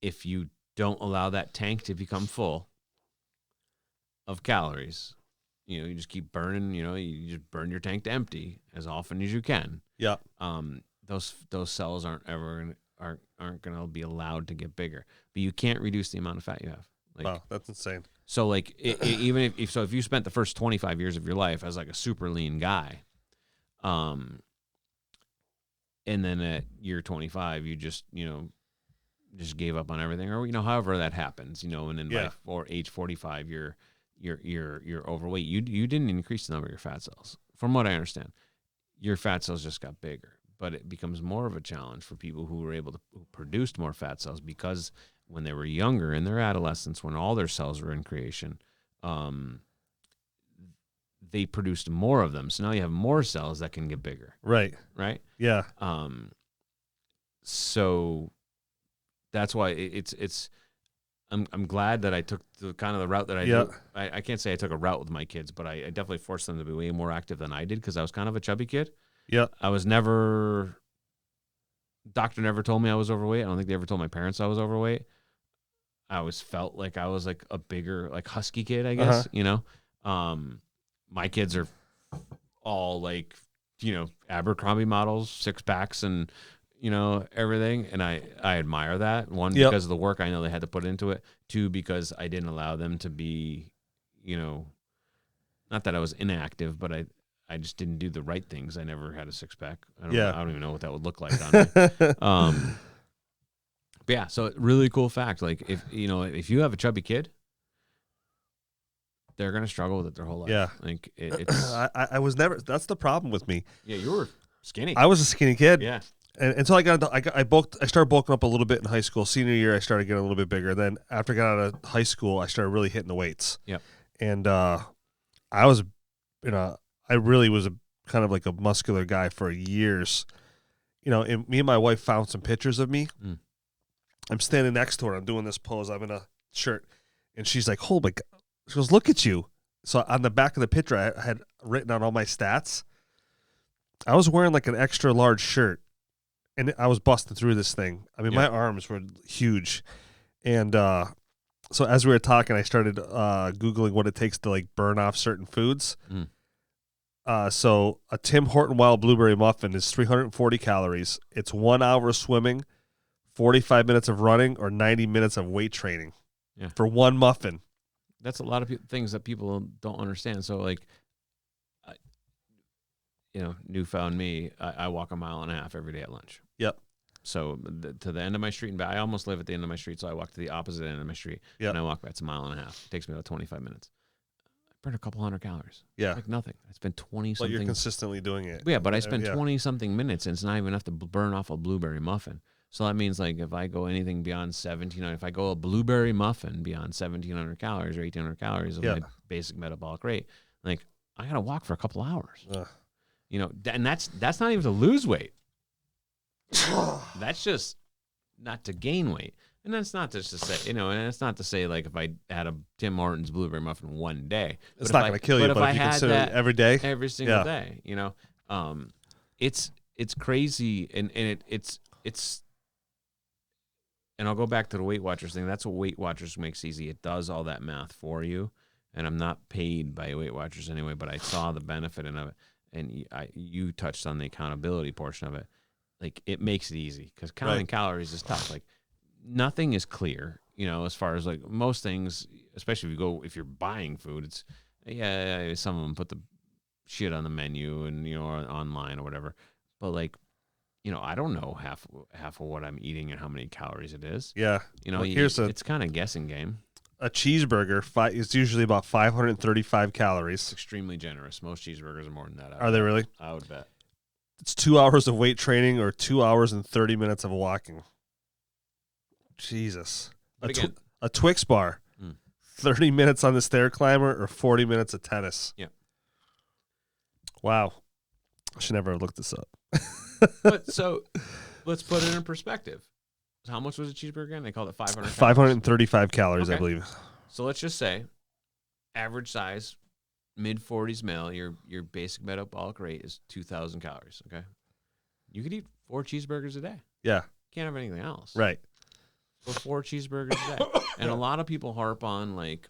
if you don't allow that tank to become full of calories, you just keep burning, you just burn your tank to empty as often as you can. Yeah. Those cells aren't going to be allowed to get bigger. But you can't reduce the amount of fat you have. Like, wow, that's insane. So like even if you spent the first 25 years of your life as like a super lean guy, and then at year 25 you just gave up on everything, or however that happens, and then by age 45 you're overweight. You didn't increase the number of your fat cells, from what I understand. Your fat cells just got bigger, but it becomes more of a challenge for people who were able to who produced more fat cells, because when they were younger in their adolescence, when all their cells were in creation, they produced more of them. So now you have more cells that can get bigger. Right. Yeah. So that's why I'm glad that I took the kind of the route that I did. I can't say I took a route with my kids, but I definitely forced them to be way more active than I did, because I was kind of a chubby kid. Yeah. Doctor never told me I was overweight. I don't think they ever told my parents I was overweight. I always felt like I was like a bigger, like husky kid, I guess, my kids are all like, Abercrombie models, 6-packs and, everything. And I admire that. One, because of the work I know they had to put into it. Two, because I didn't allow them to be, not that I was inactive, but I just didn't do the right things. I never had a 6-pack. I don't even know what that would look like on me. But yeah, so really cool fact. Like if you have a chubby kid, they're gonna struggle with it their whole life. Yeah, like it's. I was never. That's the problem with me. Yeah, you were skinny. I was a skinny kid. Yeah, and until I started bulking up a little bit in high school. Senior year, I started getting a little bit bigger. Then after I got out of high school, I started really hitting the weights. Yep. And I was, I really was a kind of like a muscular guy for years. And me and my wife found some pictures of me. Mm. I'm standing next to her. I'm doing this pose. I'm in a shirt, and she's like, "Oh my God!" She goes, "Look at you." So on the back of the picture, I had written on all my stats. I was wearing like an extra large shirt, and I was busting through this thing. I mean, my arms were huge, and so as we were talking, I started Googling what it takes to like burn off certain foods. Mm. So a Tim Horton Wild Blueberry Muffin is 340 calories. It's 1 hour of swimming, 45 minutes of running, or 90 minutes of weight training for one muffin. That's a lot of things that people don't understand. So like, newfound me, I walk 1.5 miles every day at lunch. Yep. So to the end of my street and back, I almost live at the end of my street. So I walk to the opposite end of my street and I walk back. It's 1.5 miles. It takes me about 25 minutes. I burn a couple hundred calories. Yeah. Like nothing. I spent 20 something. But you're consistently doing it. Yeah. But I spent 20 something minutes, and it's not even enough to burn off a blueberry muffin. So that means like if I go anything beyond 1,700, if I go a blueberry muffin beyond 1,700 calories or 1,800 calories of my basic metabolic rate, like I got to walk for a couple hours. And that's not even to lose weight. That's just not to gain weight. And that's not just to say, and it's not to say like if I had a Tim Hortons blueberry muffin one day, it's not going to kill you. But if you consider it every day, every single day, it's crazy, and it's. And I'll go back to the Weight Watchers thing. That's what Weight Watchers makes easy. It does all that math for you. And I'm not paid by Weight Watchers anyway, but I saw the benefit of it. And you touched on the accountability portion of it. Like, it makes it easy, because counting calories is tough. Like, nothing is clear, as far as like most things, especially if you're buying food, it's, some of them put the shit on the menu and, or online or whatever. But like, I don't know half of what I'm eating and how many calories it is. Yeah. Well, it's kind of guessing game. A cheeseburger is usually about 535 calories. It's extremely generous. Most cheeseburgers are more than that. Are they really? I would bet. It's 2 hours of weight training or 2 hours and 30 minutes of walking. Jesus. A Twix bar, 30 minutes on the stair climber or 40 minutes of tennis. Yeah. Wow. I should never have looked this up. But so let's put it in perspective. How much was a cheeseburger again? They called it 500 calories. 535 calories, Okay. I believe. So let's just say average size, mid-40s male, your basic metabolic rate is 2,000 calories, okay? You could eat 4 cheeseburgers a day. Yeah. Can't have anything else. Right. For 4 cheeseburgers a day. And a lot of people harp on, like,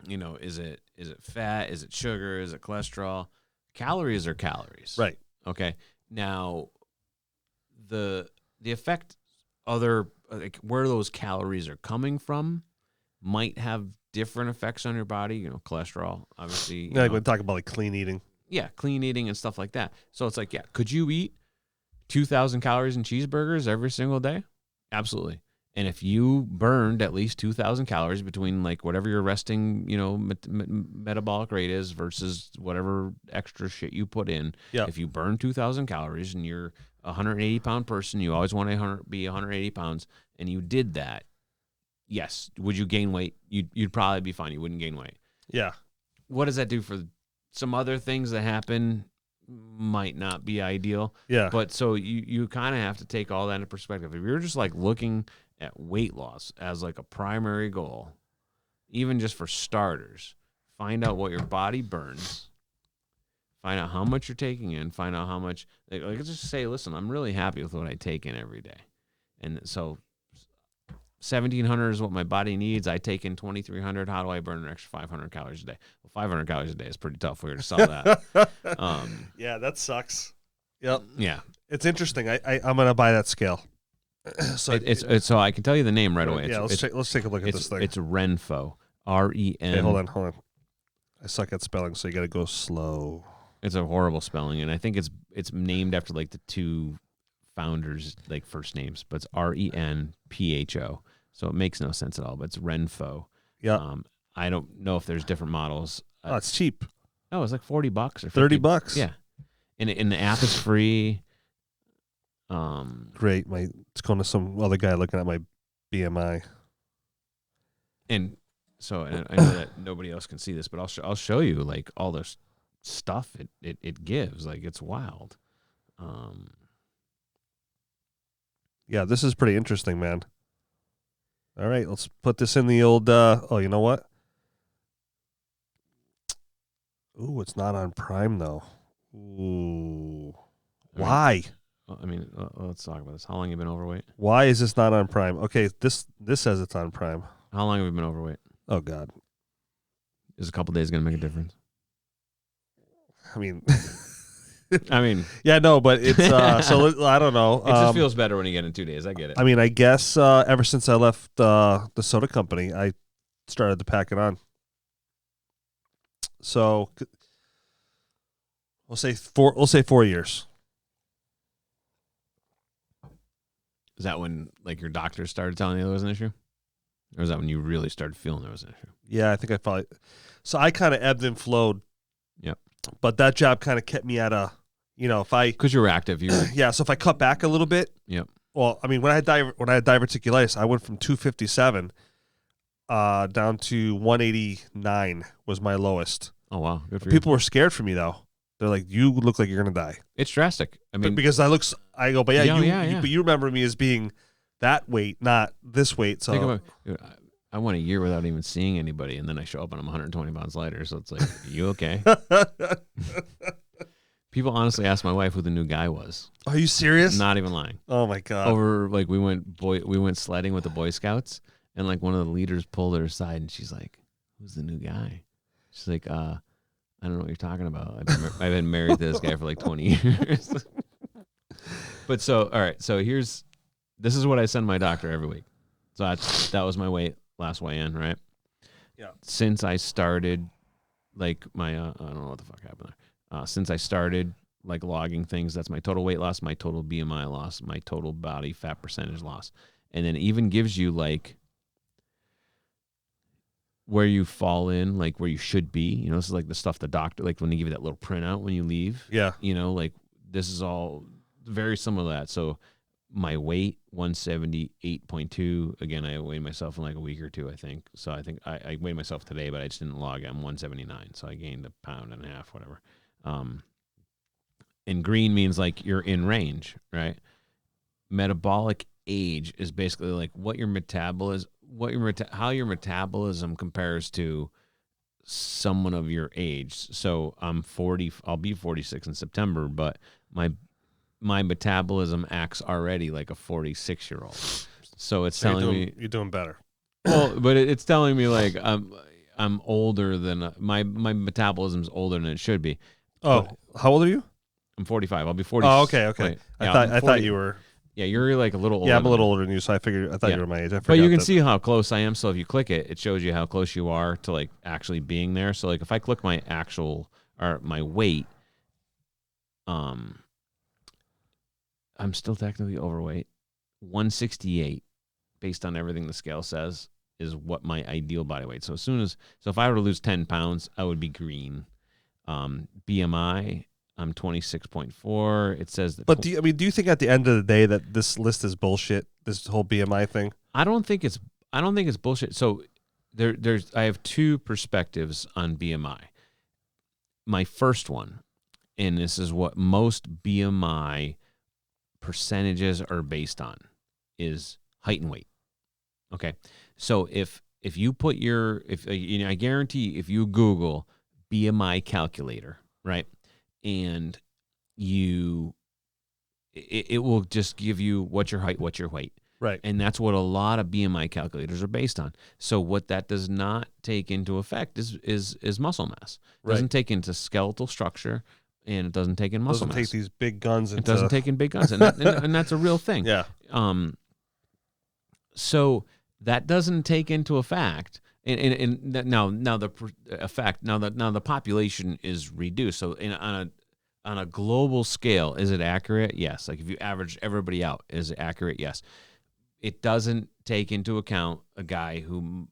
is it fat? Is it sugar? Is it cholesterol? Calories are calories. Right. Okay. Now, the effect where those calories are coming from might have different effects on your body. Cholesterol, obviously. Yeah, like we're talking about like clean eating. Yeah, clean eating and stuff like that. So it's like, could you eat 2,000 calories in cheeseburgers every single day? Absolutely. And if you burned at least 2,000 calories between like whatever your resting, metabolic rate is versus whatever extra shit you put in, if you burn 2,000 calories and you're a 180-pound person, you always want to be 180 pounds, and you did that, yes. Would you gain weight? You'd probably be fine. You wouldn't gain weight. Yeah. What does that do for some other things that happen? Might not be ideal. Yeah. But so you kind of have to take all that into perspective. If you're just like looking at weight loss as like a primary goal, even just for starters, find out what your body burns, find out how much you're taking in, find out how much, like just say, listen, I'm really happy with what I take in every day. And so 1,700 is what my body needs. I take in 2,300. How do I burn an extra 500 calories a day? Well, 500 calories a day is pretty tough. We were to solve that. Yeah, that sucks. Yep. Yeah. It's interesting. I'm going to buy that scale. So so I can tell you the name right away. Let's take a look at this thing. It's Renpho. R-E-N. Okay, hold on. I suck at spelling, so you got to go slow. It's a horrible spelling, and I think it's named after like the 2 founders, like first names, but it's Renpho. So it makes no sense at all, but it's Renpho. Yeah. I don't know if there's different models. Oh, it's cheap. No, it's like $40 or $30. Yeah. And the app is free. Great. It's going to some other guy looking at my BMI. And so and I know that nobody else can see this, but I'll show you like all this stuff it gives. Like, it's wild. Yeah, this is pretty interesting, man. All right, let's put this in the old, you know what? Ooh, it's not on Prime, though. Ooh. Why? Let's talk about this. How long have you been overweight? Why is this not on Prime? Okay, this says it's on Prime. How long have you been overweight? Oh, God. Is a couple days going to make a difference? I mean... yeah, no, but it's so I don't know. It just feels better when you get in 2 days. I get it. I mean, I guess ever since I left the soda company, I started to pack it on. So we'll say 4 years. Is that when like your doctor started telling you there was an issue, or is that when you really started feeling there was an issue? Yeah, I think I probably. So I kind of ebbed and flowed. Yep. But that job kind of kept me at a. Because you were active, yeah. So if I cut back a little bit, yep. Well, I mean, when I had diverticulitis, I went from 257 down to 189 was my lowest. Oh wow, good for you. People were scared for me though. They're like, "You look like you're gonna die." It's drastic. I mean, because I go, but but you remember me as being that weight, not this weight. So I went a year without even seeing anybody, and then I show up and I'm 120 pounds lighter. So it's like, you okay? People honestly asked my wife who the new guy was. Are you serious? Not even lying. Oh my God. Over like we went sledding with the Boy Scouts, and like one of the leaders pulled her aside and she's like, "Who's the new guy?" She's like, "I don't know what you're talking about. I've been married to this guy for like 20 years." But so all right, so this is what I send my doctor every week. So that was my last weigh in, right? Yeah. Since I started like my I don't know what the fuck happened there. Since I started like logging things. That's my total weight loss, my total BMI loss, my total body fat percentage loss. And then it even gives you like where you fall in, like where you should be. You know, this is like the stuff the doctor, like when they give you that little printout when you leave. Yeah. You know, like this is all very similar to that. So my weight, 178.2. Again, I weighed myself in like a week or two, I think. So I think I weighed myself today, but I just didn't log it. I'm 179. So I gained 1.5 pounds, whatever. And green means like you're in range, right? Metabolic age is basically like what your metabolism, how your metabolism compares to someone of your age. So I'm 40, I'll be 46 in September, but my metabolism acts already like a 46-year-old. So it's telling me you're doing better. Well, but it's telling me like I'm older than my metabolism's older than it should be. Oh, how old are you? I'm 45. I'll be 40. Oh, okay. Wait, I thought you were. Yeah, you're like a little older. Yeah, I'm a little older than you, so I thought you were my age. But you can see how close I am. So if you click it, it shows you how close you are to like actually being there. So like if I click my actual or my weight, I'm still technically overweight. 168, based on everything the scale says, is what my ideal body weight. So if I were to lose 10 pounds, I would be green. BMI, I'm 26.4. It says that. But do you think at the end of the day that this list is bullshit? This whole BMI thing? I don't think it's bullshit. So I have two perspectives on BMI. My first one, and this is what most BMI percentages are based on, is height and weight. Okay, so if you put I guarantee if you Google BMI calculator, right, and it will just give you what's your height, what's your weight. Right. And that's what a lot of BMI calculators are based on. So what that does not take into effect is muscle mass. It doesn't take into skeletal structure, and it doesn't take in muscle mass. It doesn't take these big guns. It doesn't take in big guns, and that's a real thing. Yeah. So that doesn't take into effect, and now the population is reduced. So on a global scale, is it accurate? Yes. Like if you average everybody out, is it accurate? Yes. It doesn't take into account a guy who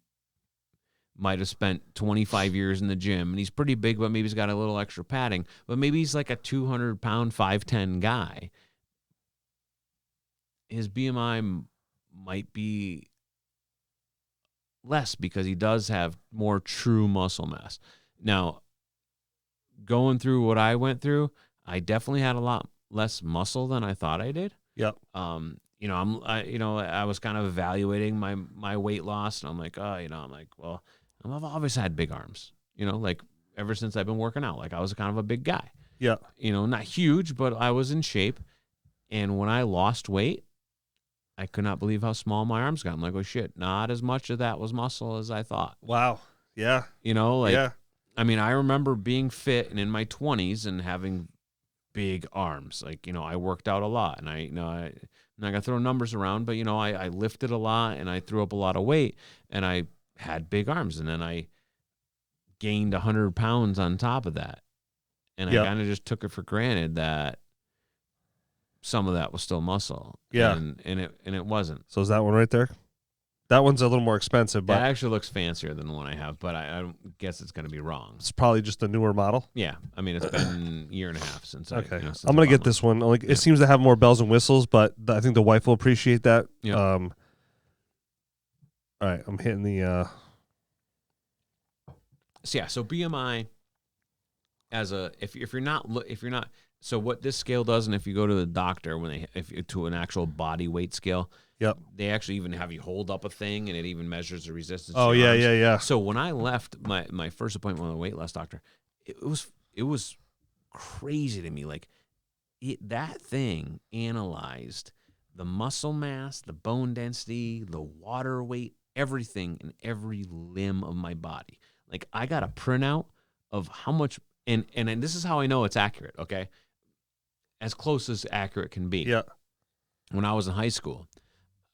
might have spent 25 years in the gym, and he's pretty big, but maybe he's got a little extra padding, but maybe he's like a 200-pound, 5'10" guy. His BMI might be less because he does have more true muscle mass. Now, going through what I went through, I definitely had a lot less muscle than I thought I did. Yep. I was kind of evaluating my weight loss, and I'm like, well, I've always had big arms, like ever since I've been working out. Like I was kind of a big guy. Yeah. Not huge, but I was in shape. And when I lost weight, I could not believe how small my arms got. I'm like, oh shit, not as much of that was muscle as I thought. Wow. Yeah. Yeah. I mean, I remember being fit and in my 20s and having big arms. Like, I worked out a lot, and I'm not gonna throw numbers around, but I lifted a lot and I threw up a lot of weight, and I had big arms, and then I gained 100 pounds on top of that, and I kind of just took it for granted that some of that was still muscle. Yeah, and it wasn't. So is that one right there? That one's a little more expensive, but that actually looks fancier than the one I have, but I guess it's going to be wrong. It's probably just a newer model. Yeah, I mean, it's been a year and a half since okay. since I'm going to get this one. Like, it seems to have more bells and whistles, but I think the wife will appreciate that. Yeah. All right, I'm hitting the. So BMI if you're not. So what this scale does, and if you go to the doctor to an actual body weight scale. Yep. They actually even have you hold up a thing, and it even measures the resistance. Oh, yeah, arms. yeah. So when I left my first appointment with a weight loss doctor, it was crazy to me. Like that thing analyzed the muscle mass, the bone density, the water weight, everything in every limb of my body. Like I got a printout of how much, and this is how I know it's accurate. Okay, as close as accurate can be. Yeah. When I was in high school.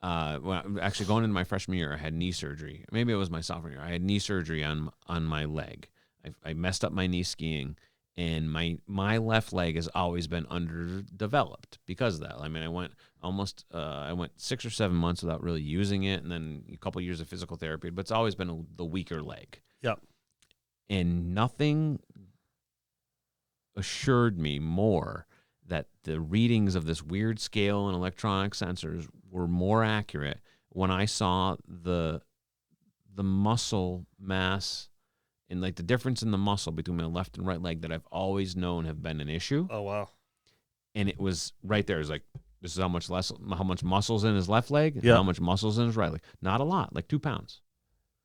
Actually going into my freshman year, I had knee surgery. Maybe it was my sophomore year. I had knee surgery on my leg. I messed up my knee skiing, And my left leg has always been underdeveloped because of that. I mean, I went 6 or 7 months without really using it, and then a couple of years of physical therapy, but it's always been the weaker leg. Yep. And nothing assured me more that the readings of this weird scale and electronic sensors were more accurate when I saw the muscle mass and like the difference in the muscle between my left and right leg that I've always known have been an issue. Oh, wow. And it was right there. It was like, this is how much muscle's in his left leg, and Yeah. how much muscle's in his right leg. Not a lot, like 2 pounds.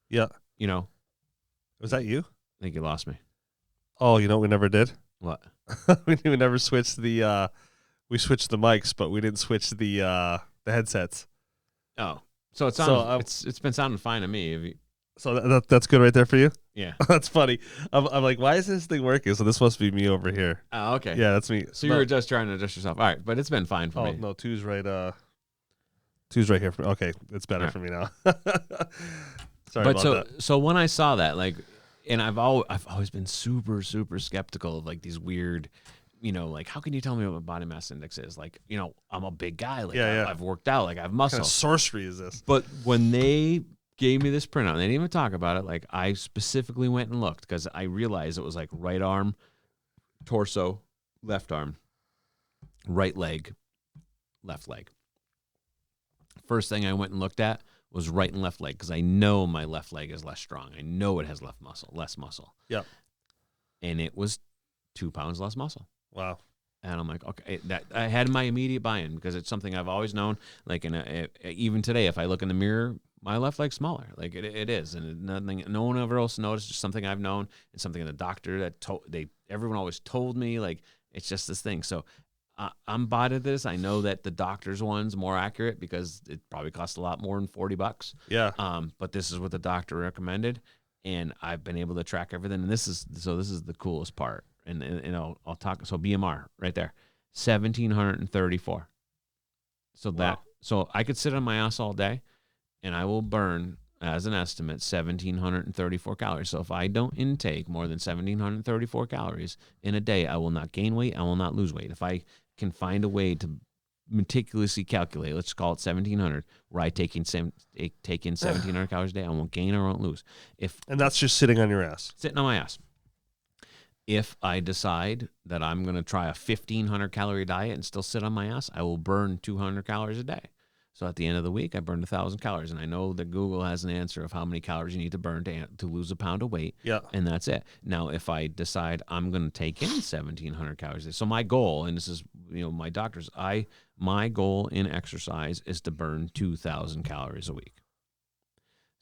Yeah. You know, Was that you? I think you lost me. Oh, you know what we never did? What? We never switched we switched the mics, but we didn't switch the headsets. Oh, so it sounds, it's been sounding fine to me. So that's good right there for you? Yeah. That's funny. I'm like, why is this thing working? So this must be me over here. Oh, okay. Yeah, that's me. So you were just trying to adjust yourself. All right, but it's been fine for me. Oh, no, two's right here for me. Okay, it's better for me now. Sorry about that. So when I saw that, like, and I've always been super, super skeptical of like these weird, you know, like, how can you tell me what my body mass index is? Like, you know, I'm a big guy. Like, I've worked out. Like, I have muscle. What kind of sorcery is this? But when they gave me this printout, and they didn't even talk about it, like, I specifically went and looked because I realized it was like right arm, torso, left arm, right leg, left leg. First thing I went and looked at was right and left leg because I know my left leg is less strong. I know it has less muscle. Yep. And it was 2 pounds less muscle. Wow. And I'm like, okay, that I had my immediate buy-in because it's something I've always known. Like, even today, if I look in the mirror, my left leg's smaller. Like it is, and no one ever else noticed. Just something I've known. It's something the doctor everyone always told me. Like, it's just this thing. So I'm bought at this. I know that the doctor's one's more accurate because it probably costs a lot more than $40. Yeah. But this is what the doctor recommended, and I've been able to track everything. And this is the coolest part. And I'll talk. So BMR right there, 1,734. So I could sit on my ass all day, and I will burn, as an estimate, 1,734 calories. So if I don't intake more than 1,734 calories in a day, I will not gain weight. I will not lose weight. If I can find a way to meticulously calculate, let's call it 1,700, where I take in 1,700 calories a day, I won't gain or won't lose. And that's just sitting on your ass. Sitting on my ass. If I decide that I'm going to try a 1,500 calorie diet and still sit on my ass, I will burn 200 calories a day. So at the end of the week, I burned 1,000 calories. And I know that Google has an answer of how many calories you need to burn to lose a pound of weight. Yeah. And that's it. Now, if I decide I'm going to take in 1,700 calories a day, so my goal, and this is, my doctor's, my goal in exercise is to burn 2,000 calories a week.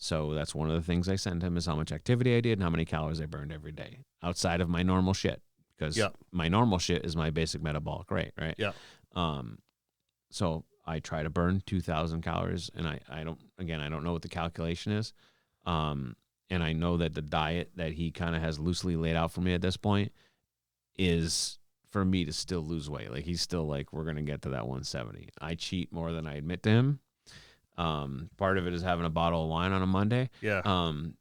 So that's one of the things I send him is how much activity I did and how many calories I burned every day outside of my normal shit. Because my normal shit is my basic metabolic rate, right? Yeah. So I try to burn 2,000 calories, and I don't know what the calculation is. And I know that the diet that he kind of has loosely laid out for me at this point is for me to still lose weight. Like, he's still like, we're going to get to that 170. I cheat more than I admit to him. Part of it is having a bottle of wine on a Monday. Yeah. But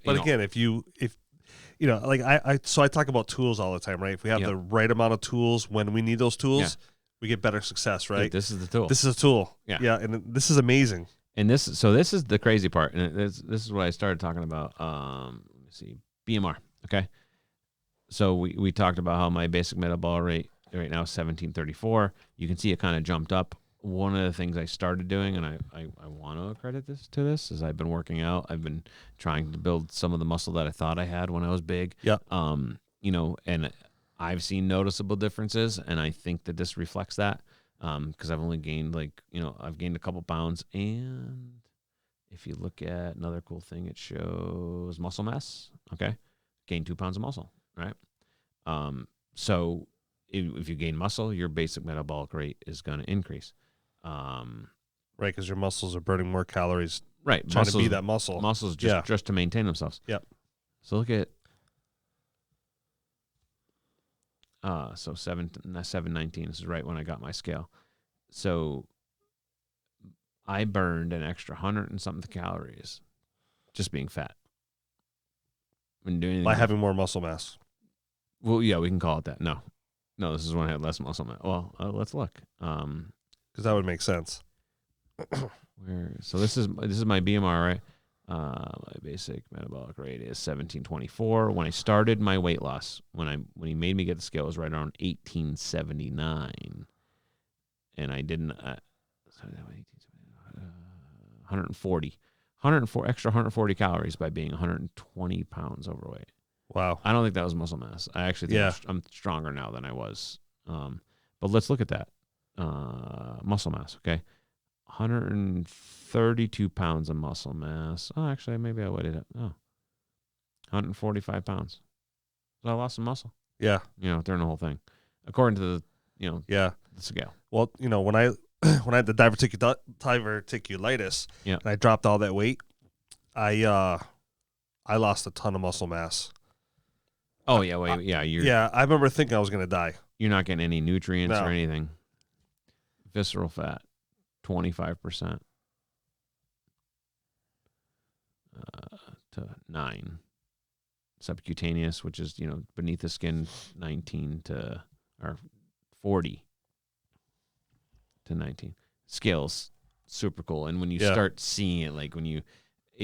again, I talk about tools all the time, right? If we have the right amount of tools when we need those tools, we get better success, right? Dude, this is the tool. This is a tool. Yeah. Yeah. And this is amazing. And this is the crazy part. And this is what I started talking about. Let me see. BMR. Okay. So we talked about how my basic metabolic rate right now is 1,734. You can see it kind of jumped up. One of the things I started doing, and I want to accredit this, is I've been working out. I've been trying to build some of the muscle that I thought I had when I was big. Yeah. And I've seen noticeable differences, and I think that this reflects that. Because I've only gained I've gained a couple pounds, and if you look at another cool thing, it shows muscle mass. Okay, gained 2 pounds of muscle, right? So if you gain muscle, your basic metabolic rate is going to increase. Right, because your muscles are burning more calories. Right, trying to be that muscle. Muscles just to maintain themselves. Yep. So look at 719. This is right when I got my scale. So I burned an extra 100 and something calories just being fat. When doing by having more muscle mass. Well, yeah, we can call it that. No, this is when I had less muscle mass. Well, let's look. Because that would make sense. So this is my BMR, right? My basic metabolic rate is 1724. When I started my weight loss, when he made me get the scale, it was right around 1879, and I didn't. 140 extra 140 calories by being 120 pounds overweight. Wow. I don't think that was muscle mass. I actually think I'm stronger now than I was. But let's look at that muscle mass. Okay, 132 pounds of muscle mass. Oh, actually, maybe I weighed it up. 145 pounds. So I lost some muscle. Yeah. During the whole thing, according to the the scale. Well, when I when I had the diverticulitis, and I dropped all that weight, I lost a ton of muscle mass. Oh yeah, wait, yeah. I remember thinking I was gonna die. You're not getting any nutrients or anything. Visceral fat, 25%. To 9. Subcutaneous, which is beneath the skin, 19 to or 40 to 19. Scales, super cool. And when you start seeing it, like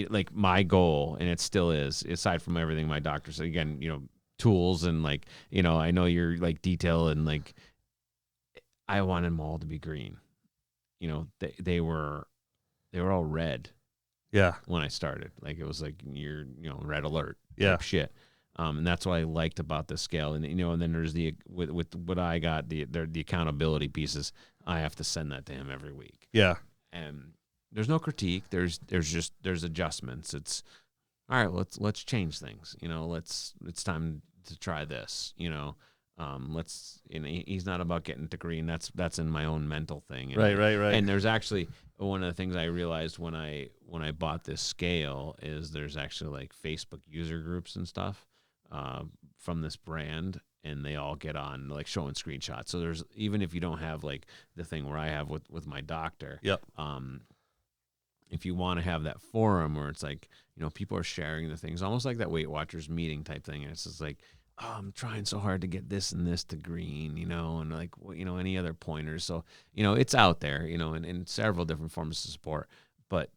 like my goal, and it still is, aside from everything my doctor said, again, tools and I know you're like detail and like I wanted them all to be green. They were all red. Yeah. When I started, like it was like you're red alert. Yeah. Type shit. And that's what I liked about this scale. And and then there's with what I got the accountability pieces. I have to send that to him every week. Yeah. And there's no critique. There's adjustments. It's all right. Let's change things. It's time to try this. He's not about getting to green. That's in my own mental thing. Right. And there's actually one of the things I realized when I bought this scale is there's actually like Facebook user groups and stuff from this brand, and they all get on like showing screenshots. So there's, even if you don't have like the thing where I have with my doctor. Yep. If you want to have that forum where it's like, people are sharing the things, almost like that Weight Watchers meeting type thing. And it's just like, oh, I'm trying so hard to get this and this to green, and like, any other pointers. So, it's out there, in several different forms of support, but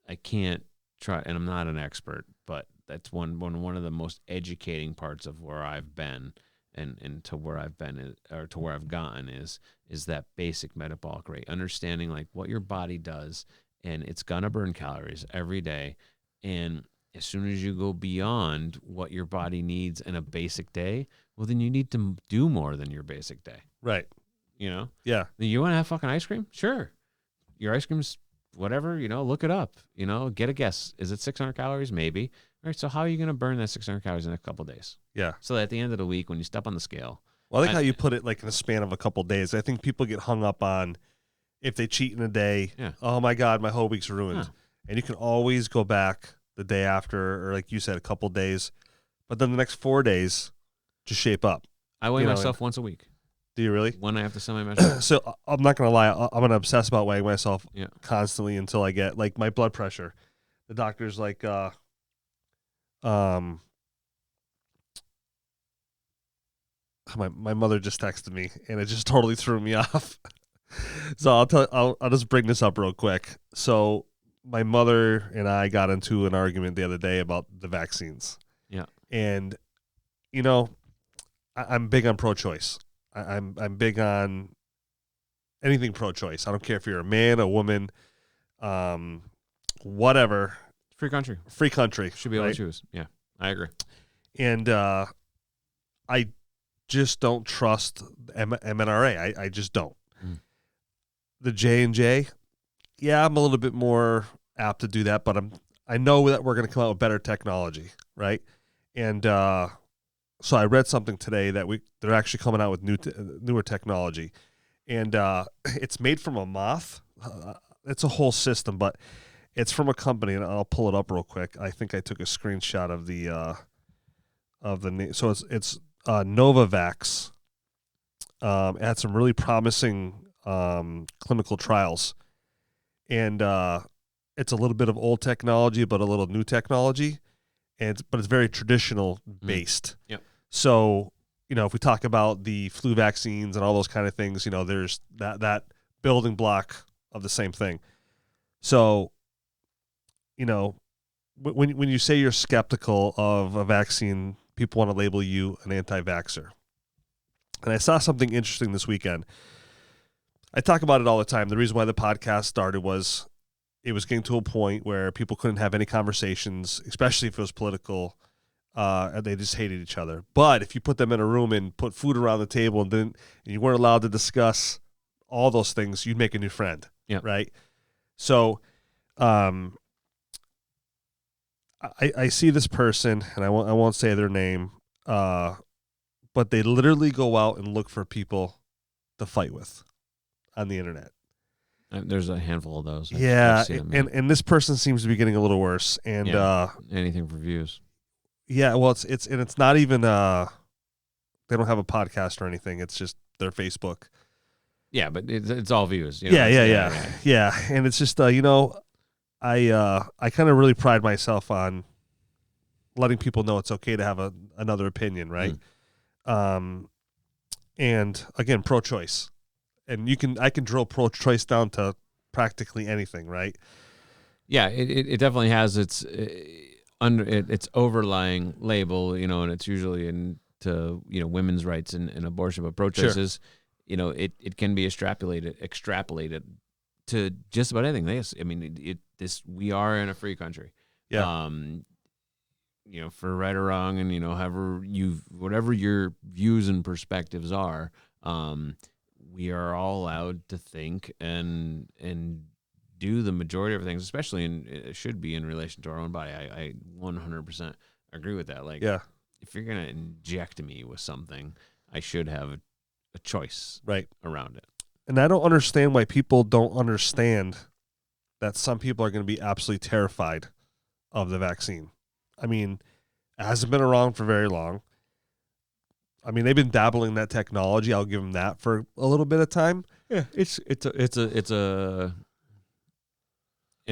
I can't try, and I'm not an expert, but that's one of the most educating parts of where I've been and to where I've been, or to where I've gotten is that basic metabolic rate, understanding like what your body does, and it's gonna burn calories every day. And as soon as you go beyond what your body needs in a basic day, well, then you need to do more than your basic day. Right. Yeah. You want to have fucking ice cream? Sure. Your ice cream's whatever, look it up, get a guess. Is it 600 calories? Maybe. All right. So how are you going to burn that 600 calories in a couple of days? Yeah. So that at the end of the week, when you step on the scale. Well, I like how you put it, like in a span of a couple of days. I think people get hung up on if they cheat in a day. Yeah. Oh my God, my whole week's ruined. Yeah. And you can always go back the day after, or like you said, a couple of days. But then the next 4 days, just shape up. I weigh myself once a week. Do you really? When I have to send my measurements. So I'm not going to lie. I'm going to obsess about weighing myself constantly until I get like my blood pressure. The doctor's like, my mother just texted me and it just totally threw me off. So I'll just bring this up real quick. So my mother and I got into an argument the other day about the vaccines. Yeah. And, I'm big on pro-choice. I'm big on anything pro-choice. I don't care if you're a man, a woman, whatever. Free country. Free country. Should be able to choose. Yeah, I agree. And I just don't trust MNRA. I just don't. Mm. The J&J, I'm a little bit more apt to do that, but I know that we're going to come out with better technology, right? And so I read something today that they're actually coming out with newer technology, and it's made from a moth. It's a whole system, but it's from a company, and I'll pull it up real quick. I think I took a screenshot of the name. So it's Novavax. It had some really promising clinical trials, and it's a little bit of old technology, but a little new technology. But it's very traditional based. Yep. So if we talk about the flu vaccines and all those kind of things, there's that building block of the same thing. So, when you say you're skeptical of a vaccine, people want to label you an anti-vaxxer. And I saw something interesting this weekend. I talk about it all the time. The reason why the podcast started was it was getting to a point where people couldn't have any conversations, especially if it was political, and they just hated each other. But if you put them in a room and put food around the table and you weren't allowed to discuss all those things, you'd make a new friend. Yeah. Right? So I see this person, and I won't say their name, but they literally go out and look for people to fight with on the internet. There's a handful of those. Yeah, I've seen them, and this person seems to be getting a little worse. And anything for views. Yeah, well, it's not even they don't have a podcast or anything. It's just their Facebook. Yeah, but it's all views. Yeah. And it's just I kind of really pride myself on letting people know it's okay to have another opinion, right? And again, pro-choice, and I can drill pro-choice down to practically anything, right? Yeah, it definitely has its overlying label, and it's usually into women's rights and abortion, but pro-choice is, it can be extrapolated to just about anything. We are in a free country. Yeah. For right or wrong, and whatever your views and perspectives are, we are all allowed to think and do the majority of things, especially it should be in relation to our own body. I 100% agree with that. Like, yeah, if you're gonna inject me with something, I should have a choice around it. And I don't understand why people don't understand that some people are going to be absolutely terrified of the vaccine. I mean, it hasn't been around for very long. I mean, they've been dabbling in that technology. I'll give them that for a little bit of time. Yeah, it's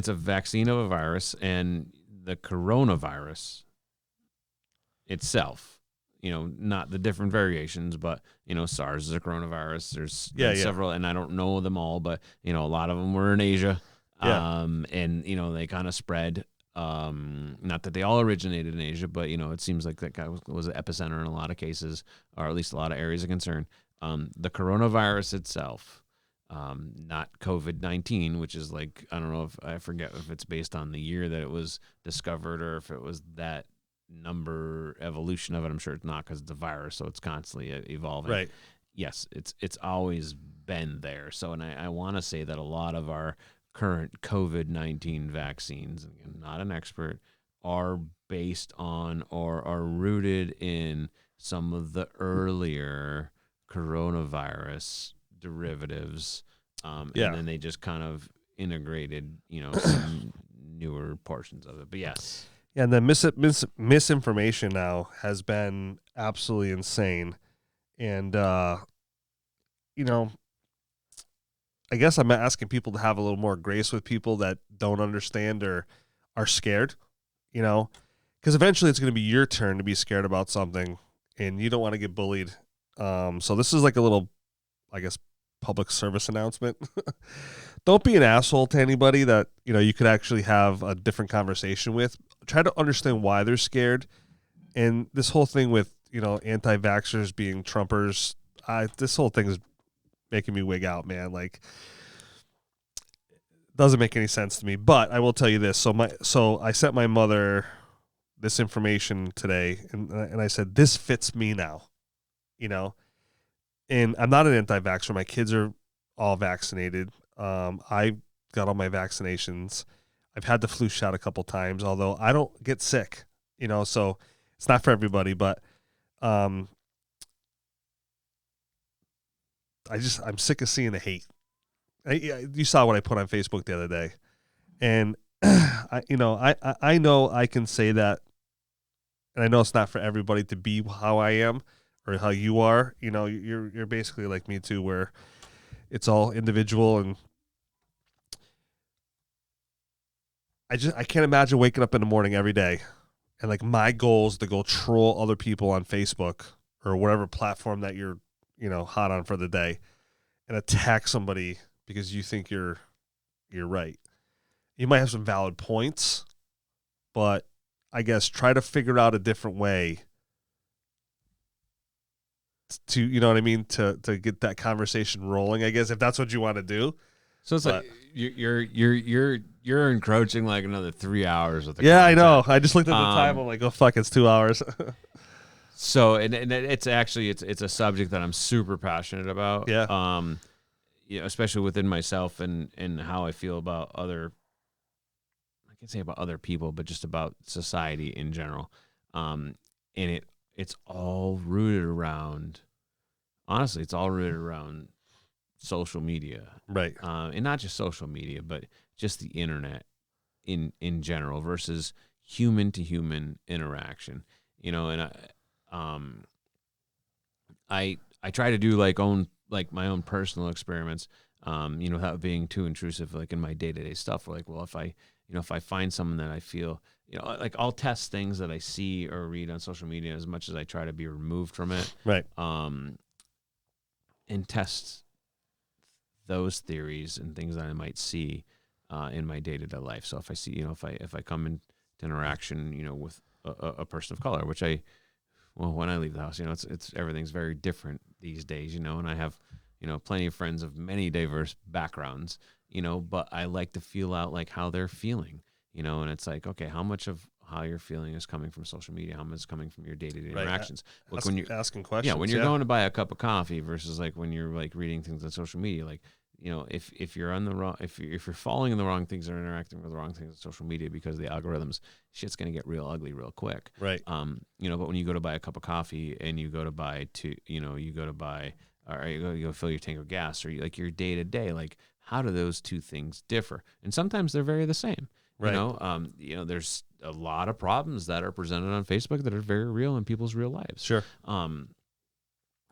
a vaccine of a virus, and the coronavirus itself, not the different variations, but, SARS is a coronavirus. There's several, and I don't know them all, but, a lot of them were in Asia. And, they kind of spread. Not that they all originated in Asia, but, it seems like that guy was an epicenter in a lot of cases, or at least a lot of areas of concern. The coronavirus itself, not COVID-19, which is like, I don't know I forget if it's based on the year that it was discovered or if it was that number evolution of it. I'm sure it's not, because it's a virus, so it's constantly evolving. Right. Yes, it's always been there. So, and I want to say that a lot of our current COVID-19 vaccines, again, not an expert, are based on or are rooted in some of the earlier coronavirus derivatives, and then they just kind of integrated, some newer portions of it. But yes. Yeah, and the misinformation now has been absolutely insane. And, I guess I'm asking people to have a little more grace with people that don't understand or are scared, because eventually it's going to be your turn to be scared about something, and you don't want to get bullied. So this is like a little, I guess, public service announcement. Don't be an asshole to anybody that, you could actually have a different conversation with. Try to understand why they're scared. And this whole thing with, anti-vaxxers being Trumpers, this whole thing is making me wig out, man. Like, doesn't make any sense to me. But I will tell you this. So I sent my mother this information today, and I said, this fits me now, and I'm not an anti-vaxxer. My kids are all vaccinated. I got all my vaccinations. I've had the flu shot a couple times, although I don't get sick, so it's not for everybody. But I'm sick of seeing the hate. You saw what I put on Facebook the other day, and I know I can say that, and I know it's not for everybody to be how I am or how you are. You're basically like me too, where it's all individual, and I can't imagine waking up in the morning every day and like my goal is to go troll other people on Facebook or whatever platform that you're, hot on for the day, and attack somebody because you think you're right. You might have some valid points, but I guess try to figure out a different way to, you know what I mean, to get that conversation rolling, I guess, if that's what you want to do. So it's like you're encroaching like another 3 hours with the Yeah, content. I know. I just looked at the time. I'm like, oh fuck, it's 2 hours. So and it's actually it's a subject that I'm super passionate about. Yeah. Especially within myself and how I feel about other. I can't say about other people, but just about society in general. And it's all rooted around. Honestly, it's all rooted around social media, Right. And not just social media, but just the internet in general versus human to human interaction. And I try to do like my own personal experiments, without being too intrusive, like in my day-to-day stuff. Like, well, if I find someone that I feel, like I'll test things that I see or read on social media as much as I try to be removed from it. Right. And test those theories and things that I might see in my day-to-day life. So if I see, if I come into interaction, with a person of color, which when I leave the house, it's everything's very different these days, and I have, plenty of friends of many diverse backgrounds, but I like to feel out like how they're feeling, and it's like, okay, how much of how you're feeling is coming from social media, how much is coming from your day-to-day interactions. Like when you're asking questions, when you're going to buy a cup of coffee versus like when you're like reading things on social media, like, if you're on the wrong, if you're following in the wrong things or interacting with the wrong things on social media because of the algorithms, shit's gonna get real ugly real quick. Right. But when you go to buy a cup of coffee and you go to buy or you go fill your tank of gas, or like your day to day, like how do those two things differ? And sometimes they're very the same. Right. There's a lot of problems that are presented on Facebook that are very real in people's real lives. Sure.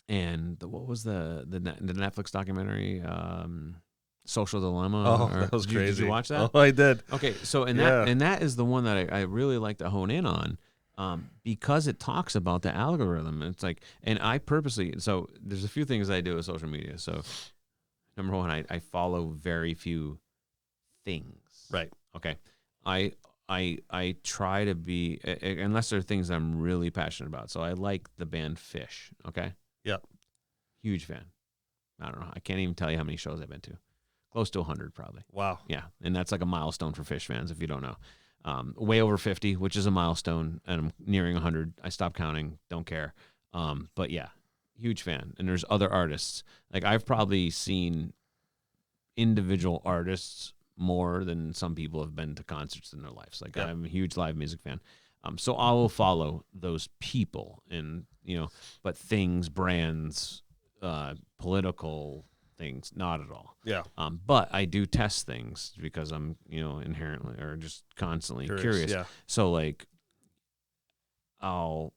And what was the Netflix documentary, Social Dilemma? Oh, that was crazy. Did you watch that? Oh, I did. Okay, so that is the one that I really like to hone in on, because it talks about the algorithm. And it's like, and I purposely, so there's a few things I do with social media. So number one, I follow very few things. Right. Okay. I try to be, unless there are things I'm really passionate about. So I like the band Fish. Okay. Yep. Huge fan. I don't know. I can't even tell you how many shows I've been to. Close to 100 probably. Wow. Yeah. And that's like a milestone for Fish fans if you don't know. Way over 50, which is a milestone, and I'm nearing 100. I stopped counting. Don't care. But yeah, huge fan. And there's other artists. Like I've probably seen individual artists more than some people have been to concerts in their lives. Like I'm a huge live music fan. So I will follow those people and, but things, brands, political things, not at all. Yeah. But I do test things because I'm, inherently or just constantly curious. Yeah. So like I'll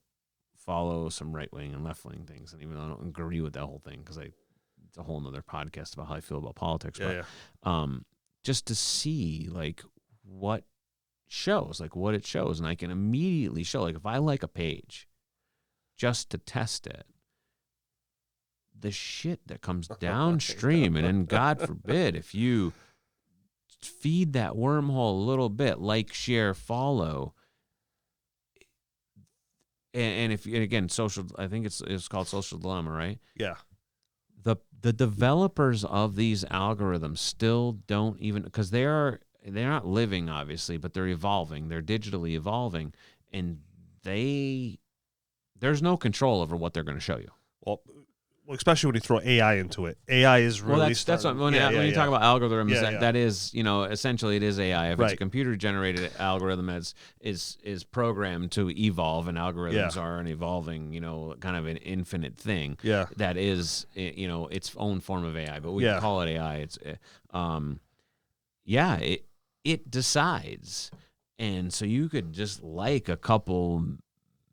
follow some right wing and left wing things. And even though I don't agree with that whole thing, because it's a whole nother podcast about how I feel about politics. Yeah. But, just to see like what shows, like what it shows. And I can immediately show, like if I like a page just to test it, the shit that comes downstream, and then God forbid if you feed that wormhole a little bit, like, share, follow, and again, social, I think it's called Social Dilemma, right? Yeah. The developers of these algorithms still don't even, because they're not living obviously, but they're evolving, they're digitally evolving, and there's no control over what they're going to show you. Well, especially when you throw AI into it. AI is really that's what, when you talk about algorithms, that is, essentially it is AI. If it's a computer generated algorithm is programmed to evolve, and algorithms are an evolving, kind of an infinite thing. Yeah. That is, its own form of AI, but we can call it AI. It's, it decides. And so you could just like a couple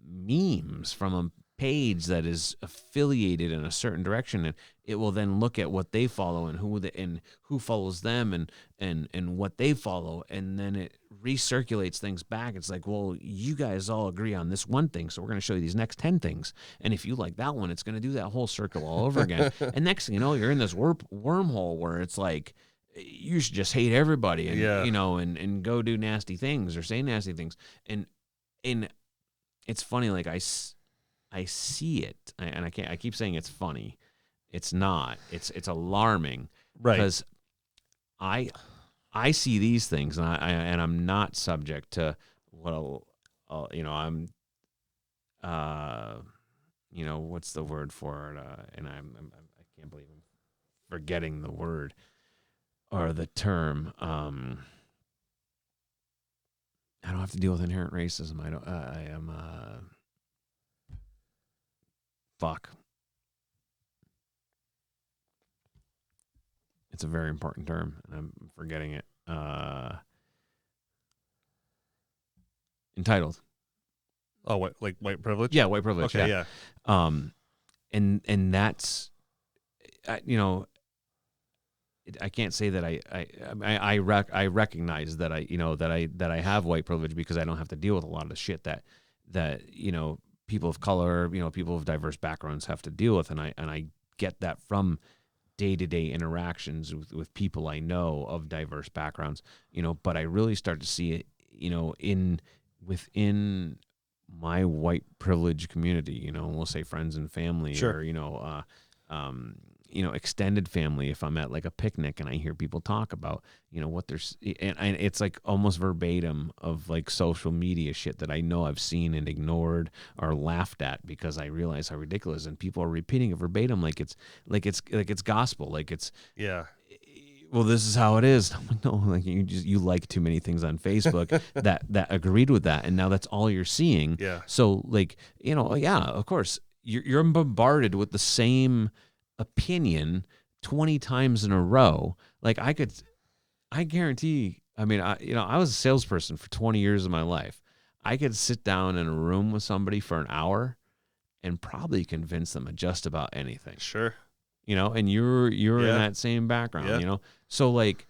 memes from page that is affiliated in a certain direction, and it will then look at what they follow and who follows them and what they follow, and then it recirculates things back. It's like, well, you guys all agree on this one thing, so we're going to show you these next 10 things, and if you like that one, it's going to do that whole circle all over again. And next thing you know, you're in this wormhole where it's like you should just hate everybody and and go do nasty things or say nasty things. And it's funny, like I see it, and I keep saying it's funny. It's not. It's alarming, right? Because I see these things, and I'm not subject to what I'm what's the word for it? And I can't believe I'm forgetting the word or the term. I don't have to deal with inherent racism. I am. Fuck. It's a very important term, and I'm forgetting it. Entitled. Oh, what, like white privilege? Yeah, white privilege. Okay, yeah. And that's, I can't say that I recognize that I have white privilege because I don't have to deal with a lot of the shit that people of color, people of diverse backgrounds have to deal with, and I get that from day-to-day interactions with people I know of diverse backgrounds, but I really start to see it, within my white privilege community, we'll say friends and family, sure. or extended family. If I'm at like a picnic and I hear people talk about, what there's, and it's like almost verbatim of like social media shit that I know I've seen and ignored or laughed at because I realize how ridiculous, and people are repeating it verbatim like it's gospel, like it's well, this is how it is. I'm like, no, like you like too many things on Facebook that agreed with that, and now that's all you're seeing. Yeah. So like of course you're bombarded with the same opinion 20 times in a row. Like I guarantee, I was a salesperson for 20 years of my life. I could sit down in a room with somebody for an hour and probably convince them of just about anything. Sure. And you're in that same background, so like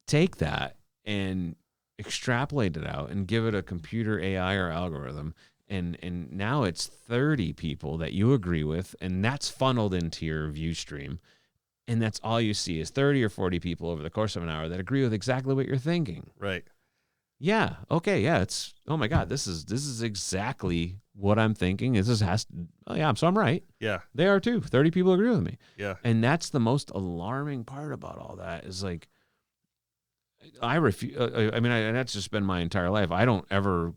take that and extrapolate it out and give it a computer AI or algorithm. And now it's 30 people that you agree with, and that's funneled into your view stream. And that's all you see is 30 or 40 people over the course of an hour that agree with exactly what you're thinking. Right. Yeah. Okay. Yeah. It's, oh my God, this is exactly what I'm thinking. So I'm right. Yeah. They are too. 30 people agree with me. Yeah. And that's the most alarming part about all that is like, I refuse. And that's just been my entire life. I don't ever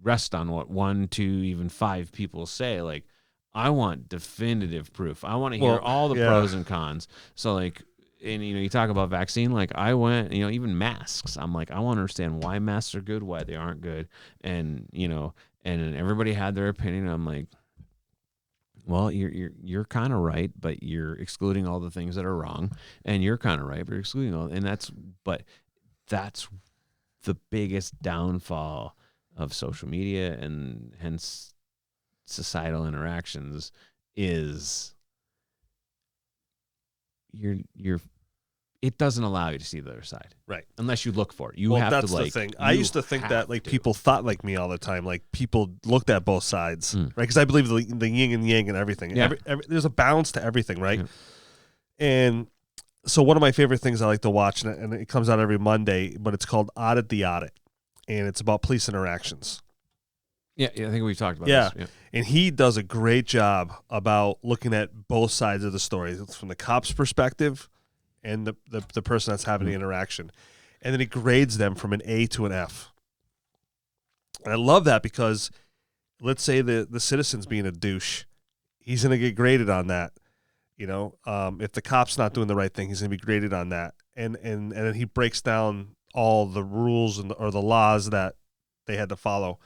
rest on what 1, 2, even 5 people say. Like, I want definitive proof. I want to hear all the pros and cons. So like, and you talk about vaccine, like I went, even masks. I'm like, I want to understand why masks are good, why they aren't good. And, and everybody had their opinion. I'm like, well, you're kind of right, but you're excluding all the things that are wrong. And you're kind of right, but you're excluding all, and that's the biggest downfall of social media and hence societal interactions is it doesn't allow you to see the other side. Right. Unless you look for it. That's the thing. I used to think that like people thought like me all the time. Like people looked at both sides, right? Because I believe the yin and yang and everything. Yeah. There's a balance to everything, right? Yeah. And so one of my favorite things I like to watch, and it comes out every Monday, but it's called Audit the Audit. And it's about police interactions. Yeah, I think we've talked about this. Yeah. And he does a great job about looking at both sides of the story. It's from the cop's perspective and the person that's having the interaction. And then he grades them from an A to an F. And I love that because let's say the citizen's being a douche. He's going to get graded on that. If the cop's not doing the right thing, he's going to be graded on that. And then he breaks down all the rules or the laws that they had to follow.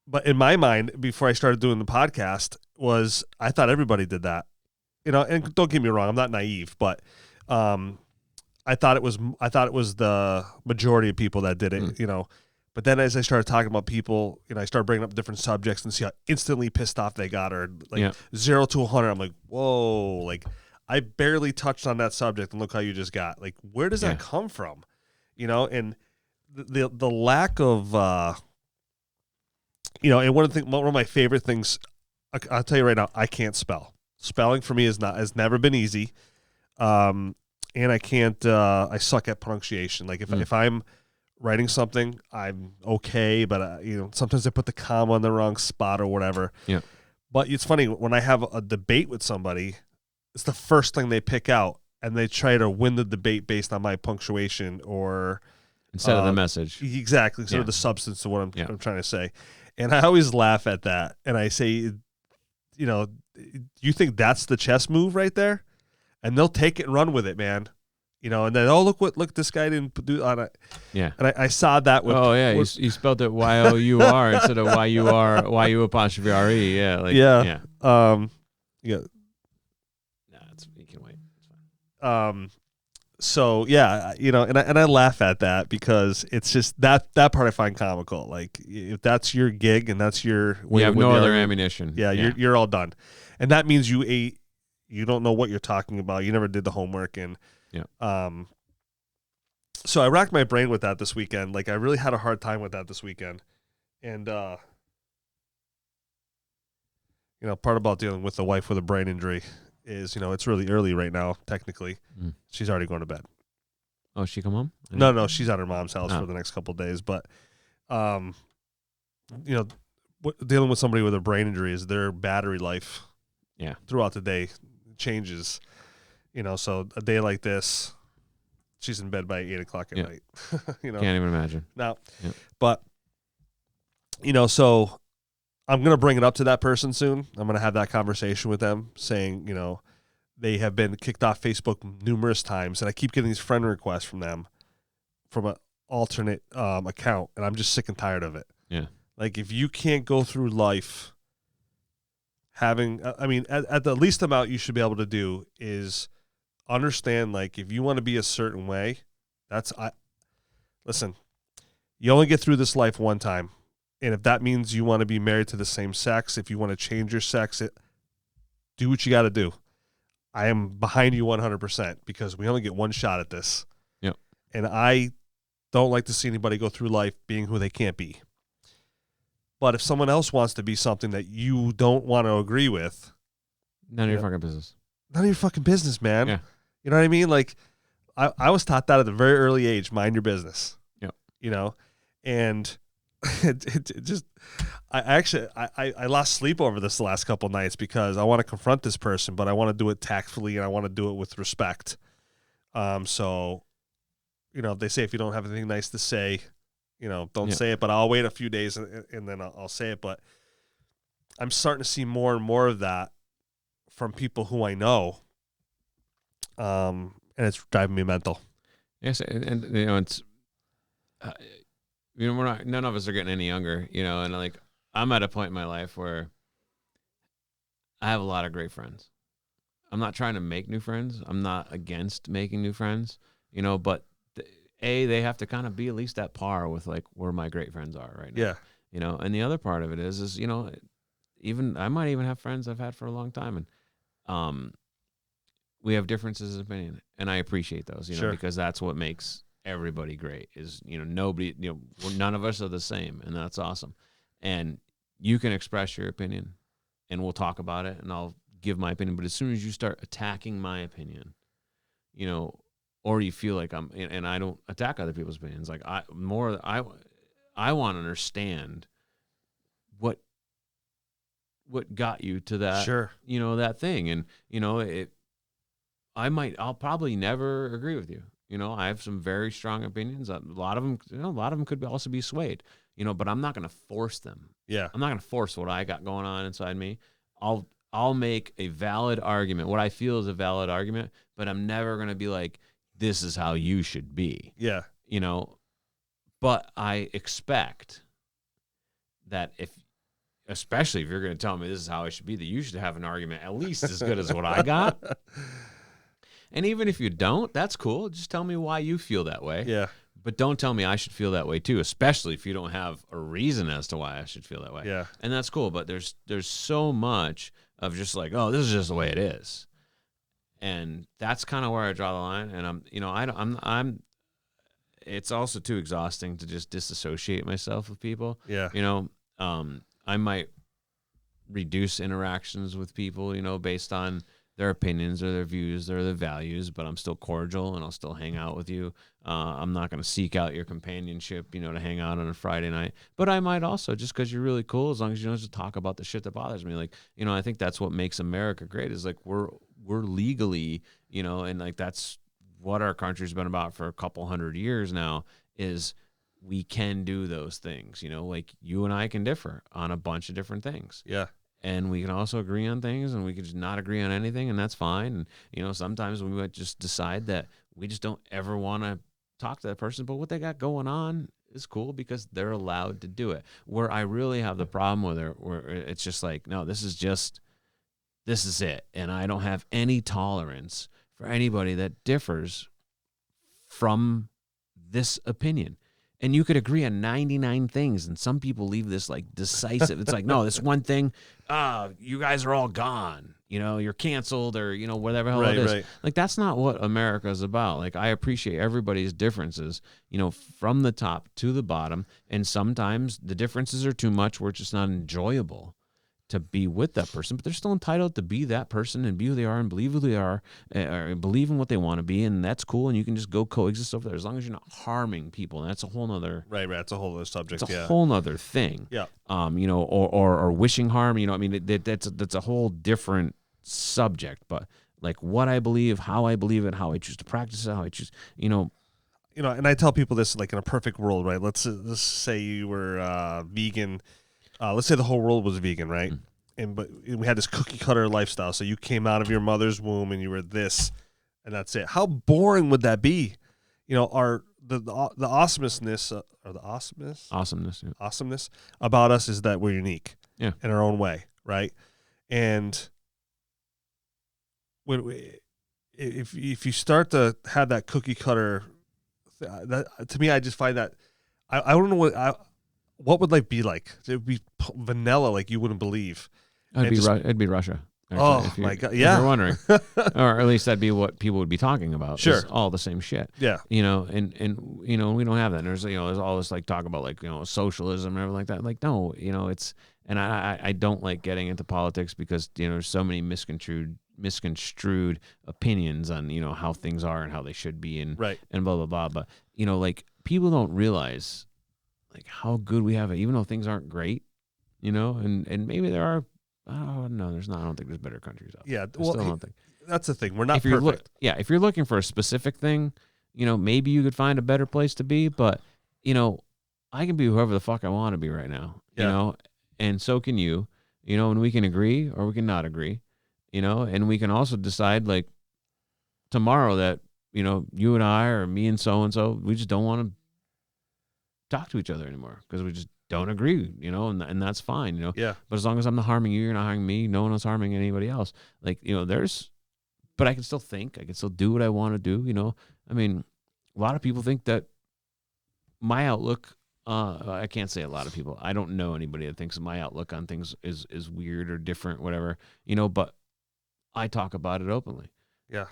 But in my mind, before I started doing the podcast, I thought everybody did that. And don't get me wrong, I'm not naive, but I thought it was the majority of people that did it, But then as I started talking about people, I started bringing up different subjects and see how instantly pissed off they got, or like 0 to 100. I'm like, whoa, like I barely touched on that subject and look how you just got. Like, where does that come from? And the lack of, and one of my favorite things, I'll tell you right now, I can't spell. Spelling for me has never been easy. And I can't, I suck at pronunciation. Like if I'm writing something, I'm okay, but sometimes I put the comma on the wrong spot or whatever. Yeah. But it's funny when I have a debate with somebody, it's the first thing they pick out, and they try to win the debate based on my punctuation or instead of the message. Exactly, instead of the substance of what I'm trying to say. And I always laugh at that, and I say, you think that's the chess move right there? And they'll take it and run with it, man. And then look this guy didn't do on it. Yeah. And I saw that with you spelled it Y-O-U-R instead of Y-U-R Y-U-apostrophe-R-E. Yeah. Yeah. Yeah. You can wait. It's fine. So yeah, and I laugh at that because it's just that part I find comical. Like if that's your gig and that's your you have no other ammunition. Yeah, you're all done. And that means you don't know what you're talking about. You never did the homework, and so I racked my brain with that this weekend. Like I really had a hard time with that this weekend. And part about dealing with a wife with a brain injury is, it's really early right now, technically. She's already going to bed. Oh, she come home? No, she's at her mom's house for the next couple of days. But, dealing with somebody with a brain injury is their battery life throughout the day changes. So a day like this, she's in bed by 8 o'clock at night. Can't even imagine. No. Yep. But, so I'm going to bring it up to that person soon. I'm going to have that conversation with them saying, they have been kicked off Facebook numerous times, and I keep getting these friend requests from them from an alternate account, and I'm just sick and tired of it. Yeah. Like, if you can't go through life having, at the least amount you should be able to do is understand, like, if you want to be a certain way, listen, you only get through this life one time. And if that means you want to be married to the same sex, if you want to change your sex, do what you got to do. I am behind you 100% because we only get one shot at this. Yep. And I don't like to see anybody go through life being who they can't be. But if someone else wants to be something that you don't want to agree with, none of your fucking business. None of your fucking business, man. Yeah. You know what I mean? Like, I was taught that at a very early age, mind your business. Yep. And it just, I lost sleep over this the last couple nights because I want to confront this person, but I want to do it tactfully and I want to do it with respect. So, they say if you don't have anything nice to say, don't say it, but I'll wait a few days and then I'll say it. But I'm starting to see more and more of that from people who I know. And it's driving me mental. Yes. And it's, none of us are getting any younger, and like, I'm at a point in my life where I have a lot of great friends. I'm not trying to make new friends. I'm not against making new friends, but they have to kind of be at least at par with like where my great friends are right now. Yeah. And the other part of it is, even I might even have friends I've had for a long time, and we have differences of opinion, and I appreciate those, Sure. because that's what makes everybody great is, nobody, none of us are the same, and that's awesome. And you can express your opinion and we'll talk about it and I'll give my opinion. But as soon as you start attacking my opinion, or you feel like and I don't attack other people's opinions. Like I want to understand what got you to that, Sure. That thing. And, I'll probably never agree with you. I have some very strong opinions. A lot of them could also be swayed, but I'm not going to force them. Yeah. I'm not going to force what I got going on inside me. I'll make a valid argument, what I feel is a valid argument, but I'm never going to be like, this is how you should be. Yeah. But I expect that especially if you're going to tell me this is how I should be, that you should have an argument at least as good as what I got. And even if you don't, that's cool. Just tell me why you feel that way. Yeah. But don't tell me I should feel that way too, especially if you don't have a reason as to why I should feel that way. Yeah. And that's cool, but there's so much of just like, oh, this is just the way it is. And that's kind of where I draw the line. And I'm it's also too exhausting to just disassociate myself with people. Yeah. I might reduce interactions with people, based on their opinions or their views or their values, but I'm still cordial and I'll still hang out with you. I'm not going to seek out your companionship, to hang out on a Friday night. But I might also, just because you're really cool, as long as you don't just talk about the shit that bothers me. Like, I think that's what makes America great is like we're legally, and like that's what our country's been about for a couple hundred years now is we can do those things, like you and I can differ on a bunch of different things. Yeah. And we can also agree on things and we can just not agree on anything, and that's fine. And, sometimes we might just decide that we just don't ever want to talk to that person, but what they got going on is cool because they're allowed to do it. Where I really have the problem with it, where it's just like, no, this is it. And I don't have any tolerance for anybody that differs from this opinion. And you could agree on 99 things, and some people leave this like decisive. It's like, no, this one thing, you guys are all gone. You're canceled, or whatever the hell it is. Right. Like that's not what America is about. Like I appreciate everybody's differences, from the top to the bottom, and sometimes the differences are too much where it's just not enjoyable to be with that person, but they're still entitled to be that person and be who they are and believe who they are, or believe in what they want to be, and that's cool. And you can just go coexist over there as long as you're not harming people. And that's a whole nother That's a whole other subject. It's a whole nother thing. Yeah. Or wishing harm. That's a whole different subject. But like what I believe, how I believe it, how I choose to practice it, how I choose, and I tell people this like in a perfect world, right? Let's say you were vegan. Let's say the whole world was vegan, right? But we had this cookie cutter lifestyle. So you came out of your mother's womb and you were this, and that's it. How boring would that be? The awesomeness or the awesomeness about us is that we're unique, in our own way, right? And if you start to have that cookie cutter, to me, I just find that I don't know what would life be like? It would be vanilla, like you wouldn't believe. It'd be Russia. Actually, my God, yeah. If you're wondering, or at least that'd be what people would be talking about. Sure, all the same shit. Yeah, and we don't have that. And there's all this like talk about like socialism and everything like that. Like no, it's and I don't like getting into politics because there's so many misconstrued opinions on how things are and how they should be and and blah blah blah. But like people don't realize like how good we have it, even though things aren't great, and maybe there are. Oh no, there's not. I don't think there's better countries out there. Yeah, well, still don't think. That's the thing. We're not perfect. If you're looking for a specific thing, maybe you could find a better place to be. But I can be whoever the fuck I want to be right now. And so can you. And we can agree or we can not agree. And we can also decide like tomorrow that you and I or me and so we just don't want to talk to each other anymore because we just don't agree, and that's fine, Yeah. But as long as I'm not harming you, you're not harming me, no one else harming anybody else. Like, but I can still think, I can still do what I want to do, I mean, a lot of people think that my outlook, I can't say a lot of people, I don't know anybody that thinks my outlook on things is weird or different, whatever, but I talk about it openly. Yeah.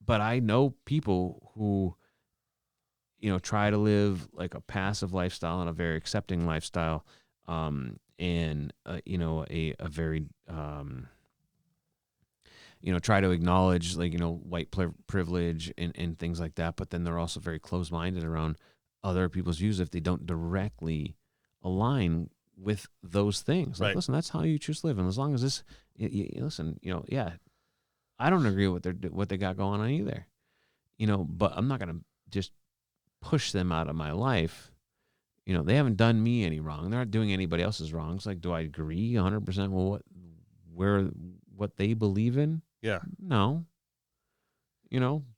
But I know people who try to live like a passive lifestyle and a very accepting lifestyle, and a very try to acknowledge like white privilege and things like that. But then they're also very closed-minded around other people's views if they don't directly align with those things. Like, listen, that's how you choose to live, and as long as this, listen, I don't agree with what they got going on either, but I'm not gonna just push them out of my life. They haven't done me any wrong. They're not doing anybody else's wrong. It's like, do I agree 100% with what they believe in? Yeah. No.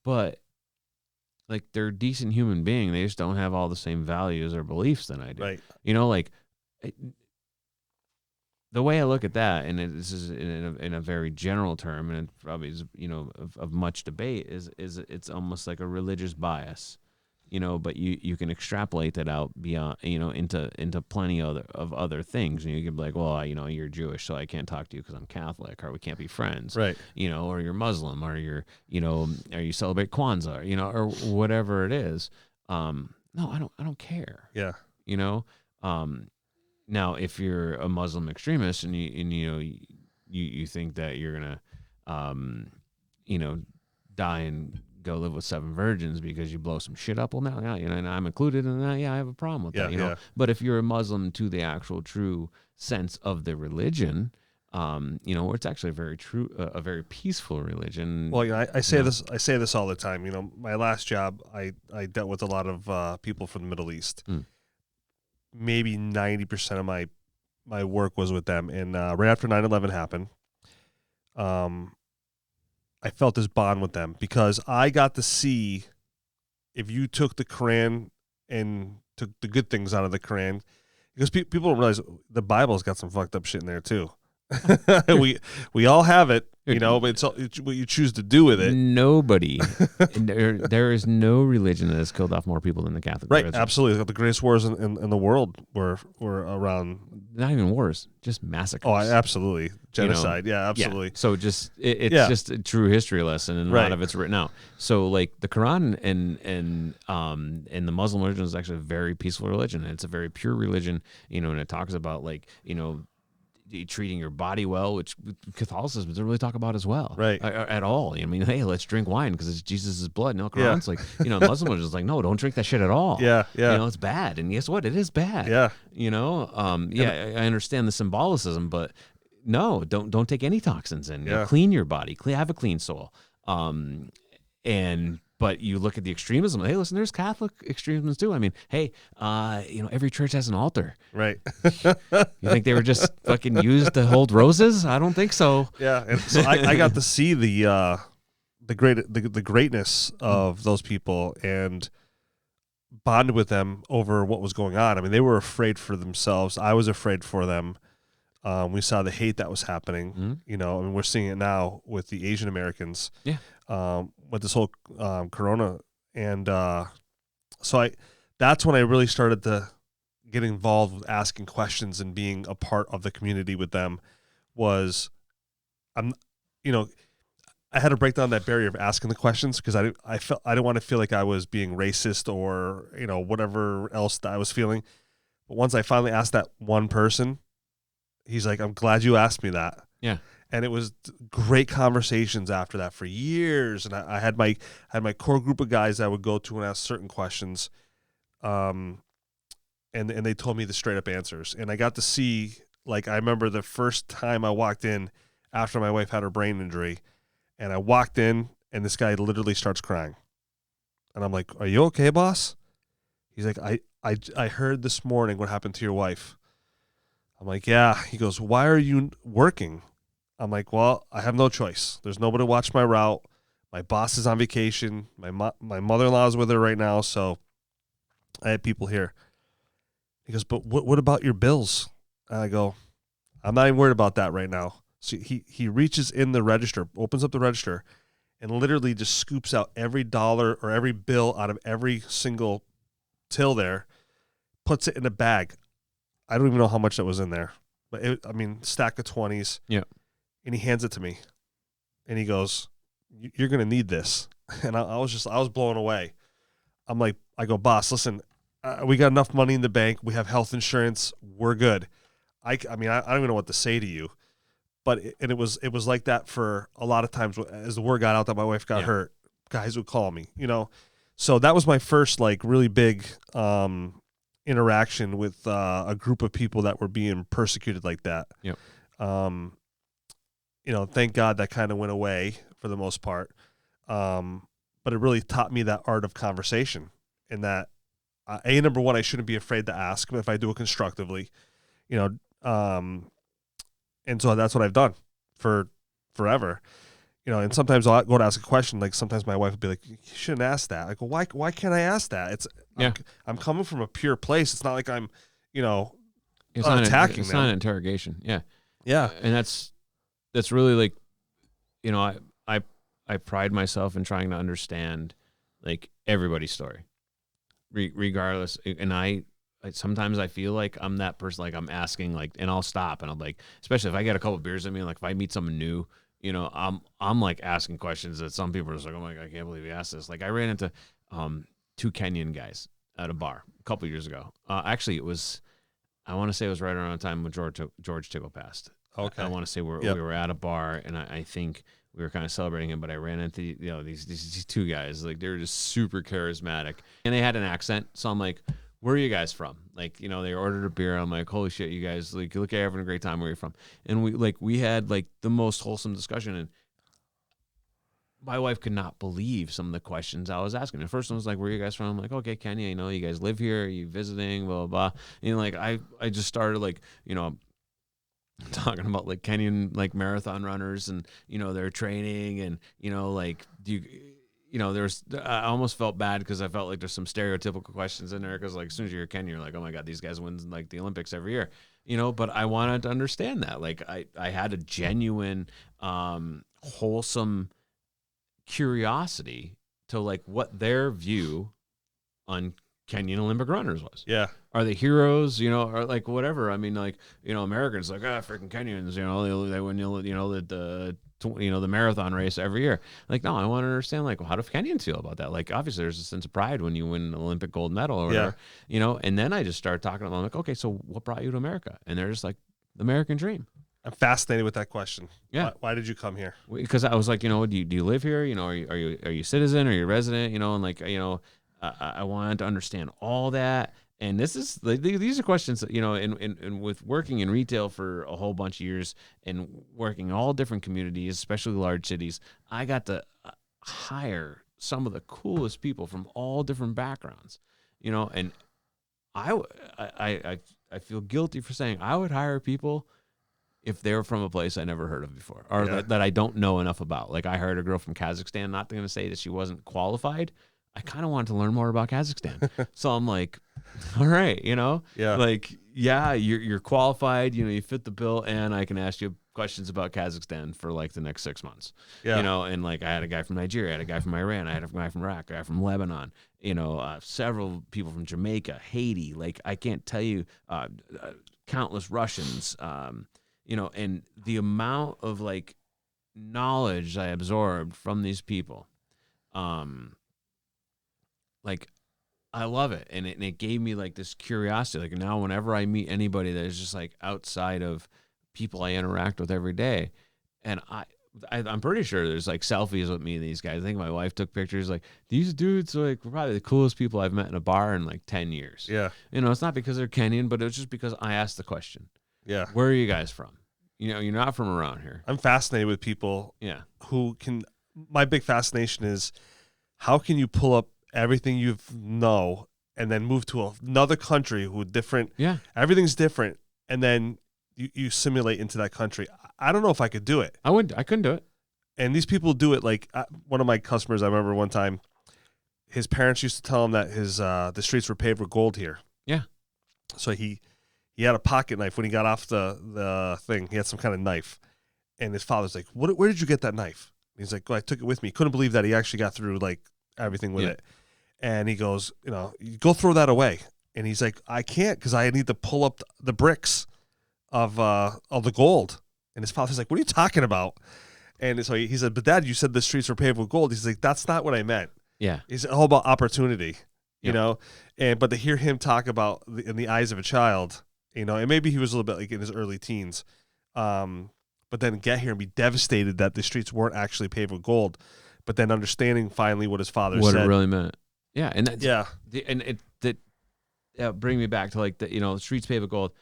But like they're a decent human being. They just don't have all the same values or beliefs than I do. Right. Like the way I look at that, and this is in a very general term, and it probably is, of much debate, is it's almost like a religious bias, but you can extrapolate that out beyond, into plenty of other things. And you can be like, well, you're Jewish, so I can't talk to you because I'm Catholic, or we can't be friends, right? Or you're Muslim, or or you celebrate Kwanzaa, or whatever it is. No, I don't care. Yeah. Now, if you're a Muslim extremist and you think that you're gonna, die and go live with 7 virgins because you blow some shit up, well, now, and I'm included in that. Yeah, I have a problem with that. Yeah. But if you're a Muslim to the actual true sense of the religion, where it's actually a very peaceful religion. Well, I say this all the time. My last job, I dealt with a lot of people from the Middle East. Maybe 90% of my work was with them. And right after 9/11 happened, I felt this bond with them because I got to see, if you took the Quran and took the good things out of the Quran, because people don't realize the Bible's got some fucked up shit in there too. we all have it, but it's what you choose to do with it. Nobody, there is no religion that has killed off more people than the Catholic right, religion. Absolutely. The greatest wars in the world were around. Not even wars, just massacres. Oh, absolutely, genocide. Yeah, absolutely. Yeah. So it's just a true history lesson, and a lot of it's written out. So like the Quran and the Muslim religion is actually a very peaceful religion, and it's a very pure religion. And it talks about treating your body well, which Catholicism doesn't really talk about as well, right? At all. Hey, let's drink wine because it's Jesus' blood. No, Quran's Muslim is just like, no, don't drink that shit at all. Yeah. It's bad, and guess what? It is bad. Yeah. I understand the symbolism, but no, don't take any toxins in. Clean your body, have a clean soul. But you look at the extremism. Hey, listen, there's Catholic extremism too. Every church has an altar. Right. You think they were just fucking used to hold roses? I don't think so. Yeah, and so I got to see the greatness of those people and bonded with them over what was going on. They were afraid for themselves. I was afraid for them. We saw the hate that was happening. We're seeing it now with the Asian Americans. Yeah. With this whole corona, and so that's when I really started to get involved with asking questions and being a part of the community with them. I had to break down that barrier of asking the questions because I didn't want to feel like I was being racist or whatever else that I was feeling. But once I finally asked that one person, he's like, "I'm glad you asked me that." Yeah. And it was great conversations after that for years. And I had my core group of guys that I would go to and ask certain questions. And they told me the straight up answers. And I got to see, I remember the first time I walked in after my wife had her brain injury, and I walked in and this guy literally starts crying. And I'm like, "Are you okay, boss?" He's like, I heard this morning what happened to your wife. I'm like, "Yeah." He goes, "Why are you working?" I'm like, "Well, I have no choice. There's nobody to watch my route. My boss is on vacation. My mother-in-law is with her right now, so I had people here." He goes, "But what about your bills?" And I go, "I'm not even worried about that right now." So he reaches in the register, opens up the register, and literally just scoops out every dollar or every bill out of every single till there, puts it in a bag. I don't even know how much that was in there, but stack of 20s. Yeah. And he hands it to me, and he goes, "You're going to need this." And I was blown away. I'm like, I go, "Boss, listen, we got enough money in the bank. We have health insurance. We're good." I don't even know what to say to you, but it was like that for a lot of times as the word got out that my wife got hurt. Guys would call me, So that was my first really big interaction with a group of people that were being persecuted like that. Yep. Thank God that kind of went away for the most part. But it really taught me that art of conversation, and that number one, I shouldn't be afraid to ask if I do it constructively, and so that's what I've done for forever, and sometimes I'll go to ask a question. Like sometimes my wife would be like, "You shouldn't ask that." I go, why can't I ask that? I'm coming from a pure place. It's not like I'm, it's attacking them. It's not an interrogation. Yeah. Yeah. And that's really like, you know, I pride myself in trying to understand like everybody's story, regardless. And I sometimes I feel like I'm that person, like I'm asking, like, and I'll stop and I'm like, especially if I get a couple beers in me, like if I meet someone new, you know, I'm like asking questions that some people are just like, oh my God, I can't believe you asked this. Like I ran into 2 Kenyan guys at a bar a couple years ago. Actually, it was, I want to say it was right around the time when George Tickle passed. Okay. I want to say we were at a bar, and I think we were kind of celebrating him, but I ran into these 2 guys. Like they were just super charismatic, and they had an accent. So I'm like, where are you guys from? Like, you know, they ordered a beer. I'm like, holy shit, you guys, like, you look like you're having a great time. Where are you from? And we had like the most wholesome discussion, and my wife could not believe some of the questions I was asking. The first one was like, where are you guys from? I'm like, okay, Kenya, you know, you guys live here, are you visiting, blah, blah, blah. And like, I just started like, you know, talking about like Kenyan, like marathon runners and, you know, their training and, you know, like, you know, I almost felt bad because I felt like there's some stereotypical questions in there because like as soon as you're Kenyan, you're like, oh my God, these guys win like the Olympics every year, you know, but I wanted to understand that. Like I had a genuine, wholesome curiosity to like what their view on Kenyan Olympic runners was. Yeah. Are they heroes, you know, or like whatever? I mean, like, you know, Americans like, freaking Kenyans, you know, they win, you know, the marathon race every year. Like, no, I want to understand, like, well, how do Kenyans feel about that? Like, obviously, there's a sense of pride when you win an Olympic gold medal or whatever, you know. And then I just started talking to them. I'm like, okay, so what brought you to America? And they're just like, the American dream. I'm fascinated with that question. Yeah. Why did you come here? Because I was like, you know, do you live here? You know, are you a citizen? Are you a resident? You know, and like, you know, I wanted to understand all that. And this is like, these are questions that, you know, and with working in retail for a whole bunch of years and working in all different communities, especially large cities, I got to hire some of the coolest people from all different backgrounds, you know, and I feel guilty for saying I would hire people if they were from a place I never heard of before or that I don't know enough about. Like I hired a girl from Kazakhstan, not going to say that she wasn't qualified. I kind of wanted to learn more about Kazakhstan. So I'm like, all right, you know, like, yeah, you're qualified, you know, you fit the bill and I can ask you questions about Kazakhstan for like the next 6 months, you know, and like I had a guy from Nigeria, I had a guy from Iran, I had a guy from Iraq, a guy from Lebanon, you know, several people from Jamaica, Haiti, like I can't tell you, countless Russians, you know, and the amount of like knowledge I absorbed from these people, like I love it. And it gave me like this curiosity. Like now whenever I meet anybody that is just like outside of people I interact with every day, and I'm pretty sure there's like selfies with me and these guys. I think my wife took pictures. Like these dudes like were probably the coolest people I've met in a bar in like 10 years. Yeah. You know, it's not because they're Kenyan, but it's just because I asked the question. Yeah. Where are you guys from? You know, you're not from around here. I'm fascinated with people who can, my big fascination is how can you pull up everything you know and then move to another country who different, everything's different, and then you simulate into that country. I don't know if I could do it. I couldn't do it. And these people do it. Like one of my customers, I remember one time, his parents used to tell him that his the streets were paved with gold here. Yeah. So he had a pocket knife when he got off the thing. He had some kind of knife, and his father's like, where did you get that knife? And he's like, well, I took it with me. Couldn't believe that he actually got through like everything with it. And he goes, you know, you go throw that away. And he's like, I can't because I need to pull up the bricks of the gold. And his father's like, what are you talking about? And so he said, but Dad, you said the streets were paved with gold. He's like, that's not what I meant. Yeah. It's all about opportunity, you know? But to hear him talk about in the eyes of a child, you know, and maybe he was a little bit like in his early teens, but then get here and be devastated that the streets weren't actually paved with gold, but then understanding finally what his father said. What it really meant. Yeah. And that bring me back to like the, you know, the streets paved with gold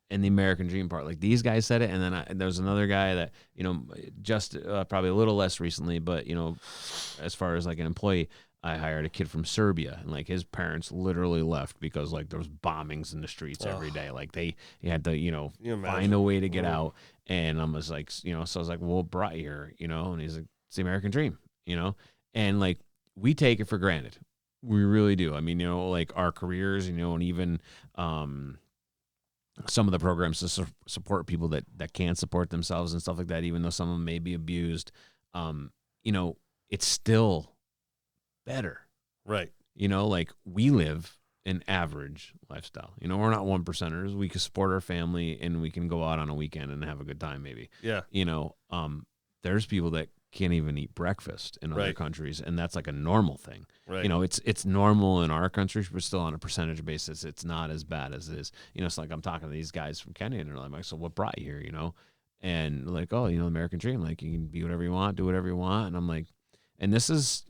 and the American dream part. Like these guys said it. And then there was another guy that, you know, just probably a little less recently, but, you know, as far as like an employee, I hired a kid from Serbia, and like his parents literally left because like there was bombings in the streets every day. Like he had to, you know, find a way to get out. And I was like, you know, so I was like, well, what brought you here, you know? And he's like, it's the American dream, you know? And like, we take it for granted. We really do. I mean, you know, like our careers, you know, and even, some of the programs to support people that can't support themselves and stuff like that, even though some of them may be abused, it's still better. Right. Like we live an average lifestyle. We're not 1%ers. We can support our family and we can go out on a weekend and have a good time maybe. Yeah. There's people that can't even eat breakfast in other countries, and that's like a normal thing. Right. It's normal in our country, but still on a percentage basis, it's not as bad as it is. It's like I'm talking to these guys from Kenya, and they're like, so what brought you here, And like, oh, the American dream, like you can be whatever you want, do whatever you want. And I'm like, and this is,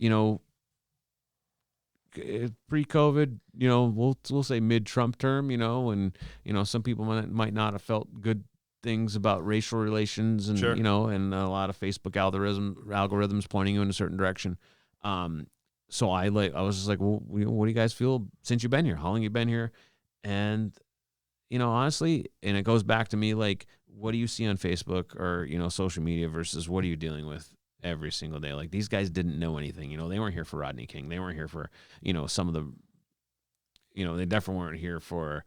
pre-COVID, we'll say mid-Trump term, and, some people might not have felt good things about racial relations and, Sure. And a lot of Facebook algorithms pointing you in a certain direction. So I was just like, well, what do you guys feel since you've been here? How long you been here? And, honestly, and it goes back to me, like, what do you see on Facebook or, social media versus what are you dealing with every single day? Like, these guys didn't know anything. They weren't here for Rodney King. They weren't here for, some of the, they definitely weren't here for,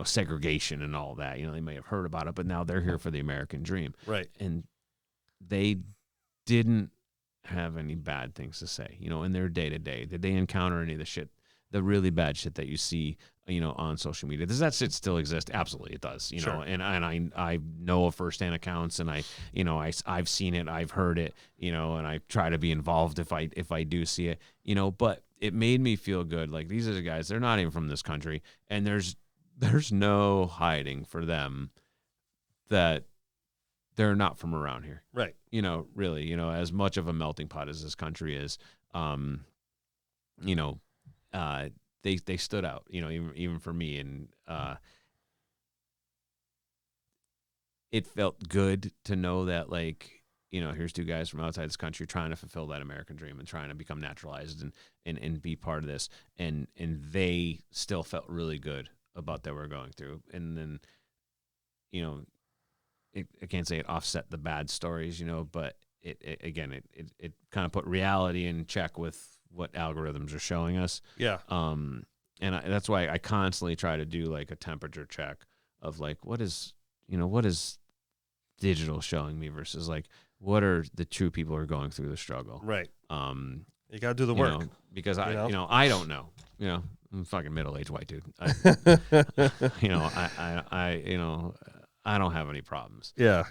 segregation and all that. They may have heard about it, but now they're here for the American dream. Right. And they didn't have any bad things to say, in their day-to-day. Did they encounter any of the shit, the really bad shit that you see, on social media? Does that shit still exist? Absolutely, it does. Sure. And I know of firsthand accounts, and I've seen it, I've heard it, and I try to be involved if I do see it, But it made me feel good. Like, these are the guys, they're not even from this country, and there's no hiding for them that they're not from around here. Right. Really, as much of a melting pot as this country is, they stood out, even for me. And it felt good to know that, like, here's two guys from outside this country trying to fulfill that American dream and trying to become naturalized and be part of this. And they still felt really good about that we're going through. And then, I can't say it offset the bad stories, but it kind of put reality in check with what algorithms are showing us. Yeah. And that's why I constantly try to do like a temperature check of like, what is digital showing me versus like, what are the true people who are going through the struggle? Right. You got to do the work. Because I don't know, I'm a fucking middle-aged white dude. I don't have any problems. Yeah.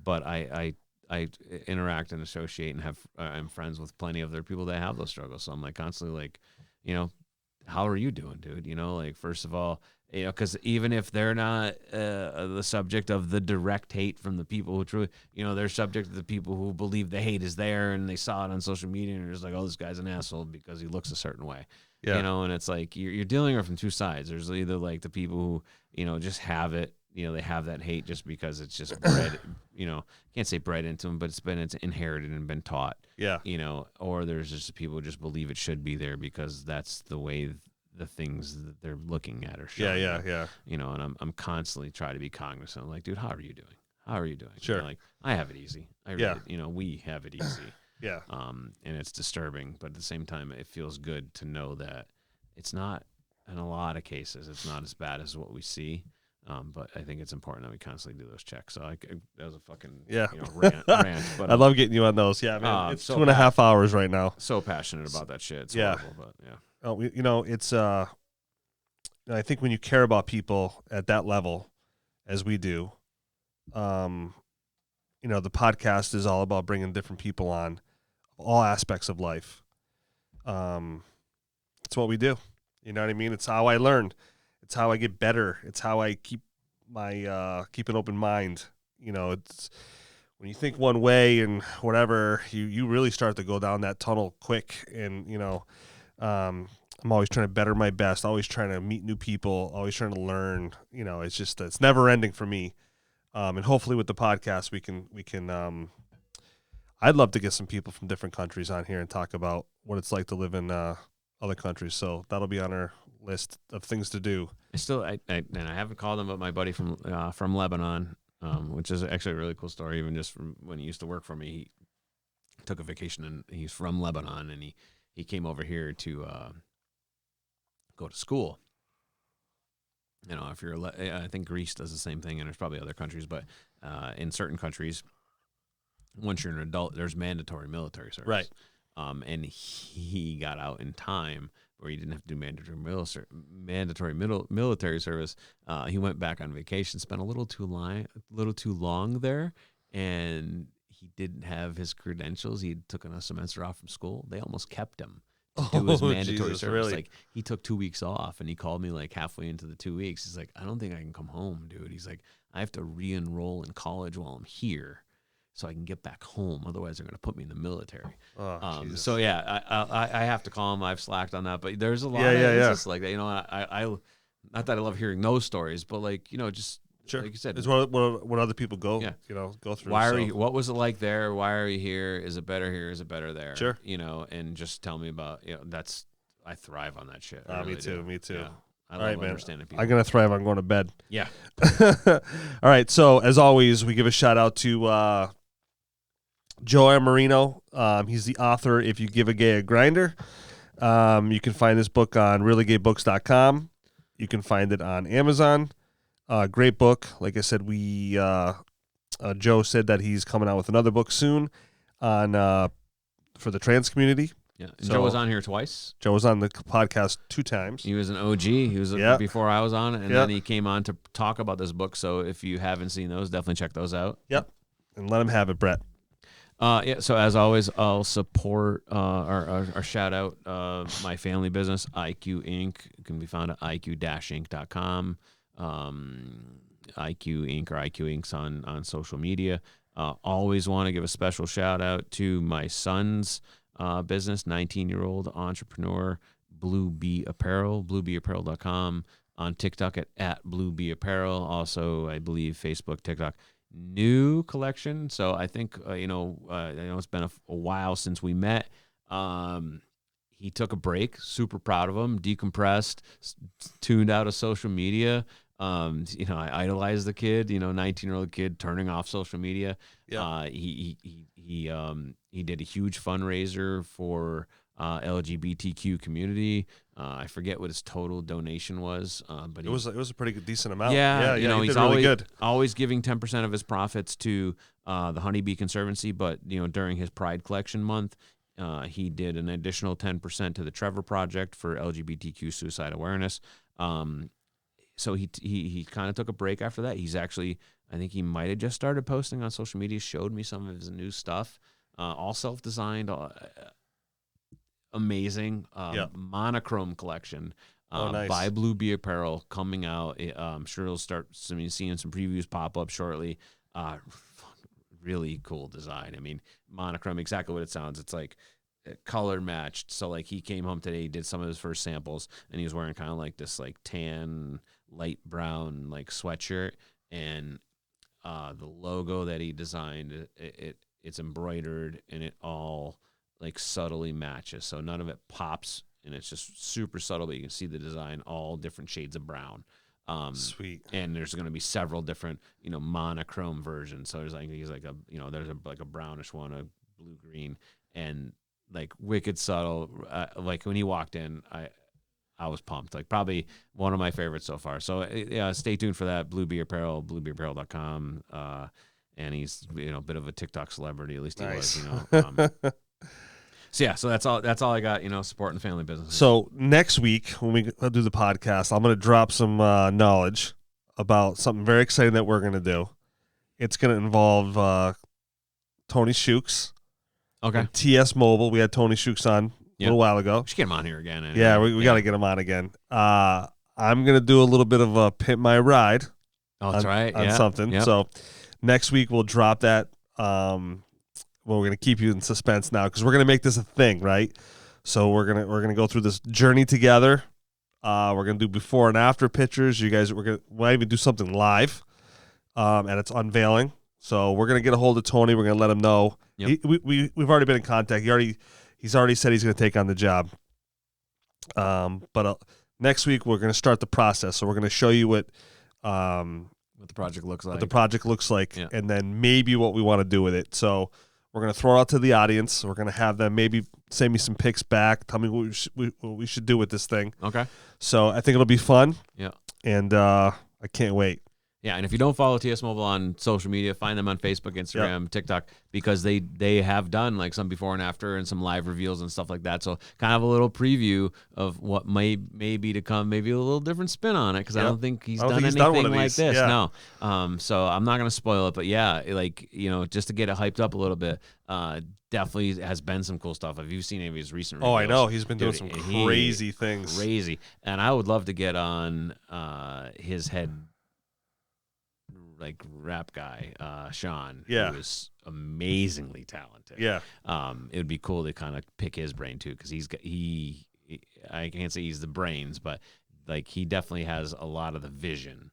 But I interact and associate and I'm friends with plenty of other people that have those struggles. So I'm like constantly like, how are you doing, dude? Like, first of all, because even if they're not the subject of the direct hate from the people who truly, they're subject to the people who believe the hate is there and they saw it on social media and they're just like, oh, this guy's an asshole because he looks a certain way. Yeah. And it's like you're dealing with from two sides. There's either like the people who, just have it, they have that hate just because it's just bred, can't say bred into them, but it's inherited and been taught. Yeah. Or there's just people who just believe it should be there because that's the way the things that they're looking at are showing. Yeah. And I'm constantly trying to be cognizant. I'm like, dude, how are you doing? How are you doing? Sure. Like, I have it easy. We have it easy. Yeah. And it's disturbing, but at the same time, it feels good to know that it's not, in a lot of cases, it's not as bad as what we see. But I think it's important that we constantly do those checks. So that was a fucking rant. But I love getting you on those. Yeah, man. It's so 2.5 hours right now. So passionate about that shit. It's horrible, but yeah. Oh, it's I think when you care about people at that level, as we do, the podcast is all about bringing different people on, all aspects of life. It's what we do. You know what I mean? It's how I learned. It's how I get better. It's how I keep my keep an open mind. It's when you think one way and whatever, you really start to go down that tunnel quick. And I'm always trying to better my best. Always trying to meet new people. Always trying to learn. It's never ending for me. And hopefully with the podcast we can. I'd love to get some people from different countries on here and talk about what it's like to live in other countries. So that'll be on our list of things to do. I haven't called him, but my buddy from Lebanon, which is actually a really cool story. Even just from when he used to work for me, he took a vacation and he's from Lebanon, and he came over here to go to school. You know, if you're, I think Greece does the same thing, and there's probably other countries, but in certain countries, once you're an adult, there's mandatory military service. Right. And he got out in time where he didn't have to do mandatory military service. He went back on vacation, spent a little too long there, and he didn't have his credentials. He had taken a semester off from school. They almost kept him to do his mandatory service. Really? Like, he took 2 weeks off, and he called me like halfway into the 2 weeks. He's like, I don't think I can come home, dude. He's like, I have to re-enroll in college while I'm here so I can get back home. Otherwise, they're going to put me in the military. So yeah, I have to call him. I've slacked on that, but there's a lot. It's just like that. You know, I not that I love hearing those stories, but like, you know, just sure, like you said, it's what other people go. Yeah. You know, go through. Why are you? What was it like there? Why are you here? Is it better here? Is it better there? Sure. You know, and just tell me about. You know, I thrive on that shit. Me too. Yeah. I love understanding people. I'm gonna thrive on going to bed. Yeah. All right. So as always, we give a shout out to Joe Amarino. He's the author, If You Give a Gay a Grinder. You can find this book on reallygaybooks.com. You can find it on Amazon. Great book. Like I said, Joe said that he's coming out with another book soon on for the trans community. Yeah. So, Joe was on here twice. Joe was on the podcast 2 times. He was an OG. He was before I was on, and then he came on to talk about this book. So if you haven't seen those, definitely check those out. Yep. And let him have it, Brett. So as always, I'll support or shout out my family business, IQ Inc. It can be found at iq-inc.com. IQ Inc. or IQ Inc.'s on social media. Always want to give a special shout out to my son's business, 19-year-old entrepreneur, Blue Bee Apparel, bluebeeapparel.com, on TikTok at Blue Bee Apparel. Also, I believe Facebook, TikTok. New collection. So I think, I know it's been a while since we met. He took a break. Super proud of him. Decompressed, tuned out of social media. I idolized the kid, 19-year-old kid turning off social media. Yeah. He did a huge fundraiser for LGBTQ community. I forget what his total donation was, but it was a pretty decent amount. Yeah, he's always giving 10% of his profits to the Honeybee Conservancy. But during his Pride Collection Month, he did an additional 10% to the Trevor Project for LGBTQ suicide awareness. So he kind of took a break after that. He's actually, I think he might have just started posting on social media. Showed me some of his new stuff, all self-designed. Amazing monochrome collection nice. By Blue Bee Apparel coming out. I'm sure you'll start seeing some previews pop up shortly. Really cool design. I mean, monochrome, exactly what it sounds. It's like color matched. So like he came home today, he did some of his first samples, and he was wearing kind of like this like tan, light brown like sweatshirt, and the logo that he designed, it's embroidered, and it all like subtly matches, so none of it pops, and it's just super subtle, but you can see the design, all different shades of brown. Sweet. And there's going to be several different, monochrome versions. So there's there's a brownish one, a blue green, and like wicked subtle. Like when he walked in, I was pumped. Like probably one of my favorites so far. So stay tuned for that. Blue Bee Apparel, bluebeeapparel.com. And he's a bit of a TikTok celebrity, at least he was. So that's all I got, supporting the family business. So next week when we do the podcast, I'm going to drop some knowledge about something very exciting that we're going to do. It's going to involve Tony Shukes. Okay. TS Mobile. We had Tony Shukes on a little while ago. We should get him on here again. Anyway. Yeah, we got to get him on again. I'm going to do a little bit of a Pimp My Ride. Oh, that's right. On something. Yep. So next week we'll drop that. Well, we're going to keep you in suspense now because we're going to make this a thing, right? So we're gonna go through this journey together. We're going to do before and after pictures. You guys, we'll even do something live, and it's unveiling. So we're going to get a hold of Tony. We're going to let him know. Yep. We've already been in contact. He's already said he's going to take on the job. But next week we're going to start the process. So we're going to show you what the project looks like. Yeah. And then maybe what we want to do with it. So we're going to throw it out to the audience. We're going to have them maybe send me some pics back. Tell me what we should do with this thing. Okay. So I think it'll be fun. Yeah. and I can't wait. Yeah, and if you don't follow TS Mobile on social media, find them on Facebook, Instagram, TikTok, because they have done like some before and after and some live reveals and stuff like that. So kind of a little preview of what may be to come, maybe a little different spin on it, because I don't think he's done anything like this. Yeah. No. So I'm not going to spoil it, but yeah, like, just to get it hyped up a little bit, definitely has been some cool stuff. Have you seen any of his recent reveals? Oh, I know. He's been doing some crazy things. Crazy. And I would love to get on his head like rap guy, Sean, who is amazingly talented. Yeah. It would be cool to kind of pick his brain too, because I can't say he's the brains, but like he definitely has a lot of the vision.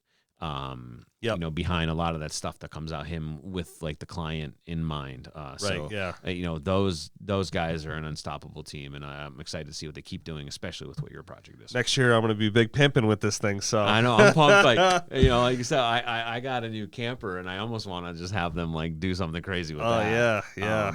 Behind a lot of that stuff that comes out, him with like the client in mind. Those guys are an unstoppable team, and I'm excited to see what they keep doing, especially with what your project is. Next year, I'm going to be big pimping with this thing. So I know I'm pumped. Like like you said, I got a new camper, and I almost want to just have them like do something crazy with that. Yeah.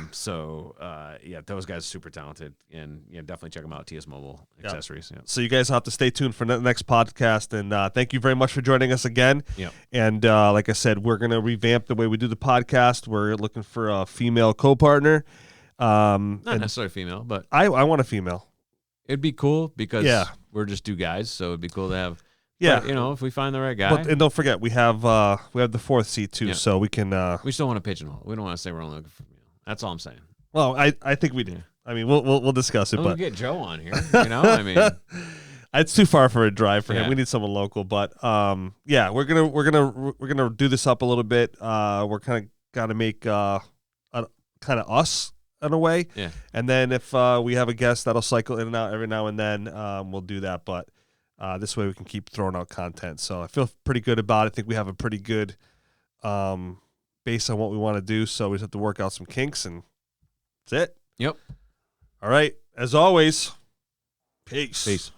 Those guys are super talented, and definitely check them out. TS Mobile Accessories. Yeah. So you guys have to stay tuned for the next podcast, and thank you very much for joining us again. Yeah. And like I said, we're going to revamp the way we do the podcast. We're looking for a female co-partner. Not necessarily female, but I want a female. It'd be cool because we're just two guys, so it'd be cool to have. Yeah. But, if we find the right guy. And don't forget, we have the fourth seat too, so we can. We still want to pigeonhole. We don't want to say we're only looking for female. That's all I'm saying. Well, I think we do. Yeah. I mean, we'll discuss it. We'll get Joe on here. I mean. It's too far for a drive for him. We need someone local, but we're gonna do this up a little bit. We're kind of got to make kind of us in a way, and then if we have a guest that'll cycle in and out every now and then, we'll do that. But this way we can keep throwing out content. So I feel pretty good about it. I think we have a pretty good base on what we want to do. So we just have to work out some kinks, and that's it. Yep. All right. As always, peace. Peace.